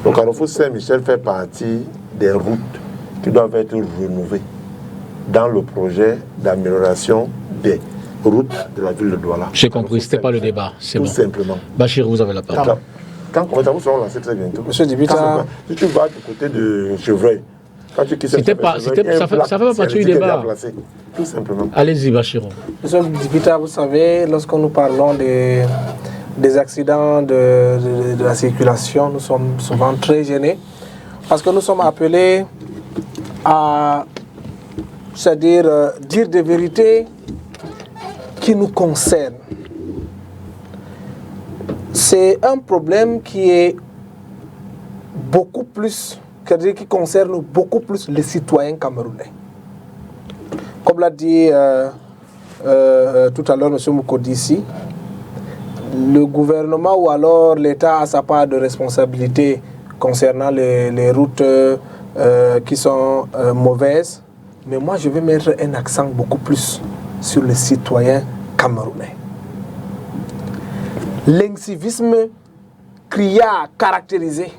Le carrefour Saint-Michel fait partie des routes qui doivent être rénovées dans le projet d'amélioration des routes de la ville de Douala. J'ai compris, ce n'était pas le débat. C'est Tout bon. simplement. Bachir, vous avez la parole. Quand les travaux seront lancés très bientôt. Monsieur Dibita. Si tu vas du côté de Chevreuil, quand tu quittes ça fait pas partie du débat. Tout simplement. Allez-y, Bachirou. Monsieur Dibita, vous savez, lorsque nous parlons des accidents de la circulation, nous sommes souvent très gênés parce que nous sommes appelés à, c'est-à-dire, dire des vérités qui nous concernent. C'est un problème qui est beaucoup plus, c'est-à-dire qui concerne beaucoup plus les citoyens camerounais. Comme l'a dit tout à l'heure M. Moukodissi, le gouvernement ou alors l'État a sa part de responsabilité concernant les routes qui sont mauvaises. Mais moi, je vais mettre un accent beaucoup plus sur les citoyens camerounais. L'incivisme criard caractérisé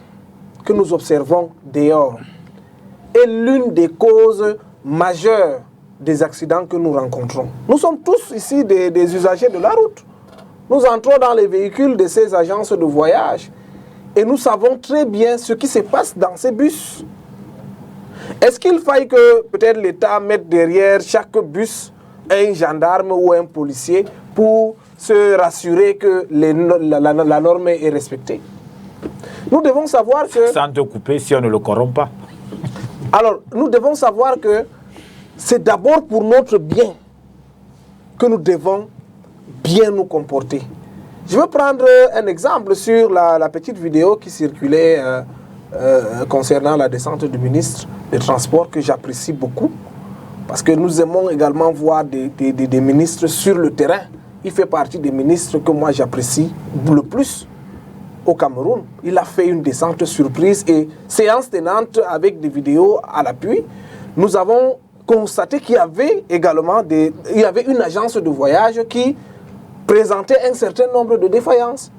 que nous observons dehors est l'une des causes majeures des accidents que nous rencontrons. Nous sommes tous ici des usagers de la route. Nous entrons dans les véhicules de ces agences de voyage et nous savons très bien ce qui se passe dans ces bus. Est-ce qu'il faille que peut-être l'État mette derrière chaque bus un gendarme ou un policier pour se rassurer que la norme est respectée? Nous devons savoir que... Sans te couper si on ne le corrompt pas. Alors, nous devons savoir que c'est d'abord pour notre bien que nous devons bien nous comporter. Je vais prendre un exemple sur la petite vidéo qui circulait concernant la descente du ministre des Transports que j'apprécie beaucoup parce que nous aimons également voir des ministres sur le terrain. Il fait partie des ministres que moi j'apprécie le plus au Cameroun. Il a fait une descente surprise et séance tenante avec des vidéos à l'appui. Nous avons constaté qu'il y avait également une agence de voyage qui présentait un certain nombre de défaillances.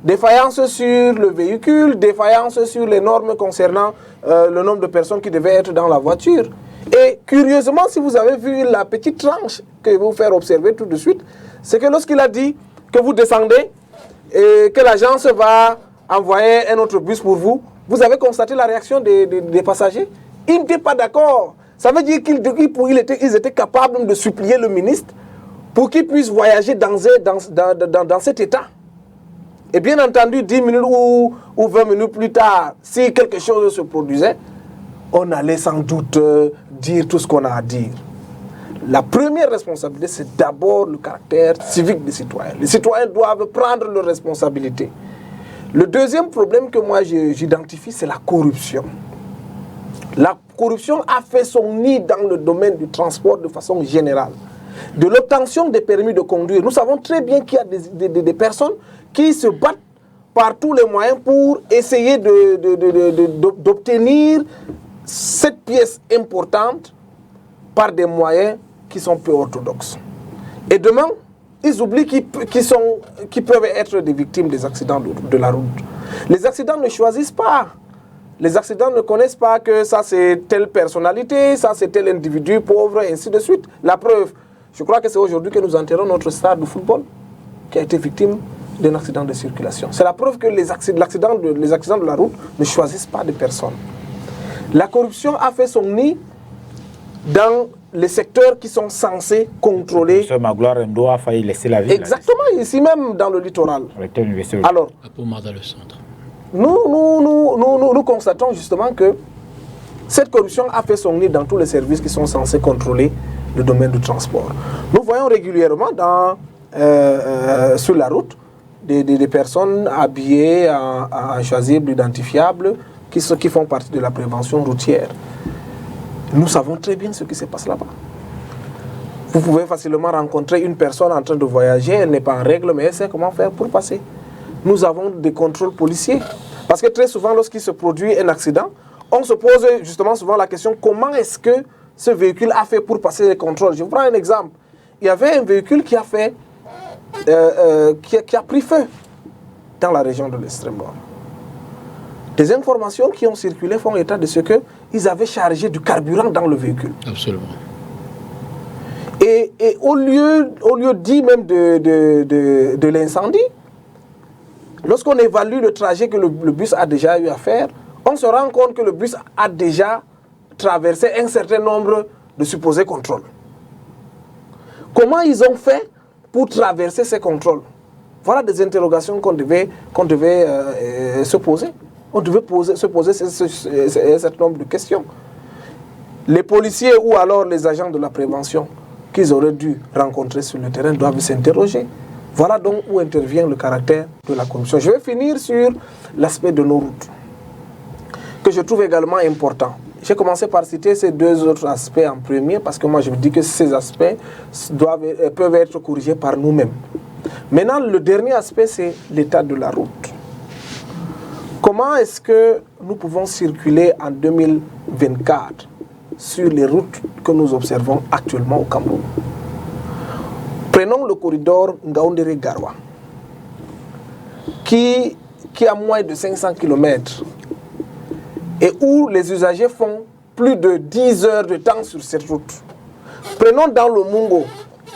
Défaillances sur le véhicule, défaillances sur les normes concernant le nombre de personnes qui devaient être dans la voiture. Et curieusement, si vous avez vu la petite tranche que je vais vous faire observer tout de suite, c'est que lorsqu'il a dit que vous descendez et que l'agence va envoyer un autre bus pour vous, vous avez constaté la réaction des passagers. Ils n'étaient pas d'accord. Ça veut dire qu'ils étaient capables de supplier le ministre pour qu'il puisse voyager dans cet état. Et bien entendu, 10 minutes ou 20 minutes plus tard, si quelque chose se produisait, on allait sans doute dire tout ce qu'on a à dire. La première responsabilité, c'est d'abord le caractère civique des citoyens. Les citoyens doivent prendre leurs responsabilités. Le deuxième problème que moi j'identifie, c'est la corruption. La corruption a fait son nid dans le domaine du transport de façon générale. De l'obtention des permis de conduire, nous savons très bien qu'il y a des personnes qui se battent par tous les moyens pour essayer d'obtenir cette pièce importante par des moyens qui sont peu orthodoxes. Et demain, ils oublient qu'ils peuvent être des victimes des accidents de la route. Les accidents ne choisissent pas. Les accidents ne connaissent pas que ça c'est telle personnalité, ça c'est tel individu pauvre, et ainsi de suite. La preuve, je crois que c'est aujourd'hui que nous enterrons notre star de football qui a été victime d'un accident de circulation. C'est la preuve que les accidents de la route ne choisissent pas de personnes. La corruption a fait son nid dans les secteurs qui sont censés contrôler. M. Magloire Ndo a failli laisser la ville. Exactement, ici même dans le littoral. Alors, dans le centre. Nous constatons justement que cette corruption a fait son nid dans tous les services qui sont censés contrôler le domaine du transport. Nous voyons régulièrement sur la route des personnes habillées en chasuble identifiable qui font partie de la prévention routière. Nous savons très bien ce qui se passe là-bas. Vous pouvez facilement rencontrer une personne en train de voyager, elle n'est pas en règle, mais elle sait comment faire pour passer. Nous avons des contrôles policiers. Parce que très souvent, lorsqu'il se produit un accident, on se pose justement souvent la question comment est-ce que ce véhicule a fait pour passer les contrôles. Je vous prends un exemple. Il y avait un véhicule qui a pris feu dans la région de l'extrême nord. Des informations qui ont circulé font état de ce qu'ils avaient chargé du carburant dans le véhicule. Absolument. Et au lieu dit même de l'incendie, lorsqu'on évalue le trajet que le bus a déjà eu à faire, on se rend compte que le bus a déjà traversé un certain nombre de supposés contrôles. Comment ils ont fait pour traverser ces contrôles? Voilà des interrogations qu'on devait se poser. On devait se poser un certain nombre de questions. Les policiers ou alors les agents de la prévention qu'ils auraient dû rencontrer sur le terrain doivent s'interroger. Voilà donc où intervient le caractère de la corruption. Je vais finir sur l'aspect de nos routes, que je trouve également important. J'ai commencé par citer ces deux autres aspects en premier, parce que moi je me dis que ces aspects peuvent être corrigés par nous-mêmes. Maintenant, le dernier aspect, c'est l'état de la route. Comment est-ce que nous pouvons circuler en 2024 sur les routes que nous observons actuellement au Cameroun? Prenons le corridor Ngaoundéré-Garoua, qui a moins de 500 km et où les usagers font plus de 10 heures de temps sur cette route. Prenons dans le Mungo,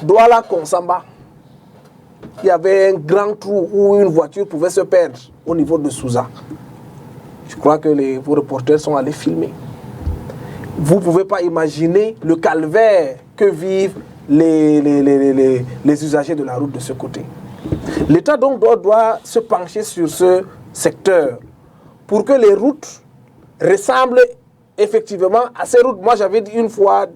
Douala-Konsamba, il y avait un grand trou où une voiture pouvait se perdre au niveau de Souza. Je crois que vos reporters sont allés filmer. Vous ne pouvez pas imaginer le calvaire que vivent les usagers de la route de ce côté. L'État donc doit se pencher sur ce secteur pour que les routes ressemblent effectivement à ces routes. Moi j'avais dit une fois,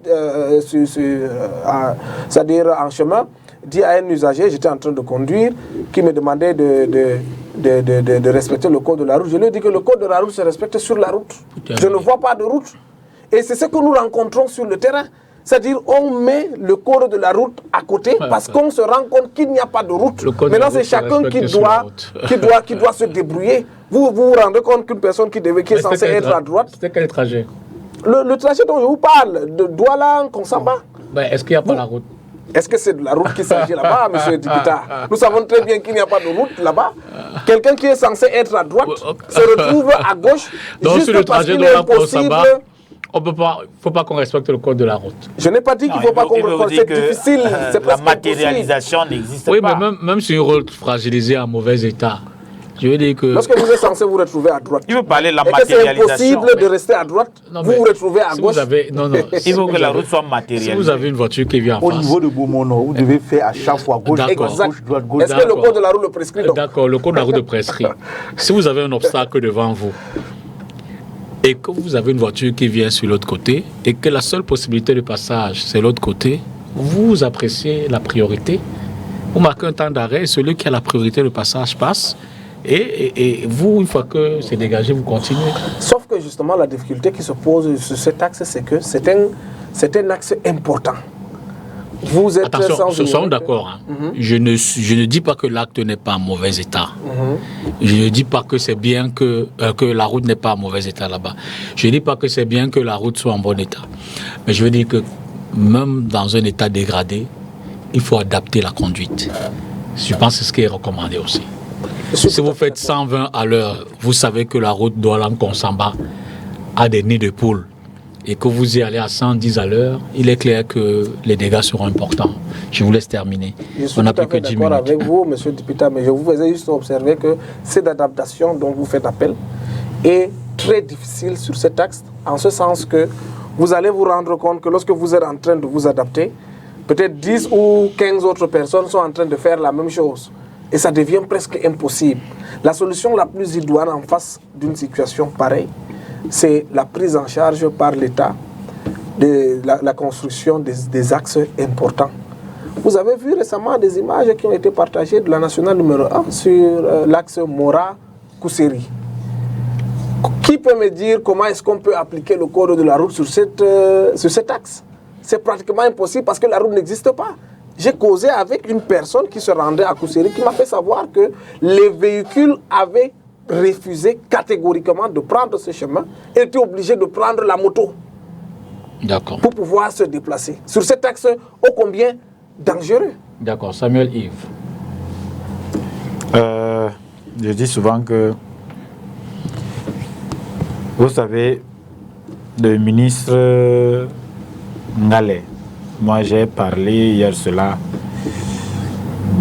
c'est-à-dire en chemin, dit à un usager, j'étais en train de conduire, qui me demandait de respecter le code de la route. Je lui ai dit que le code de la route se respecte sur la route. Je ne vois pas de route. Et c'est ce que nous rencontrons sur le terrain. C'est-à-dire on met le code de la route à côté parce qu'on se rend compte qu'il n'y a pas de route. Maintenant c'est chacun qui doit se débrouiller. Vous vous rendez compte qu'une personne qui est censée être à droite... C'était quel trajet? Le trajet dont je vous parle, de Douala à Konsamba. Est-ce qu'il n'y a pas la route? Est-ce que c'est de la route qu'il s'agit là-bas, M. Dibita? Nous savons très bien qu'il n'y a pas de route là-bas. Quelqu'un qui est censé être à droite se retrouve à gauche. Donc juste sur le parce trajet qu'il de est la impossible. il ne faut pas qu'on respecte le code de la route. Je n'ai pas dit qu'il ne faut pas qu'on respecte. C'est difficile. C'est la matérialisation n'existe pas. Oui, mais même sur une route fragilisée en mauvais état, je veux dire que... Lorsque vous êtes censé vous retrouver à droite, Il veut parler de la et que c'est matérialisation. impossible de rester à droite, Non, vous vous retrouvez à si gauche. vous avez, non, Il faut que la route soit Si matérialisée. vous avez une voiture qui vient en Au face... niveau de Beaumono, vous devez faire à chaque fois gauche, D'accord. droite, gauche, droite, gauche. Est-ce que le code de la route le prescrit donc? D'accord, le code de la route le prescrit. Si vous avez un obstacle devant vous et que vous avez une voiture qui vient sur l'autre côté et que la seule possibilité de passage c'est l'autre côté, vous appréciez la priorité. Vous marquez un temps d'arrêt et celui qui a la priorité de passage passe. Et vous, une fois que c'est dégagé, vous continuez. Sauf que justement, la difficulté qui se pose sur cet axe, c'est que c'est un axe important. Vous êtes Attention, sans sommes d'accord. Hein. Je ne dis pas que l'acte n'est pas en mauvais état. Je ne dis pas que c'est bien que la route n'est pas en mauvais état là-bas. Je ne dis pas que c'est bien que la route soit en bon état. Mais je veux dire que même dans un état dégradé, il faut adapter la conduite. Je pense que c'est ce qui est recommandé aussi. Si vous faites 120 à l'heure, vous savez que la route Douala-Konsamba a des nids de poules et que vous y allez à 110 à l'heure, il est clair que les dégâts seront importants. Je vous laisse terminer. Je suis tout à fait d'accord avec vous, M. Dipita, mais je vous faisais juste observer que cette adaptation dont vous faites appel est très difficile sur cet axe, en ce sens que vous allez vous rendre compte que lorsque vous êtes en train de vous adapter, peut-être 10 ou 15 autres personnes sont en train de faire la même chose. Et ça devient presque impossible. La solution la plus idoine en face d'une situation pareille, c'est la prise en charge par l'État de la construction des axes importants. Vous avez vu récemment des images qui ont été partagées de la nationale numéro 1 sur l'axe Mora-Kousseri. Qui peut me dire comment est-ce qu'on peut appliquer le code de la route sur cet axe? C'est pratiquement impossible parce que la route n'existe pas. J'ai causé avec une personne qui se rendait à Kousseri qui m'a fait savoir que les véhicules avaient refusé catégoriquement de prendre ce chemin et étaient obligés de prendre la moto pour pouvoir se déplacer. Sur cet axe ô combien dangereux. D'accord, Samuel Yves. Je dis souvent que, vous savez, le ministre Ngalé, moi j'ai parlé hier cela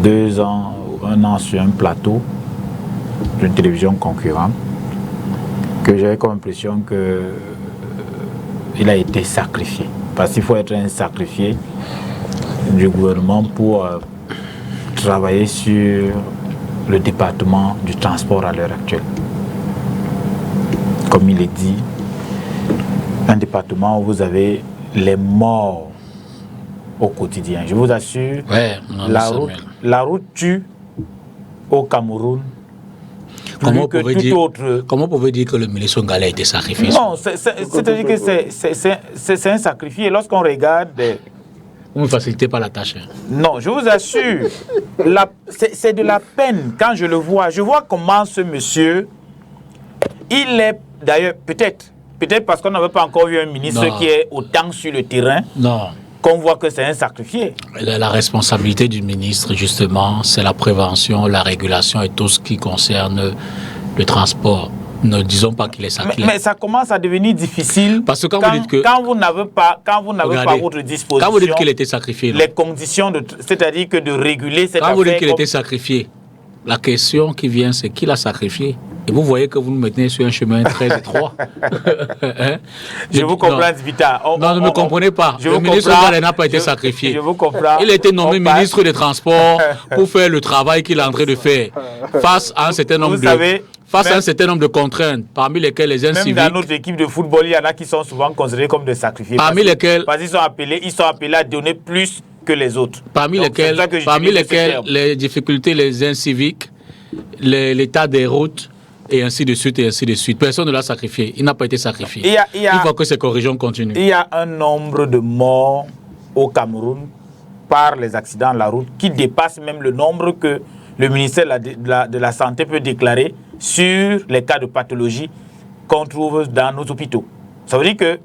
2 ans ou 1 an sur un plateau d'une télévision concurrente, que j'avais comme impression qu'il a été sacrifié. Parce qu'il faut être un sacrifié du gouvernement pour travailler sur le département du transport à l'heure actuelle. Comme il est dit, un département où vous avez les morts au quotidien. Je vous assure, la route tue au Cameroun. Comment pouvez-vous dire que le ministre Ngale a été sacrifié? Non, c'est-à-dire que c'est un sacrifié. Lorsqu'on regarde... Vous ne me facilitez pas la tâche. Non, je vous assure, c'est de la peine quand je le vois. Je vois comment ce monsieur, il est d'ailleurs, peut-être parce qu'on n'avait pas encore vu un ministre qui est autant sur le terrain. Non. Qu'on voit que c'est un sacrifié. La responsabilité du ministre, justement, c'est la prévention, la régulation et tout ce qui concerne le transport. Ne disons pas qu'il est sacrifié. Mais ça commence à devenir difficile parce que quand vous n'avez pas à votre disposition. Quand vous dites qu'il était sacrifié, les conditions, c'est-à-dire que de réguler cette affaire. Quand vous dites qu'il était sacrifié, la question qui vient, c'est qui l'a sacrifié? Et vous voyez que vous nous mettez sur un chemin très étroit. Hein? Je vous comprends, Vita. Non, ne me comprenez pas. Le ministre Ngale n'a pas été sacrifié. Je vous comprends. Il a été nommé ministre des Transports pour faire le travail qu'il est en train de faire face à un certain nombre un certain nombre de contraintes, parmi lesquelles les civiques. Même dans notre équipe de football, il y en a qui sont souvent considérés comme des sacrifiés. Parmi lesquels. Parce qu'ils sont appelés à donner plus que les autres. Parmi lesquels les difficultés, les inciviques, l'état des routes, et ainsi de suite, et ainsi de suite. Personne ne l'a sacrifié. Il n'a pas été sacrifié. Il faut que ces corrections continuent. Il y a un nombre de morts au Cameroun par les accidents de la route qui dépasse même le nombre que le ministère de la Santé peut déclarer sur les cas de pathologie qu'on trouve dans nos hôpitaux. Ça veut dire que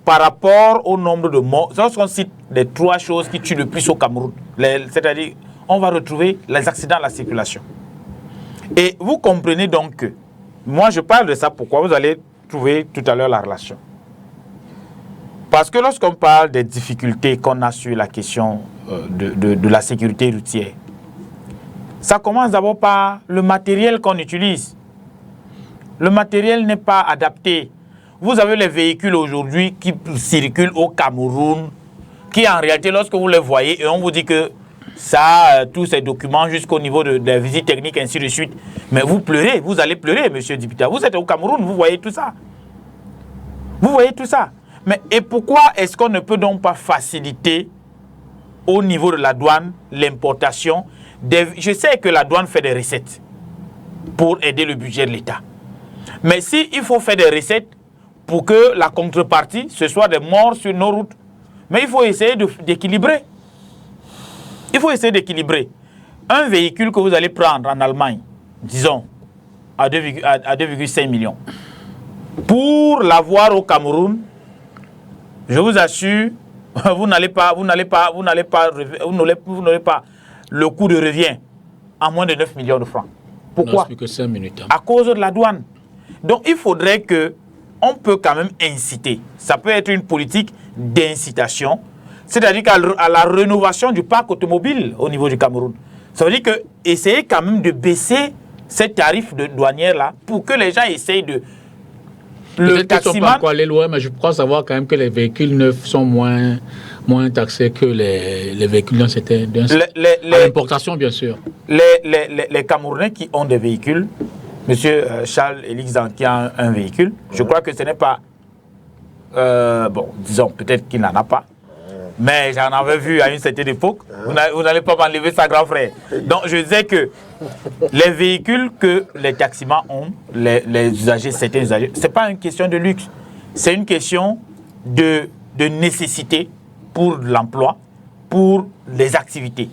par rapport au nombre de morts, lorsqu'on cite les 3 choses qui tuent le plus au Cameroun, c'est-à-dire on va retrouver les accidents de la circulation. Et vous comprenez donc que, moi je parle de ça, pourquoi vous allez trouver tout à l'heure la relation. Parce que lorsqu'on parle des difficultés qu'on a sur la question de la sécurité routière, ça commence d'abord par le matériel qu'on utilise. Le matériel n'est pas adapté. Vous avez les véhicules aujourd'hui qui circulent au Cameroun, qui en réalité, lorsque vous les voyez, et on vous dit que ça a tous ces documents jusqu'au niveau de la visite technique, ainsi de suite. Mais vous pleurez, vous allez pleurer, monsieur Dipita. Vous êtes au Cameroun, vous voyez tout ça. Vous voyez tout ça. Mais et pourquoi est-ce qu'on ne peut donc pas faciliter au niveau de la douane l'importation? Je sais que la douane fait des recettes pour aider le budget de l'État. Mais s'il faut faire des recettes pour que la contrepartie, ce soit des morts sur nos routes, mais il faut essayer d'équilibrer. Il faut essayer d'équilibrer. Un véhicule que vous allez prendre en Allemagne, disons, à 2,5 millions, pour l'avoir au Cameroun, je vous assure, vous n'aurez pas le coût de revient à moins de 9 millions de francs. Pourquoi? Non, que 5 minutes. À cause de la douane. Donc il faudrait on peut quand même inciter. Ça peut être une politique d'incitation, c'est-à-dire qu'à la rénovation du parc automobile au niveau du Cameroun. Ça veut dire que essayer quand même de baisser ces tarifs de douanières-là pour que les gens essayent de... Le taximan... Ils ne sont pas encore allés loin, mais je crois savoir quand même que les véhicules neufs sont moins taxés que les véhicules à l'importation, bien sûr. Les Camerounais qui ont des véhicules, monsieur Charles Elixan qui a un véhicule, je crois que ce n'est pas... bon, disons, peut-être qu'il n'en a pas. Mais j'en avais vu à une certaine époque. Vous n'allez pas m'enlever ça, grand frère. Donc, je disais que les véhicules que les taximans ont, les usagers, certains usagers, ce n'est pas une question de luxe. C'est une question de nécessité pour l'emploi, pour les activités.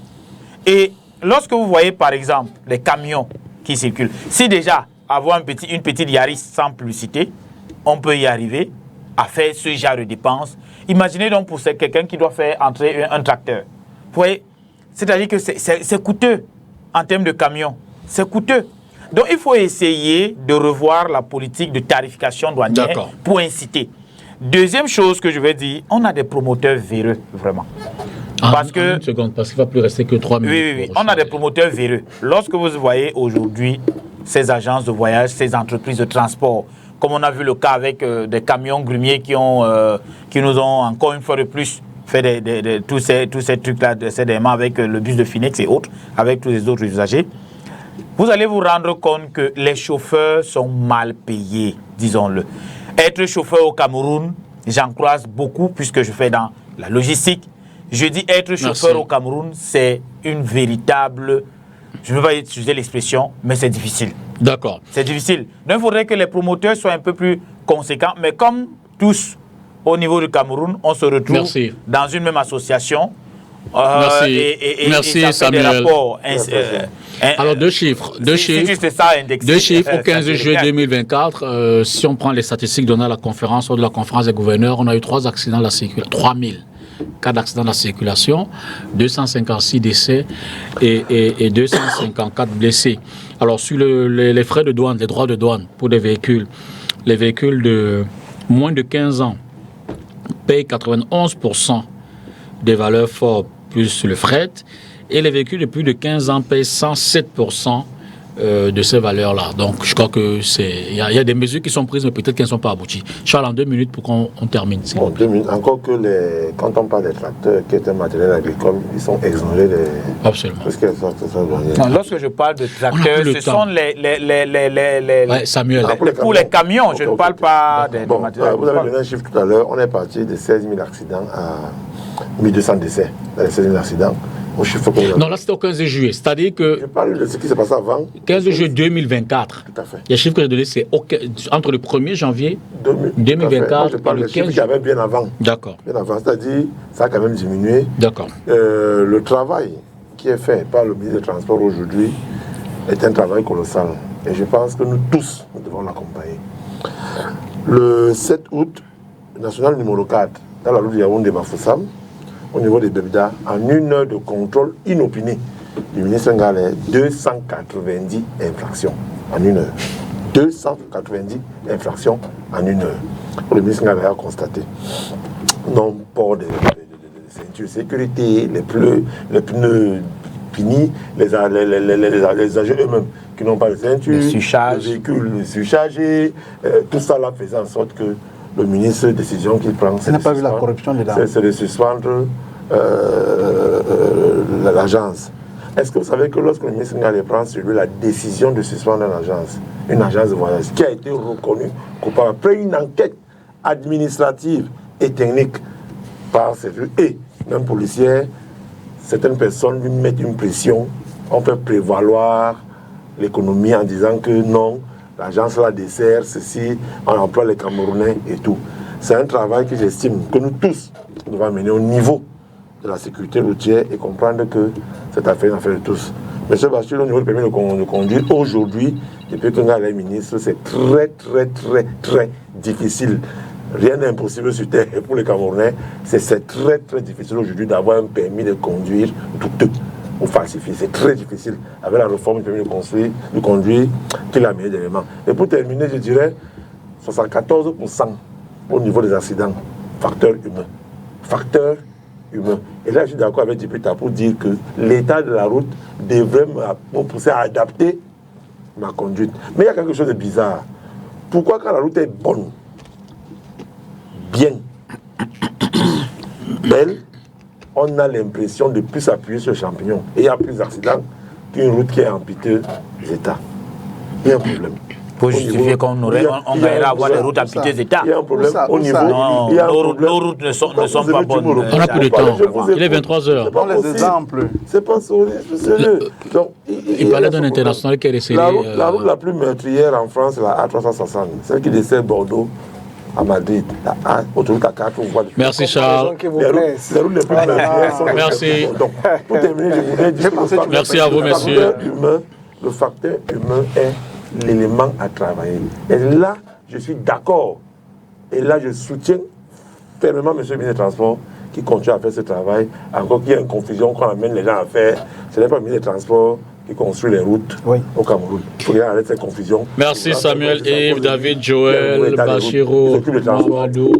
Et lorsque vous voyez, par exemple, les camions qui circulent, si déjà avoir une petite Yaris sans publicité, on peut y arriver à faire ce genre de dépenses. Imaginez donc pour quelqu'un qui doit faire entrer un tracteur. Vous voyez, c'est-à-dire que c'est coûteux en termes de camions. C'est coûteux. Donc il faut essayer de revoir la politique de tarification douanière pour inciter. Deuxième chose que je vais dire, on a des promoteurs véreux, vraiment. Parce une seconde, parce qu'il ne va plus rester que 3 minutes. Oui. On a des promoteurs véreux. Lorsque vous voyez aujourd'hui ces agences de voyage, ces entreprises de transport. Comme on a vu le cas avec des camions grumiers qui nous ont encore une fois de plus fait tous ces trucs-là, ces démons avec le bus de Phoenix et autres, avec tous les autres usagers. Vous allez vous rendre compte que les chauffeurs sont mal payés, disons-le. Être chauffeur au Cameroun, j'en croise beaucoup puisque je fais dans la logistique. Je dis être chauffeur au Cameroun, c'est une véritable... Je ne veux pas utiliser l'expression, mais c'est difficile. D'accord. C'est difficile. Donc il faudrait que les promoteurs soient un peu plus conséquents. Mais comme tous, au niveau du Cameroun, on se retrouve dans une même association. Merci et Samuel. Des rapports, alors deux chiffres. Deux chiffres au 15 juillet 2024. Si on prend les statistiques données à la conférence, de la conférence des gouverneurs, on a eu 3 accidents de la circulation, 3000 cas d'accidents de la circulation, 256 décès et 254 blessés. Alors sur les frais de douane, les droits de douane pour des véhicules, les véhicules de moins de 15 ans payent 91% des valeurs fortes plus le fret, et les véhicules de plus de 15 ans payent 107% de ces valeurs-là. Donc, je crois que il y a des mesures qui sont prises, mais peut-être qu'elles ne sont pas abouties. Charles, en 2 minutes pour qu'on termine. Bon, 2 minutes. Encore que quand on parle des tracteurs, qui est un matériel agricole, ils sont exonérés des... Absolument. Non, lorsque je parle de tracteurs, ce sont les Samuel. Pour les camions, je ne parle pas des matériels. Vous avez donné un chiffre tout à l'heure. On est parti de 16 000 accidents à 1200 décès. Dans les 16 000 accidents. Non, là c'était au 15 juillet, c'est-à-dire que... Je parle de ce qui s'est passé avant. 15 juillet 2024. Tout à fait. Les chiffres que j'ai donnés, c'est entre le 1er janvier 2024 je parle et le 15 juillet. qu'il y avait bien avant. D'accord. Bien avant, c'est-à-dire ça a quand même diminué. D'accord. Le travail qui est fait par le ministre des Transports aujourd'hui est un travail colossal. Et je pense que nous tous, nous devons l'accompagner. Le 7 août, national numéro 4, dans la route de Yaoundé-Bafoussam, au niveau des Bebda, en 1 heure de contrôle inopiné du ministre Ngalé, 290 infractions en 1 heure. 290 infractions en 1 heure. Le ministre Ngalé a constaté. Non-port de ceintures de sécurité, les pneus finis, les agents eux-mêmes qui n'ont pas de ceinture, les véhicules surchargés, tout ça là faisait en sorte que le ministre, décision qu'il prend, c'est n'a pas vu la corruption dedans. C'est de suspendre l'agence. Est-ce que vous savez que lorsque le ministre Ngalé prend sur lui la décision de suspendre une agence de voyage qui a été reconnue coupable après une enquête administrative et technique par service et même policière, certaines personnes lui mettent une pression, on fait prévaloir l'économie en disant que non, l'agence la dessert, ceci, on emploie les Camerounais et tout. C'est un travail que j'estime que nous tous devons mener au niveau de la sécurité routière et comprendre que cette affaire est une affaire de tous. Monsieur Bachir, au niveau du permis de conduire, aujourd'hui, depuis que Ngalé est ministre, c'est très, très, très, très difficile. Rien n'est impossible sur terre. Et pour les Camerounais, c'est très, très difficile aujourd'hui d'avoir un permis de conduire douteux ou falsifié. C'est très difficile. Avec la réforme du permis de conduire, qui est la meilleure élément. Et pour terminer, je dirais 74% au niveau des accidents. Facteur humain. Facteur humain. Et là, je suis d'accord avec Dipita pour dire que l'état de la route devrait me pousser à adapter ma conduite. Mais il y a quelque chose de bizarre. Pourquoi quand la route est bonne, bien, belle, on a l'impression de plus appuyer sur le champignon. Et il y a plus d'accidents qu'une route qui est en piteux état. Il y a un problème. Pour justifier qu'on gagnera à avoir des routes en piteux état. Il y a un problème au niveau. Non, nos routes ne sont pas bonnes. On n'a plus de temps. Il est 23h. Dans les exemples. C'est pas sérieux. Donc, il parlait d'un international qui est resté. La route la plus meurtrière en France, c'est la A360. Celle qui dessert Bordeaux à Madrid, autoroute à 4 voies. Merci Charles. Les routes les plus meurtrières sont... Merci. Donc, pour terminer, je voudrais dire que merci à vous, messieurs. Le facteur humain est l'élément à travailler. Et là, je suis d'accord. Et là, je soutiens fermement M. le ministre des Transports qui continue à faire ce travail. Encore qu'il y ait une confusion qu'on amène les gens à faire. Ce n'est pas le ministre des Transports qui construit les routes au Cameroun. Il faut arrêter cette confusion. Merci Samuel, Yves, David, Joël, Bachiro, Mamadou.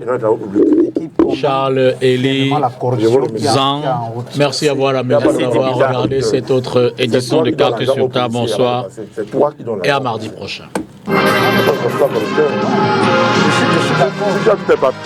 qui commande Charles, Elie, vraiment la corruption qui est Zan, en route. merci à vous à la maison d'avoir regardé cette autre édition de Cartes sur table. Bonsoir C'est toi qui donnes et à l'argent. mardi prochain. Je suis d'accord. Si tu as tout tes papiers,